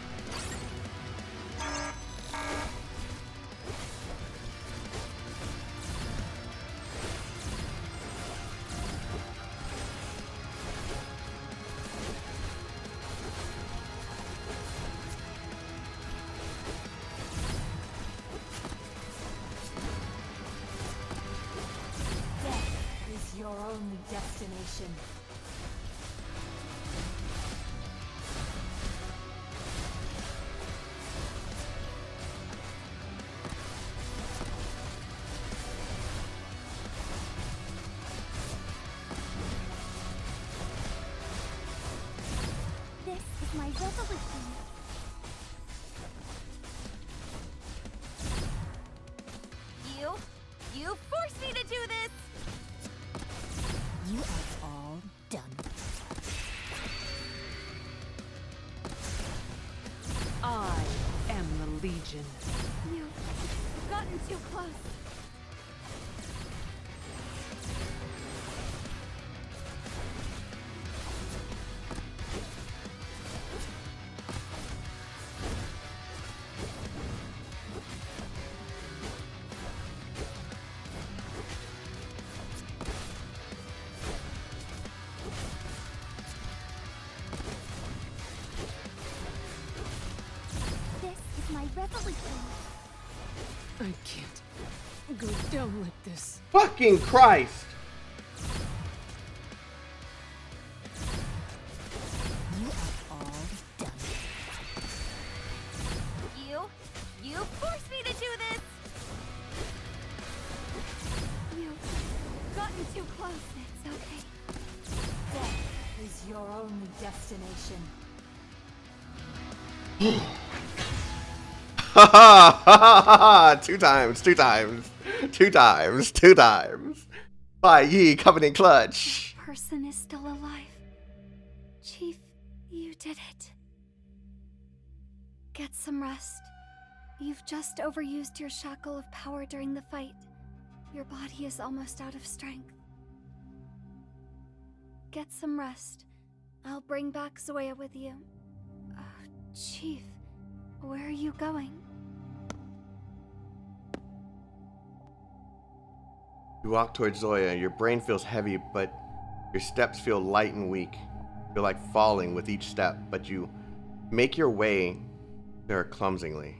Death is your only destination. You forced me to do this! You are all done. I am the Legion. You've gotten too close. I can't go down like this. Fucking Christ! You are all done. You forced me to do this! You've gotten too close. It's okay. Death is your only destination. Ha ha ha ha ha! Two times. By ye coming in clutch. Person is still alive. Chief, you did it. Get some rest. You've just overused your shackle of power during the fight. Your body is almost out of strength. Get some rest. I'll bring back Zoya with you. Chief, where are you going? You walk towards Zoya. Your brain feels heavy, but your steps feel light and weak. You feel like falling with each step, but you make your way to her clumsily.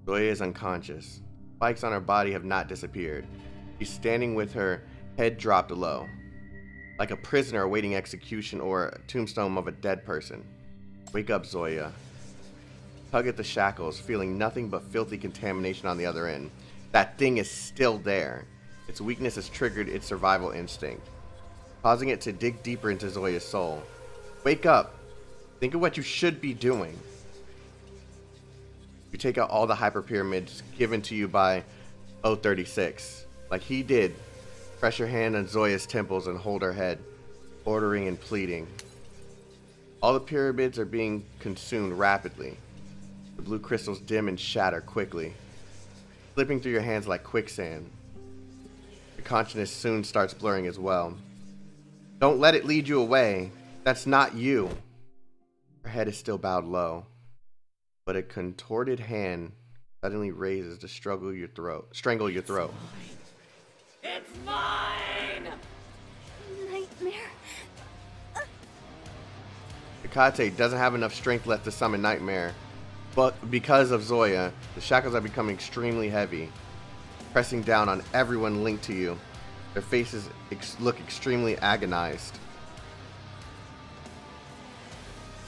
Zoya is unconscious. Spikes on her body have not disappeared. She's standing with her head dropped low, like a prisoner awaiting execution or a tombstone of a dead person. Wake up, Zoya. Tug at the shackles, feeling nothing but filthy contamination on the other end. That thing is still there. Its weakness has triggered its survival instinct, causing it to dig deeper into Zoya's soul. Wake up. Think of what you should be doing. You take out all the hyperpyramids given to you by 036. Like he did. Press your hand on Zoya's temples and hold her head, ordering and pleading. All the pyramids are being consumed rapidly. The blue crystals dim and shatter quickly, slipping through your hands like quicksand. Your consciousness soon starts blurring as well. Don't let it lead you away. That's not you. Her head is still bowed low, but a contorted hand suddenly raises to strangle your throat. It's mine! Nightmare. Hecate doesn't have enough strength left to summon Nightmare, but because of Zoya, the shackles are becoming extremely heavy, pressing down on everyone linked to you. Their faces look extremely agonized.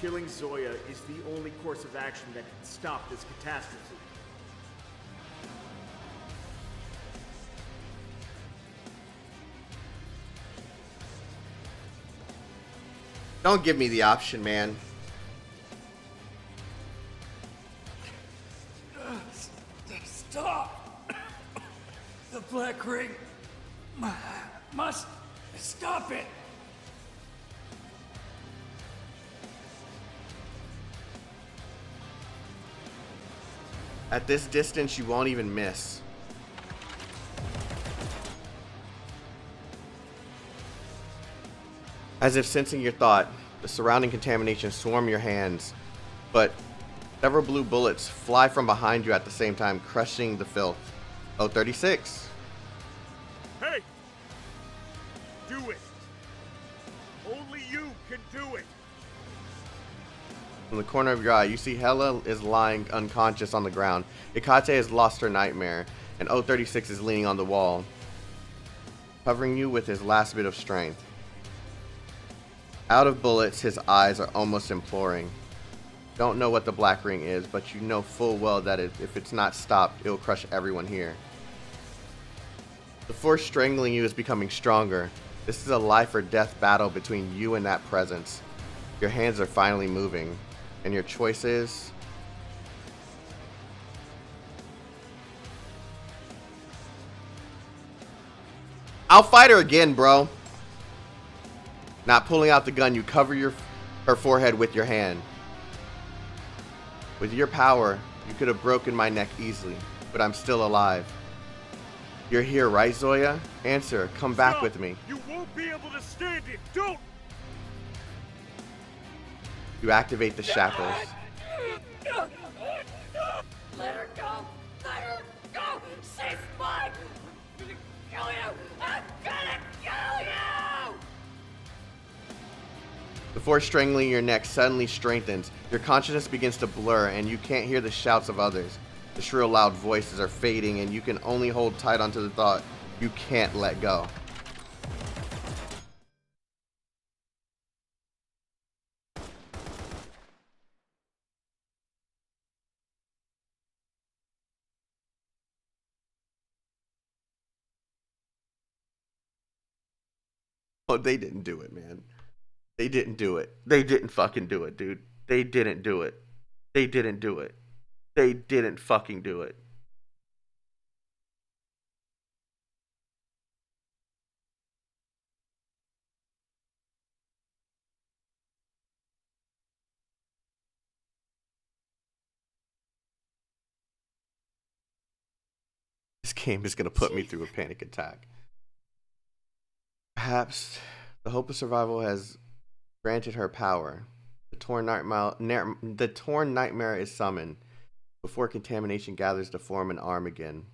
Killing Zoya is the only course of action that can stop this catastrophe. Don't give me the option, man. Stop! The Black Ring must stop it! At this distance, you won't even miss. As if sensing your thought, the surrounding contamination swarm your hands, but several blue bullets fly from behind you at the same time, crushing the filth. 036. Hey! Do it! Only you can do it! From the corner of your eye, you see Hela is lying unconscious on the ground. Hecate has lost her nightmare, and 036 is leaning on the wall, covering you with his last bit of strength. Out of bullets, his eyes are almost imploring. Don't know what the Black Ring is, but you know full well that if it's not stopped, it will crush everyone here. The force strangling you is becoming stronger. This is a life or death battle between you and that presence. Your hands are finally moving, and your choice is... I'll fight her again, bro. Not pulling out the gun, you cover her forehead with your hand. With your power, you could have broken my neck easily, but I'm still alive. You're here, right, Zoya? Answer, come back with me. You won't be able to stand it. Don't. You activate the shackles. Let her go! Let her go! She's mine! I'm gonna kill you! I'm gonna kill you! The force strangling your neck suddenly strengthens. Your consciousness begins to blur, and you can't hear the shouts of others. The shrill, loud voices are fading, and you can only hold tight onto the thought you can't let go. Oh, they didn't do it, man. They didn't do it. They didn't fucking do it, dude. They didn't do it. They didn't do it. They didn't fucking do it. This game is gonna put me through a panic attack. Perhaps the hope of survival has granted her power. The torn nightmare is summoned. Before contamination gathers to form an arm again,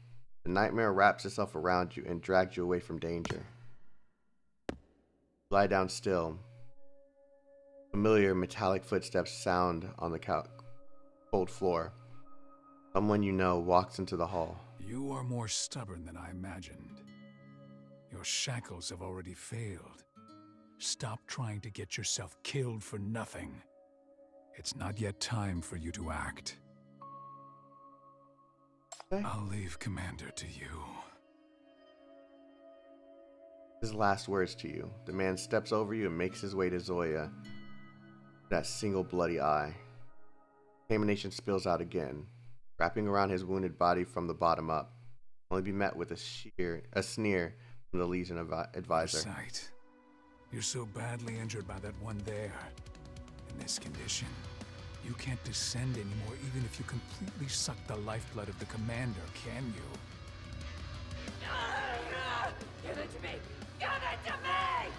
the nightmare wraps itself around you and drags you away from danger. Lie down still. Familiar metallic footsteps sound on the cold floor. Someone you know walks into the hall. You are more stubborn than I imagined. Your shackles have already failed. Stop trying to get yourself killed for nothing. It's not yet time for you to act. I'll leave Commander to you. His last words to you. The man steps over you and makes his way to Zoya. That single bloody eye. Contamination spills out again, wrapping around his wounded body from the bottom up. Only be met with a sneer from the Legion advisor. Sight. You're so badly injured by that one there. In this condition, you can't descend anymore even if you completely suck the lifeblood of the commander, can you? Give it to me! Give it to me!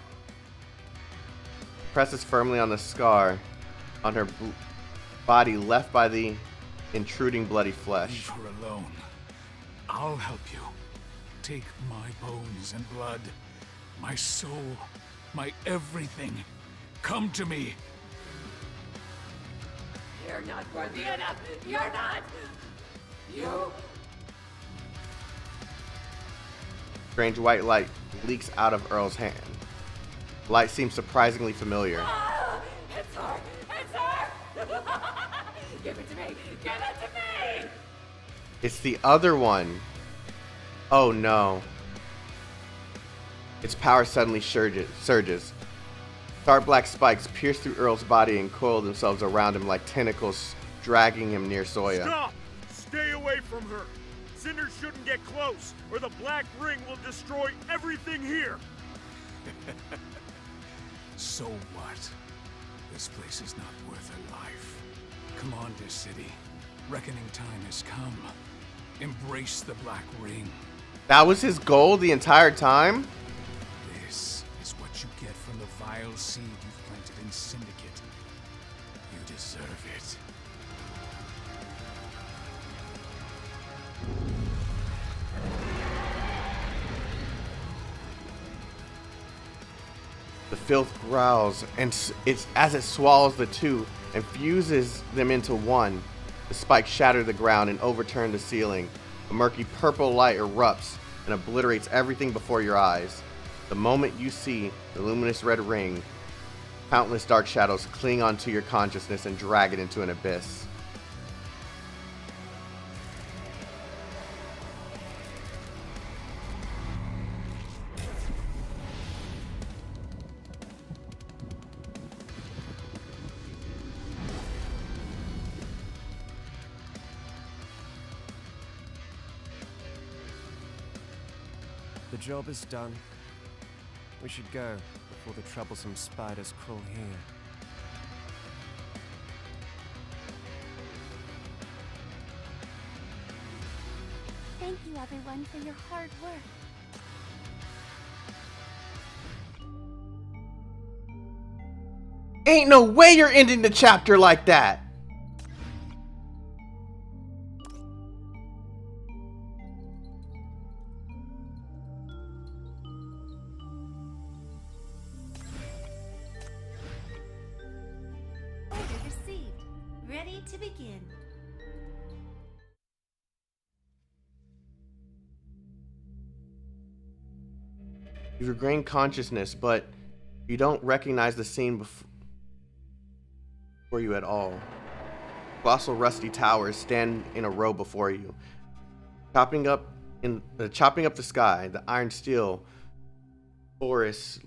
Presses firmly on the scar on her body left by the intruding bloody flesh. Leave her alone. I'll help you. Take my bones and blood, my soul, my everything. Come to me. You're not worthy enough! You're not! You... Strange white light leaks out of Earl's hand. The light seems surprisingly familiar. Ah, it's her! It's her! Give it to me! Give it to me! It's the other one. Oh no. Its power suddenly surges. Dark black spikes pierce through Earl's body and coil themselves around him like tentacles, dragging him near Zoya. Stop! Stay away from her! Cinder shouldn't get close, or the Black Ring will destroy everything here! So what? This place is not worth her life. Come on, dear city. Reckoning time has come. Embrace the Black Ring. That was his goal the entire time? This is what you get from the vile seed you've planted in Syndicate. You deserve it. The filth growls, and it's as it swallows the two and fuses them into one. The spikes shatter the ground and overturn the ceiling. A murky purple light erupts and obliterates everything before your eyes. The moment you see the luminous red ring, countless dark shadows cling onto your consciousness and drag it into an abyss. The job is done. We should go before the troublesome spiders crawl here. Thank you, everyone, for your hard work. Ain't no way you're ending the chapter like that. Order received. Ready to begin. You've regained consciousness, but you don't recognize the scene before you at all. Colossal rusty towers stand in a row before you, chopping up the sky. The iron steel forest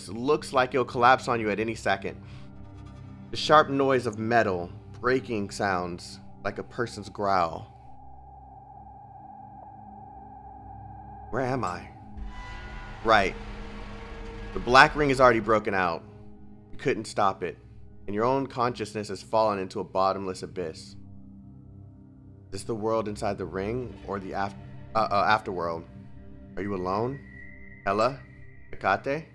looks like it'll collapse on you at any second. The sharp noise of metal breaking sounds like a person's growl. Where am I? Right. The black ring is already broken out. You couldn't stop it, and your own consciousness has fallen into a bottomless abyss. Is this the world inside the ring, or the afterworld? Are you alone? Ella? Akate?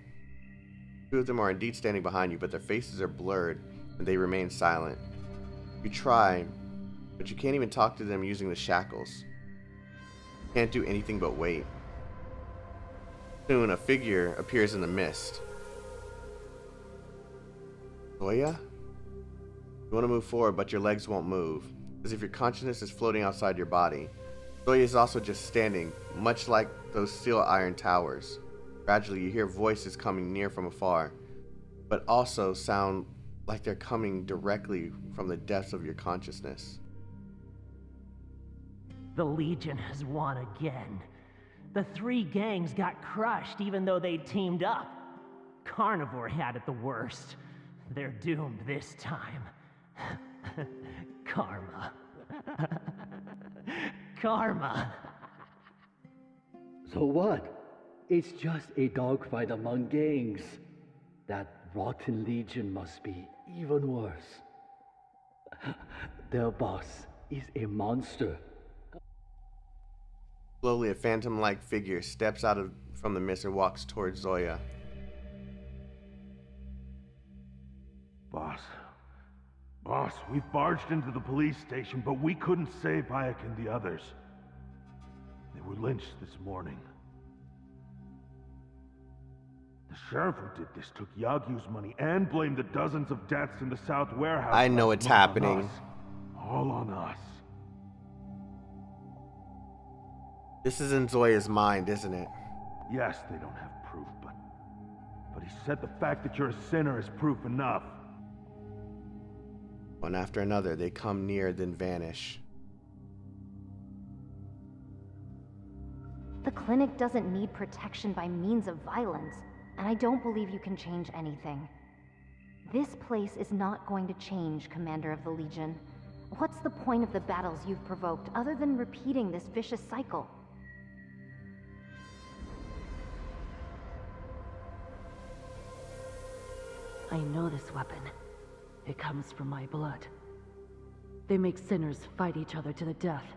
Two of them are indeed standing behind you, but their faces are blurred, and they remain silent. You try, but you can't even talk to them using the shackles. You can't do anything but wait. Soon, a figure appears in the mist. Zoya? You want to move forward, but your legs won't move, as if your consciousness is floating outside your body. Zoya is also just standing, much like those steel iron towers. Gradually, you hear voices coming near from afar, but also sound like they're coming directly from the depths of your consciousness. The Legion has won again. The three gangs got crushed even though they teamed up. Carnivore had it the worst. They're doomed this time. Karma. Karma. So what? It's just a dogfight among gangs. That rotten Legion must be even worse. Their boss is a monster. Slowly, a phantom-like figure steps out from the mist and walks towards Zoya. Boss, we've barged into the police station, but we couldn't save Bayek and the others. They were lynched this morning. The sheriff who did this took Yagyu's money and blamed the dozens of deaths in the South Warehouse. I know it's happening. All on us. This is in Zoya's mind, isn't it? Yes, they don't have proof, but he said the fact that you're a sinner is proof enough. One after another, they come near, then vanish. The clinic doesn't need protection by means of violence, and I don't believe you can change anything. This place is not going to change, Commander of the Legion. What's the point of the battles you've provoked, other than repeating this vicious cycle? I know this weapon. It comes from my blood. They make sinners fight each other to the death,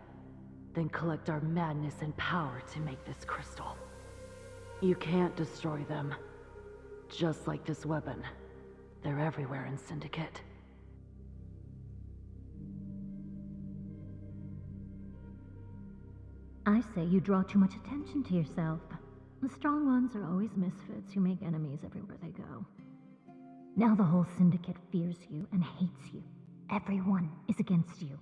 then collect our madness and power to make this crystal. You can't destroy them. Just like this weapon. They're everywhere in Syndicate. I say you draw too much attention to yourself. The strong ones are always misfits who make enemies everywhere they go. Now the whole Syndicate fears you and hates you. Everyone is against you.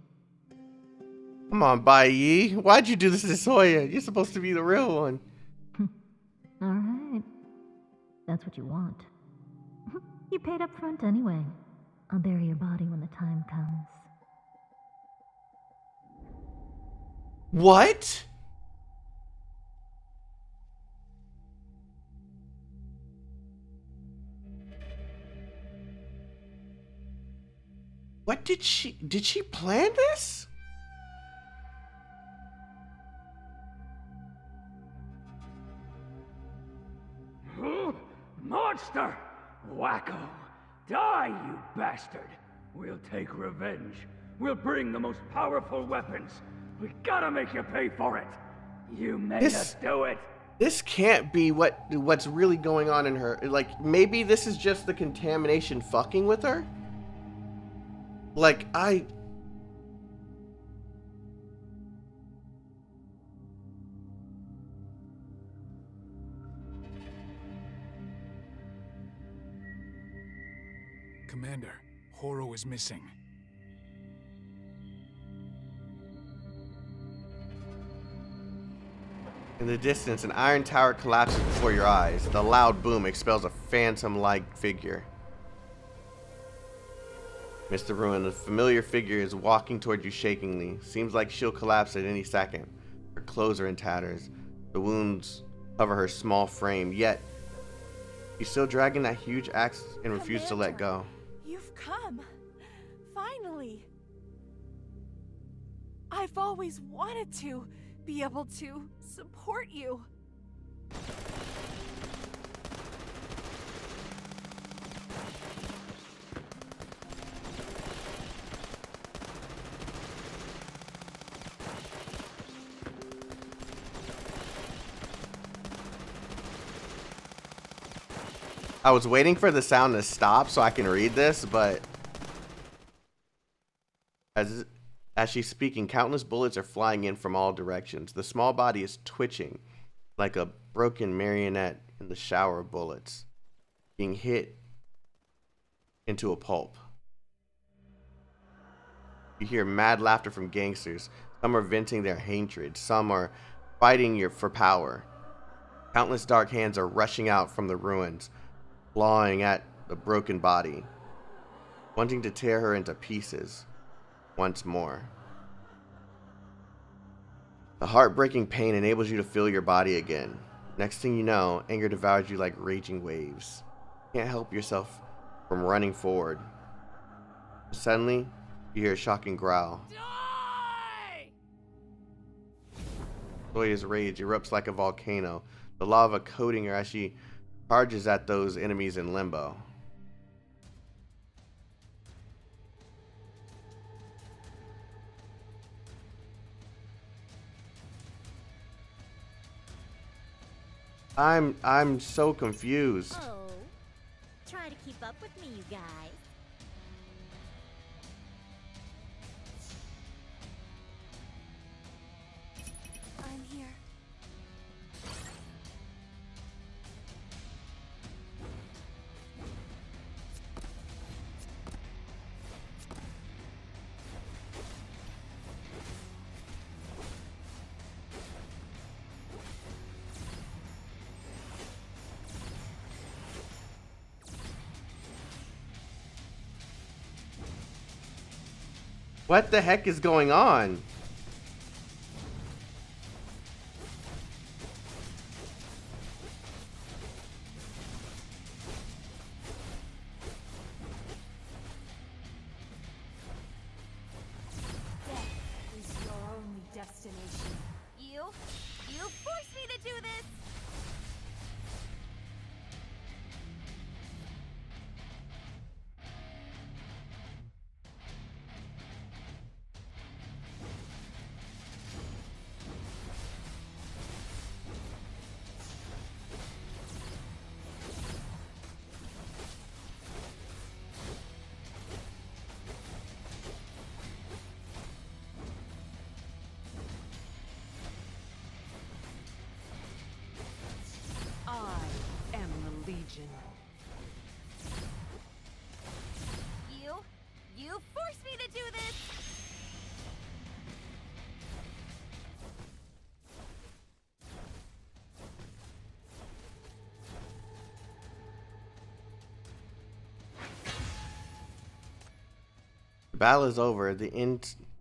Come on, Bai. Why'd you do this to Zoya? You're supposed to be the real one. Alright. That's what you want. You paid up front anyway. I'll bury your body when the time comes. What? What did she plan this? monster! Wacko! Die, you bastard! We'll take revenge. We'll bring the most powerful weapons. We gotta make you pay for it. You made us do it. This can't be what's really going on in her. Like, maybe this is just the contamination fucking with her? Like, Commander, Horo is missing. In the distance, an iron tower collapses before your eyes. The loud boom expels a phantom-like figure. Mr. Ruin, a familiar figure is walking toward you shakingly. Seems like she'll collapse at any second. Her clothes are in tatters. The wounds cover her small frame, yet she's still dragging that huge axe and refuses to let go. You've come. Finally. I've always wanted to be able to support you. I was waiting for the sound to stop so I can read this, but as she's speaking, countless bullets are flying in from all directions. The small body is twitching like a broken marionette in the shower of bullets, being hit into a pulp. You hear mad laughter from gangsters. Some are venting their hatred. Some are fighting for power. Countless dark hands are rushing out from the ruins, clawing at the broken body, wanting to tear her into pieces once more. The heartbreaking pain enables you to feel your body again. Next thing you know, anger devours you like raging waves. You can't help yourself from running forward. Suddenly, you hear a shocking growl. Zoya's rage erupts like a volcano, the lava coating her as she charges at those enemies in limbo. I'm so confused. Oh, try to keep up with me, you guys. I'm here. What the heck is going on? Death is your only destination. You forced me to do this! I am the Legion. You forced me to do this! The battle is over. The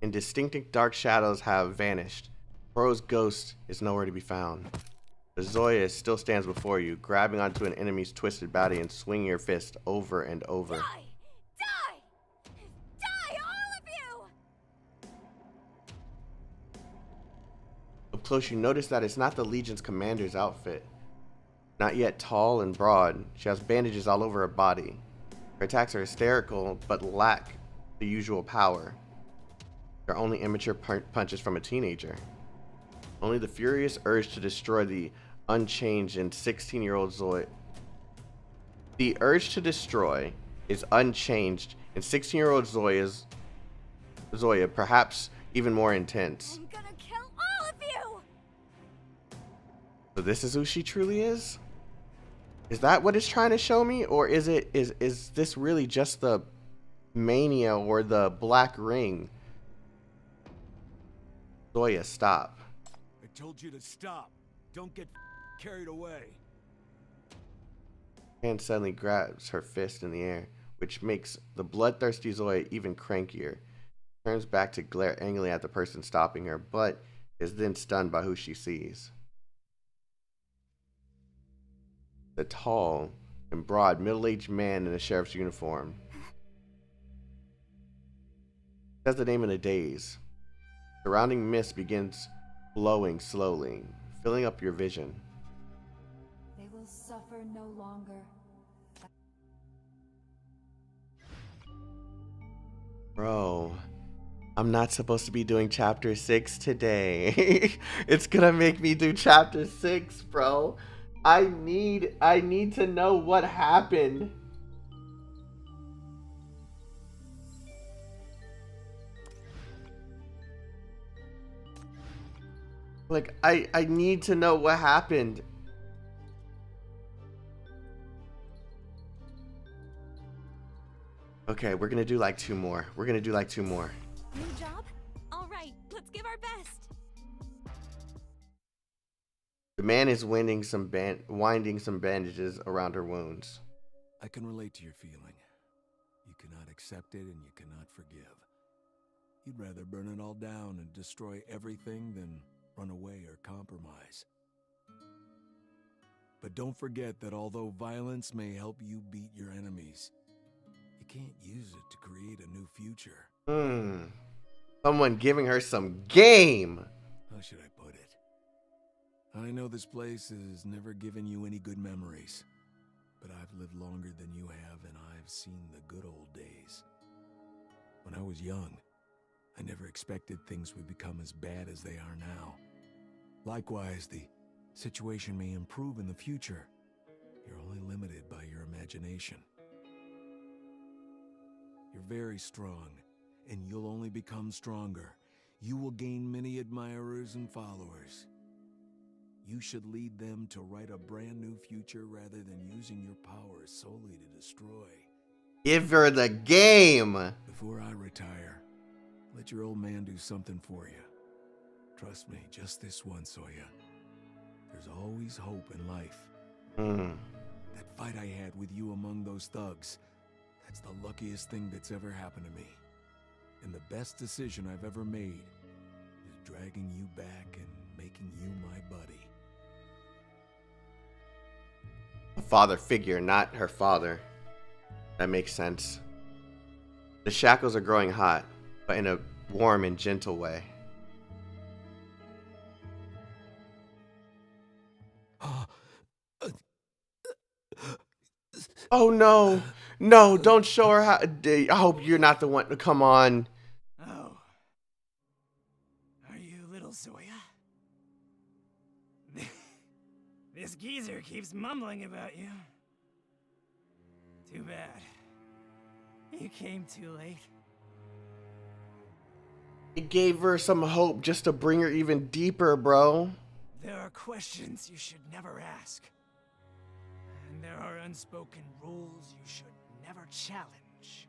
indistinct dark shadows have vanished. Horo's ghost is nowhere to be found. The Zoya still stands before you, grabbing onto an enemy's twisted body and swinging your fist over and over. Die! Die, all of you! Up close, you notice that it's not the Legion's commander's outfit. Not yet tall and broad, she has bandages all over her body. Her attacks are hysterical, but lack the usual power. They're only immature punches from a teenager. Only the furious urge to destroy the unchanged and 16-year-old Zoya. The urge to destroy is unchanged, and 16-year-old Zoya, perhaps even more intense. I'm gonna kill all of you! So this is who she truly is? Is that what it's trying to show me? Or is this really just the Mania or the Black Ring? Zoya, stop. I told you to stop. Don't get carried away. Hand suddenly grabs her fist in the air, which makes the bloodthirsty Zoya even crankier. Turns back to glare angrily at the person stopping her, but is then stunned by who she sees. The tall and broad middle-aged man in a sheriff's uniform. Says the name in a daze. Surrounding mist begins blowing slowly, filling up your vision. They will suffer no longer. Bro, I'm not supposed to be doing chapter 6 today. It's gonna make me do chapter 6, bro. I need to know what happened. Like, I need to know what happened. Okay, we're gonna do like 2 more. We're gonna do like 2 more. New job? All right, let's give our best. The man is winding some bandages around her wounds. I can relate to your feeling. You cannot accept it and you cannot forgive. You'd rather burn it all down and destroy everything than run away or compromise. But don't forget that although violence may help you beat your enemies, you can't use it to create a new future. Someone giving her some game. How should I put it? I know this place has never given you any good memories, but I've lived longer than you have and I've seen the good old days. When I was young, I never expected things would become as bad as they are now. Likewise, the situation may improve in the future. You're only limited by your imagination. You're very strong, and you'll only become stronger. You will gain many admirers and followers. You should lead them to write a brand new future rather than using your powers solely to destroy. Give her the game. Before I retire, let your old man do something for you. Trust me, just this once, Zoya. There's always hope in life. That fight I had with you among those thugs, that's the luckiest thing that's ever happened to me. And the best decision I've ever made is dragging you back and making you my buddy. A father figure, not her father. That makes sense. The shackles are growing hot, but in a warm and gentle way. Oh no. No, don't show her how. I hope you're not the one. Come on. Oh. Are you little Zoya? This geezer keeps mumbling about you. Too bad. You came too late. It gave her some hope just to bring her even deeper, bro. There are questions you should never ask. And there are unspoken rules you should never challenge.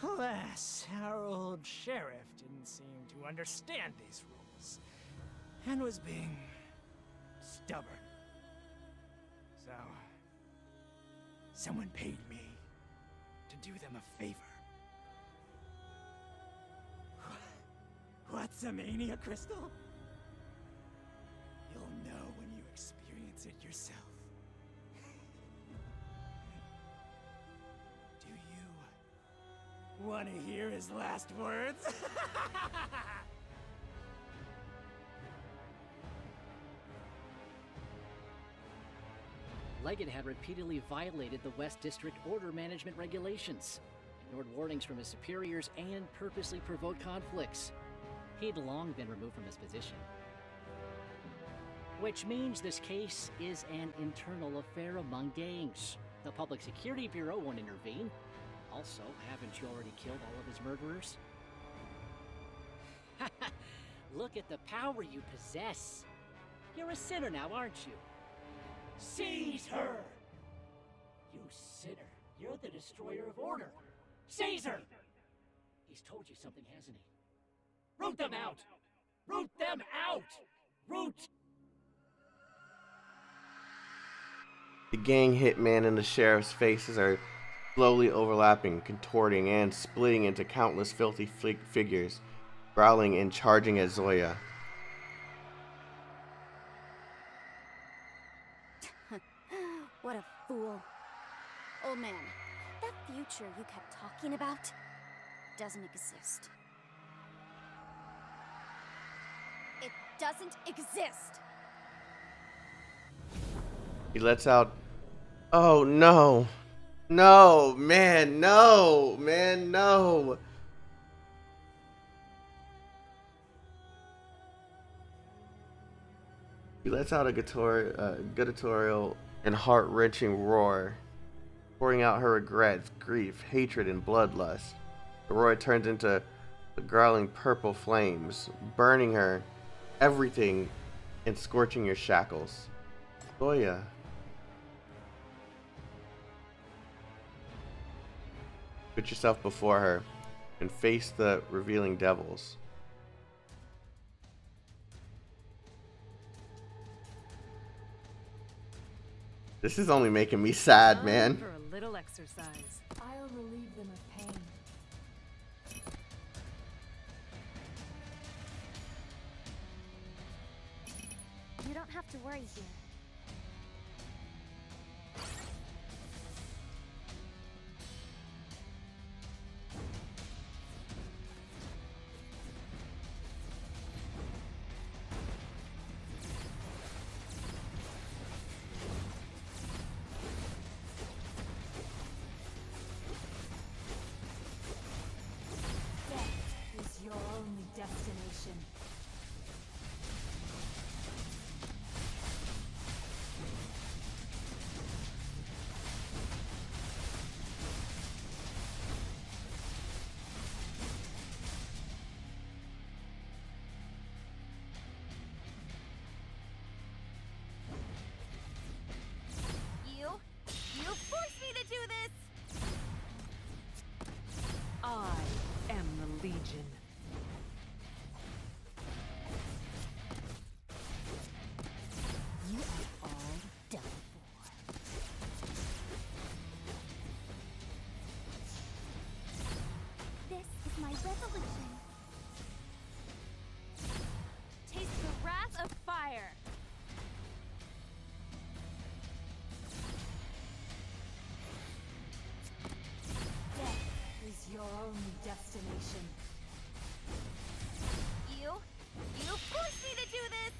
Alas, our old sheriff didn't seem to understand these rules, and was being stubborn. So, someone paid me to do them a favor. What's a Mania crystal? You'll know when you experience it yourself. Do you want to hear his last words? Leggett had repeatedly violated the West District Order Management regulations, ignored warnings from his superiors, and purposely provoked conflicts. He'd long been removed from his position. Which means this case is an internal affair among gangs. The Public Security Bureau won't intervene. Also, haven't you already killed all of his murderers? Look at the power you possess. You're a sinner now, aren't you? Seize her! You sinner. You're the destroyer of order. Seize her! He's told you something, hasn't he? Root them out! Root them out! Root! The gang hitman and the sheriff's faces are slowly overlapping, contorting, and splitting into countless filthy figures, growling and charging at Zoya. What a fool. Old man, that future you kept talking about doesn't exist. It doesn't exist! He lets out, "Oh no, no, man, no, man, no." He lets out a guttural and heart-wrenching roar, pouring out her regrets, grief, hatred, and bloodlust. The roar turns into the growling purple flames, burning her, everything, and scorching your shackles. Zoya. Put yourself before her and face the revealing devils. This is only making me sad, man. For a little exercise. I'll relieve them of pain. You don't have to worry here. Your only destination. You forced me to do this! I am the Legion. You are all done for. This is my resolution. Taste the wrath of fire. Death is your only destination. You forced me to do this!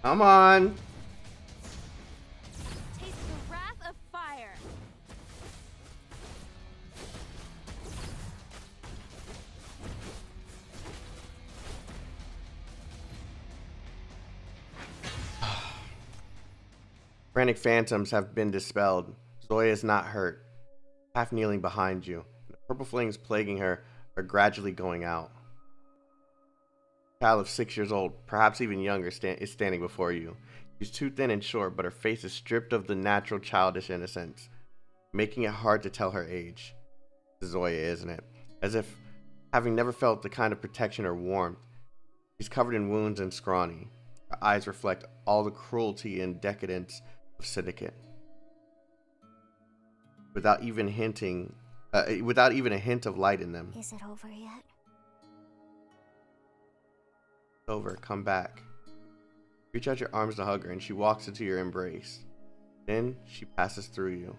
Come on. Taste the wrath of fire. Frantic phantoms have been dispelled. Zoya is not hurt. Half kneeling behind you. The purple flames plaguing her are gradually going out. A child of 6 years old, perhaps even younger, is standing before you. She's too thin and short, but her face is stripped of the natural childish innocence, making it hard to tell her age. Zoya, isn't it? As if having never felt the kind of protection or warmth. She's covered in wounds and scrawny. Her eyes reflect all the cruelty and decadence of Syndicate. Without even a hint of light in them. Is it over yet? Over, come back. Reach out your arms to hug her, and she walks into your embrace. Then she passes through you.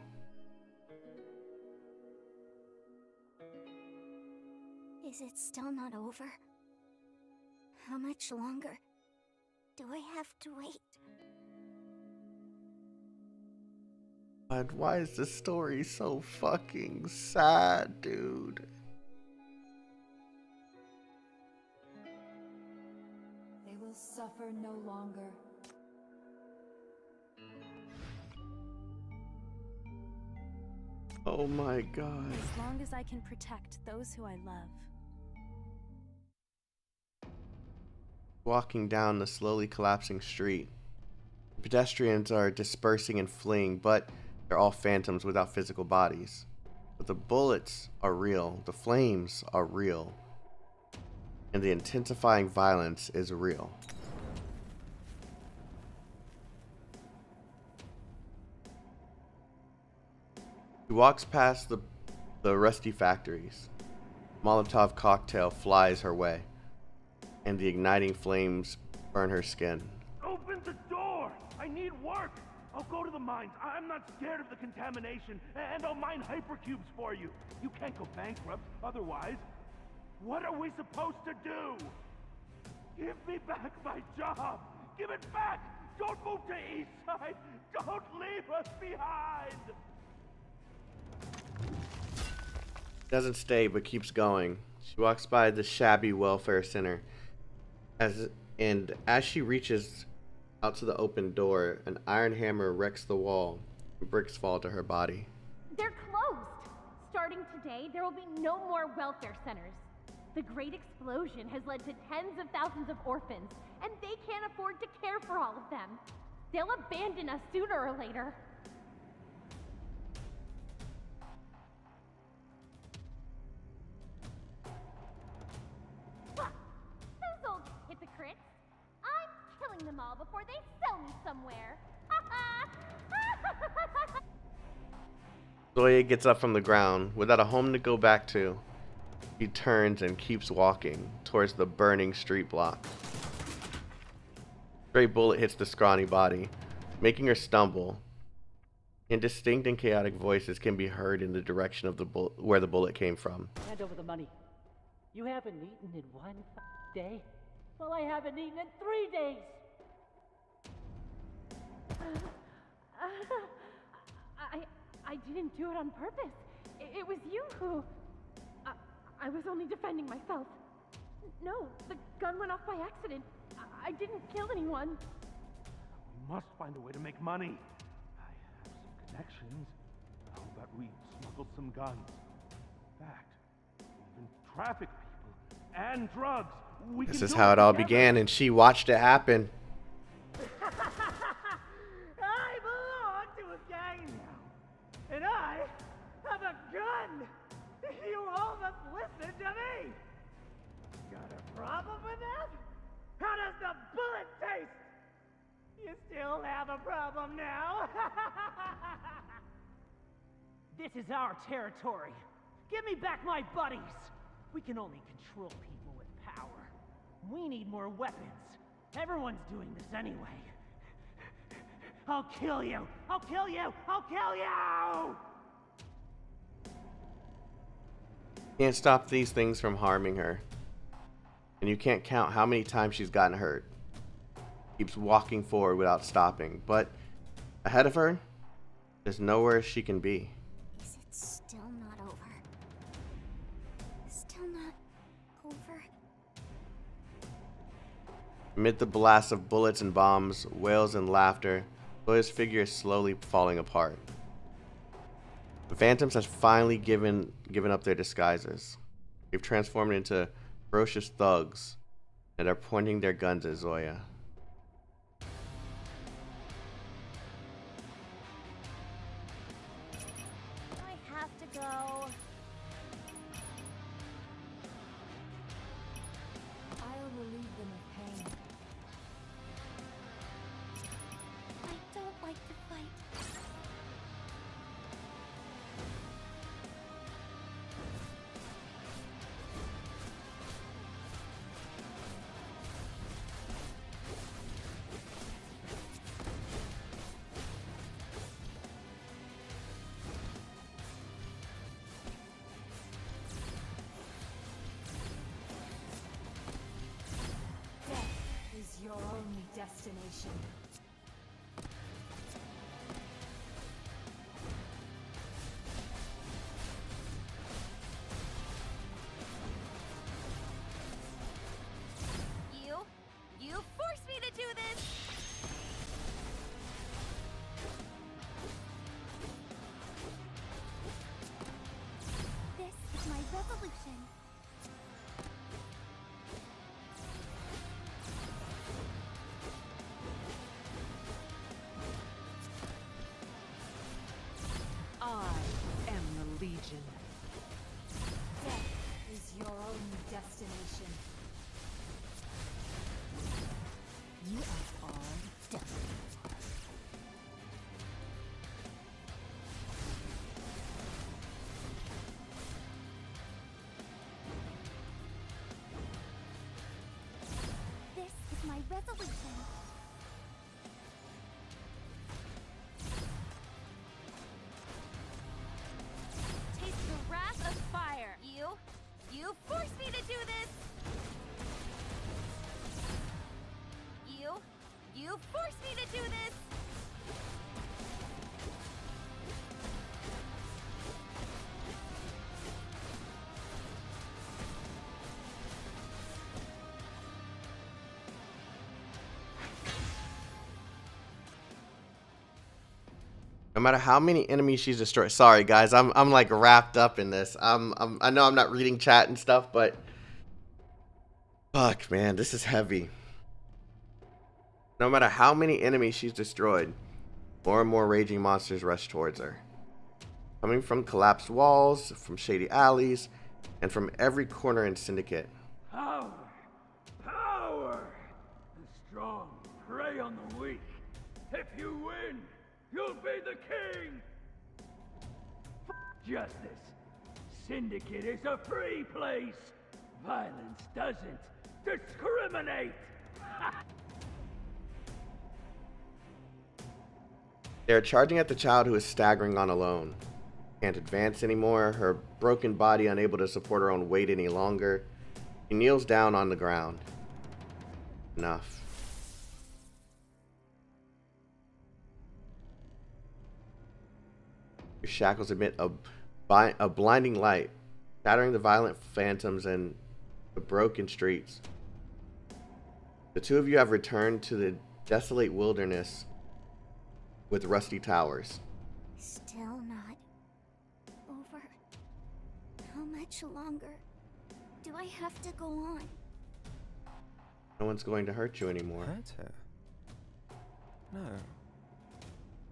Is it still not over? How much longer do I have to wait? God, why is this story so fucking sad, dude? They will suffer no longer. Oh my God. As long as I can protect those who I love. Walking down the slowly collapsing street. Pedestrians are dispersing and fleeing, but they're all phantoms without physical bodies. But the bullets are real, the flames are real, and the intensifying violence is real. He walks past the rusty factories. Molotov cocktail flies her way, and the igniting flames burn her skin. Open the door! I need work! I'll go to the mines. I'm not scared of the contamination, and I'll mine hypercubes for you. You can't go bankrupt otherwise. What are we supposed to do? Give me back my job! Give it back! Don't move to Eastside! Don't leave us behind! Doesn't stay, but keeps going. She walks by the shabby welfare center. As she reaches out to the open door, an iron hammer wrecks the wall, and bricks fall to her body. They're closed! Starting today, there will be no more welfare centers. The Great Explosion has led to tens of thousands of orphans, and they can't afford to care for all of them. They'll abandon us sooner or later. Those old hypocrites! I'm killing them all before they sell me somewhere. Zoya gets up from the ground without a home to go back to. She turns and keeps walking towards the burning street block. A stray bullet hits the scrawny body, making her stumble. Indistinct and chaotic voices can be heard in the direction of where the bullet came from. Hand over the money. You haven't eaten in 1 day? Well, I haven't eaten in 3 days. I didn't do it on purpose. It was you who... I was only defending myself. No, the gun went off by accident. I didn't kill anyone. We must find a way to make money. I have some connections. How about we smuggle some guns? In fact, even traffic people and drugs. This is how it all began, and she watched it happen. I belong to a gang now, and I have a gun. You all must listen to me. Got a problem with that? How does the bullet taste? You still have a problem now? This is our territory. Give me back my buddies. We can only control people with power. We need more weapons. Everyone's doing this anyway. I'll kill you! I'll kill you! I'll kill you! Can't stop these things from harming her. And you can't count how many times she's gotten hurt. Keeps walking forward without stopping, but ahead of her, there's nowhere she can be. Is it still not over? Still not over? Amid the blasts of bullets and bombs, wails and laughter, Zoya's figure is slowly falling apart. The Phantoms have finally given up their disguises. They've transformed into ferocious thugs and are pointing their guns at Zoya. I have to go. I'll relieve them of pain. I don't like to fight. destination. You forced me to do this! This is my resolution. I am the Legion. Death is your only destination. You are all done. This is my resolution. Taste the wrath of fire. You forced me to do this. You forced me to do this! No matter how many enemies she's destroyed. Sorry guys, I'm like wrapped up in this. I know I'm not reading chat and stuff, but fuck man, this is heavy. No matter how many enemies she's destroyed, more and more raging monsters rush towards her. Coming from collapsed walls, from shady alleys, and from every corner in Syndicate. Power! Power! The strong prey on the weak. If you win, you'll be the king! F justice. Syndicate is a free place. Violence doesn't discriminate. They are charging at the child who is staggering on alone. Can't advance anymore, her broken body unable to support her own weight any longer. She kneels down on the ground. Enough. Your shackles emit a blinding light, shattering the violent phantoms and the broken streets. The two of you have returned to the desolate wilderness with rusty towers. Still not over. How much longer do I have to go on? No one's going to hurt you anymore. Hurt her? No.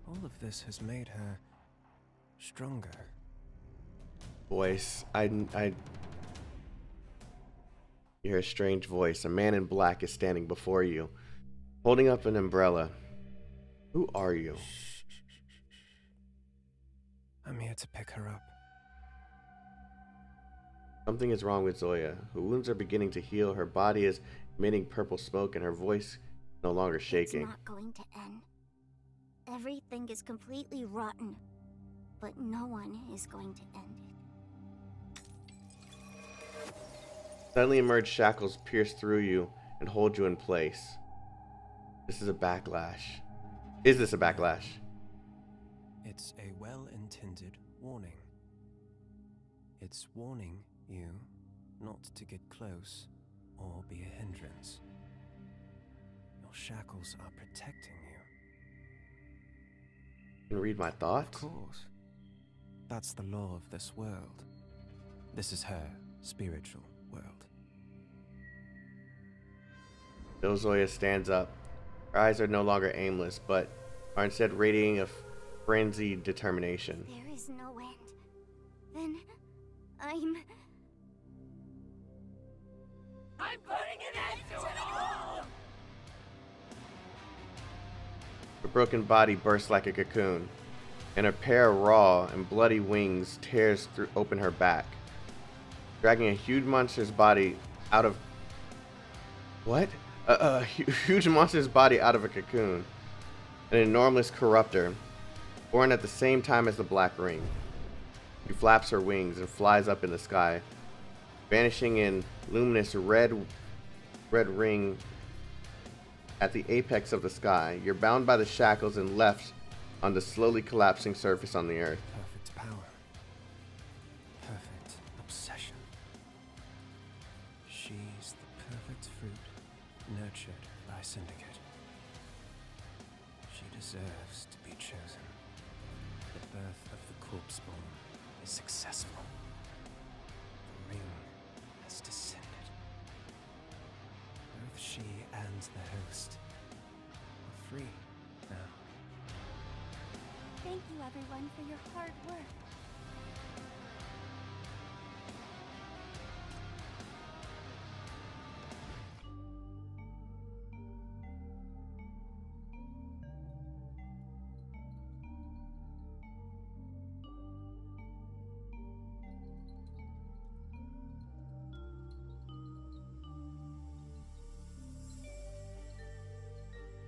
All of this has made her stronger. Voice. You hear a strange voice. A man in black is standing before you, holding up an umbrella. Who are you? I'm here to pick her up. Something is wrong with Zoya. Her wounds are beginning to heal. Her body is emitting purple smoke and her voice no longer shaking. It's not going to end. Everything is completely rotten, but no one is going to end it. Suddenly emerged shackles pierce through you and hold you in place. This is a backlash. Is this a backlash? It's a well-intended warning. It's warning you not to get close or be a hindrance. Your shackles are protecting you. You can read my thoughts? Of course. That's the law of this world. This is her spiritual world. Though Zoya stands up, her eyes are no longer aimless, but are instead radiating a frenzied determination. There is no end. Then I'm putting an end to it all! Her broken body bursts like a cocoon, and a pair of raw and bloody wings tears open her back, dragging a huge monster's body out of... What? A huge monster's body out of a cocoon. An enormous corruptor, born at the same time as the Black Ring. She flaps her wings and flies up in the sky, vanishing in luminous red ring at the apex of the sky. You're bound by the shackles and left on the slowly collapsing surface on the earth. Perfect power. Perfect obsession. She's the perfect fruit nurtured by Syndicate. She deserves to be chosen. The birth of the corpse spawn is successful. The ring has descended. Both she and the host are free now. Thank you, everyone, for your hard work.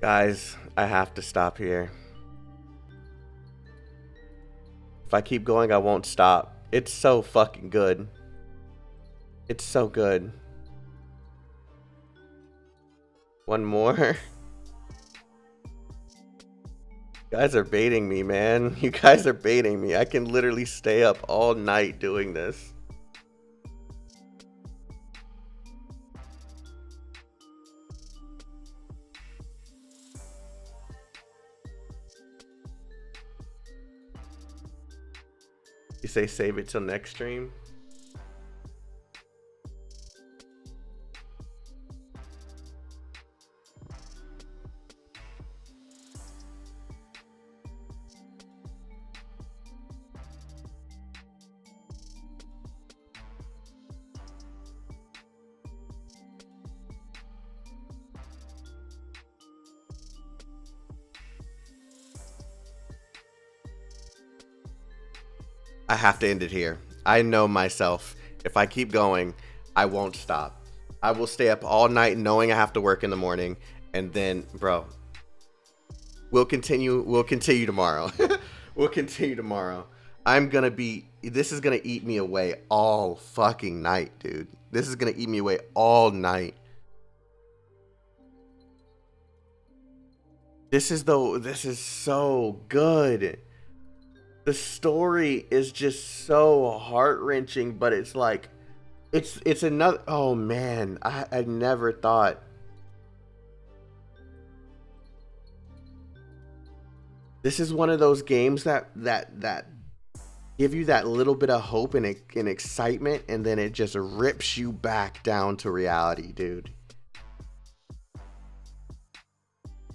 Guys, I have to stop here. If I keep going, I won't stop. It's so fucking good. It's so good. One more. You guys are baiting me, man. You guys are baiting me. I can literally stay up all night doing this. You say save it till next stream? I have to end it here. I know myself. If I keep going, I won't stop. I will stay up all night knowing I have to work in the morning. And then, bro, we'll continue tomorrow. We'll continue tomorrow. This is gonna eat me away all fucking night, dude. This is gonna eat me away all night. This is so good. The story is just so heart-wrenching, but it's like, it's another, oh man, I never thought. This is one of those games that give you that little bit of hope and excitement, and then it just rips you back down to reality, dude.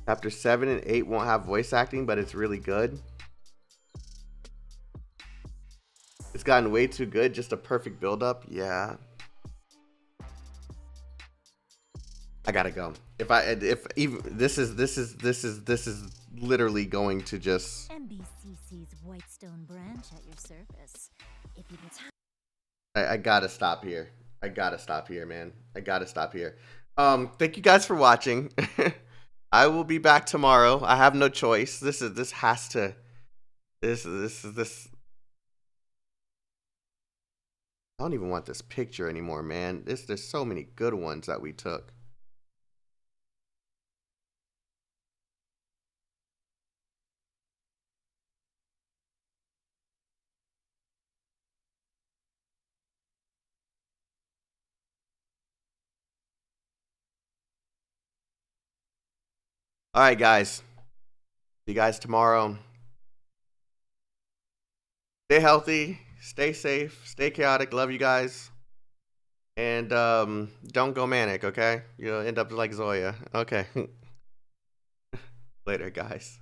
Chapter 7 and 8 won't have voice acting, but it's really good. It's gotten way too good, just a perfect build-up. Yeah. I gotta go. If even this is literally going to just MBCC's Whitestone branch at your service. If you I gotta stop here. I gotta stop here, man. I gotta stop here. Thank you guys for watching. I will be back tomorrow. I have no choice. This I don't even want this picture anymore, man. There's so many good ones that we took. All right, guys. See you guys tomorrow. Stay healthy. Stay safe, stay chaotic. Love you guys. And don't go manic, okay? You'll end up like Zoya. Okay. Later, guys.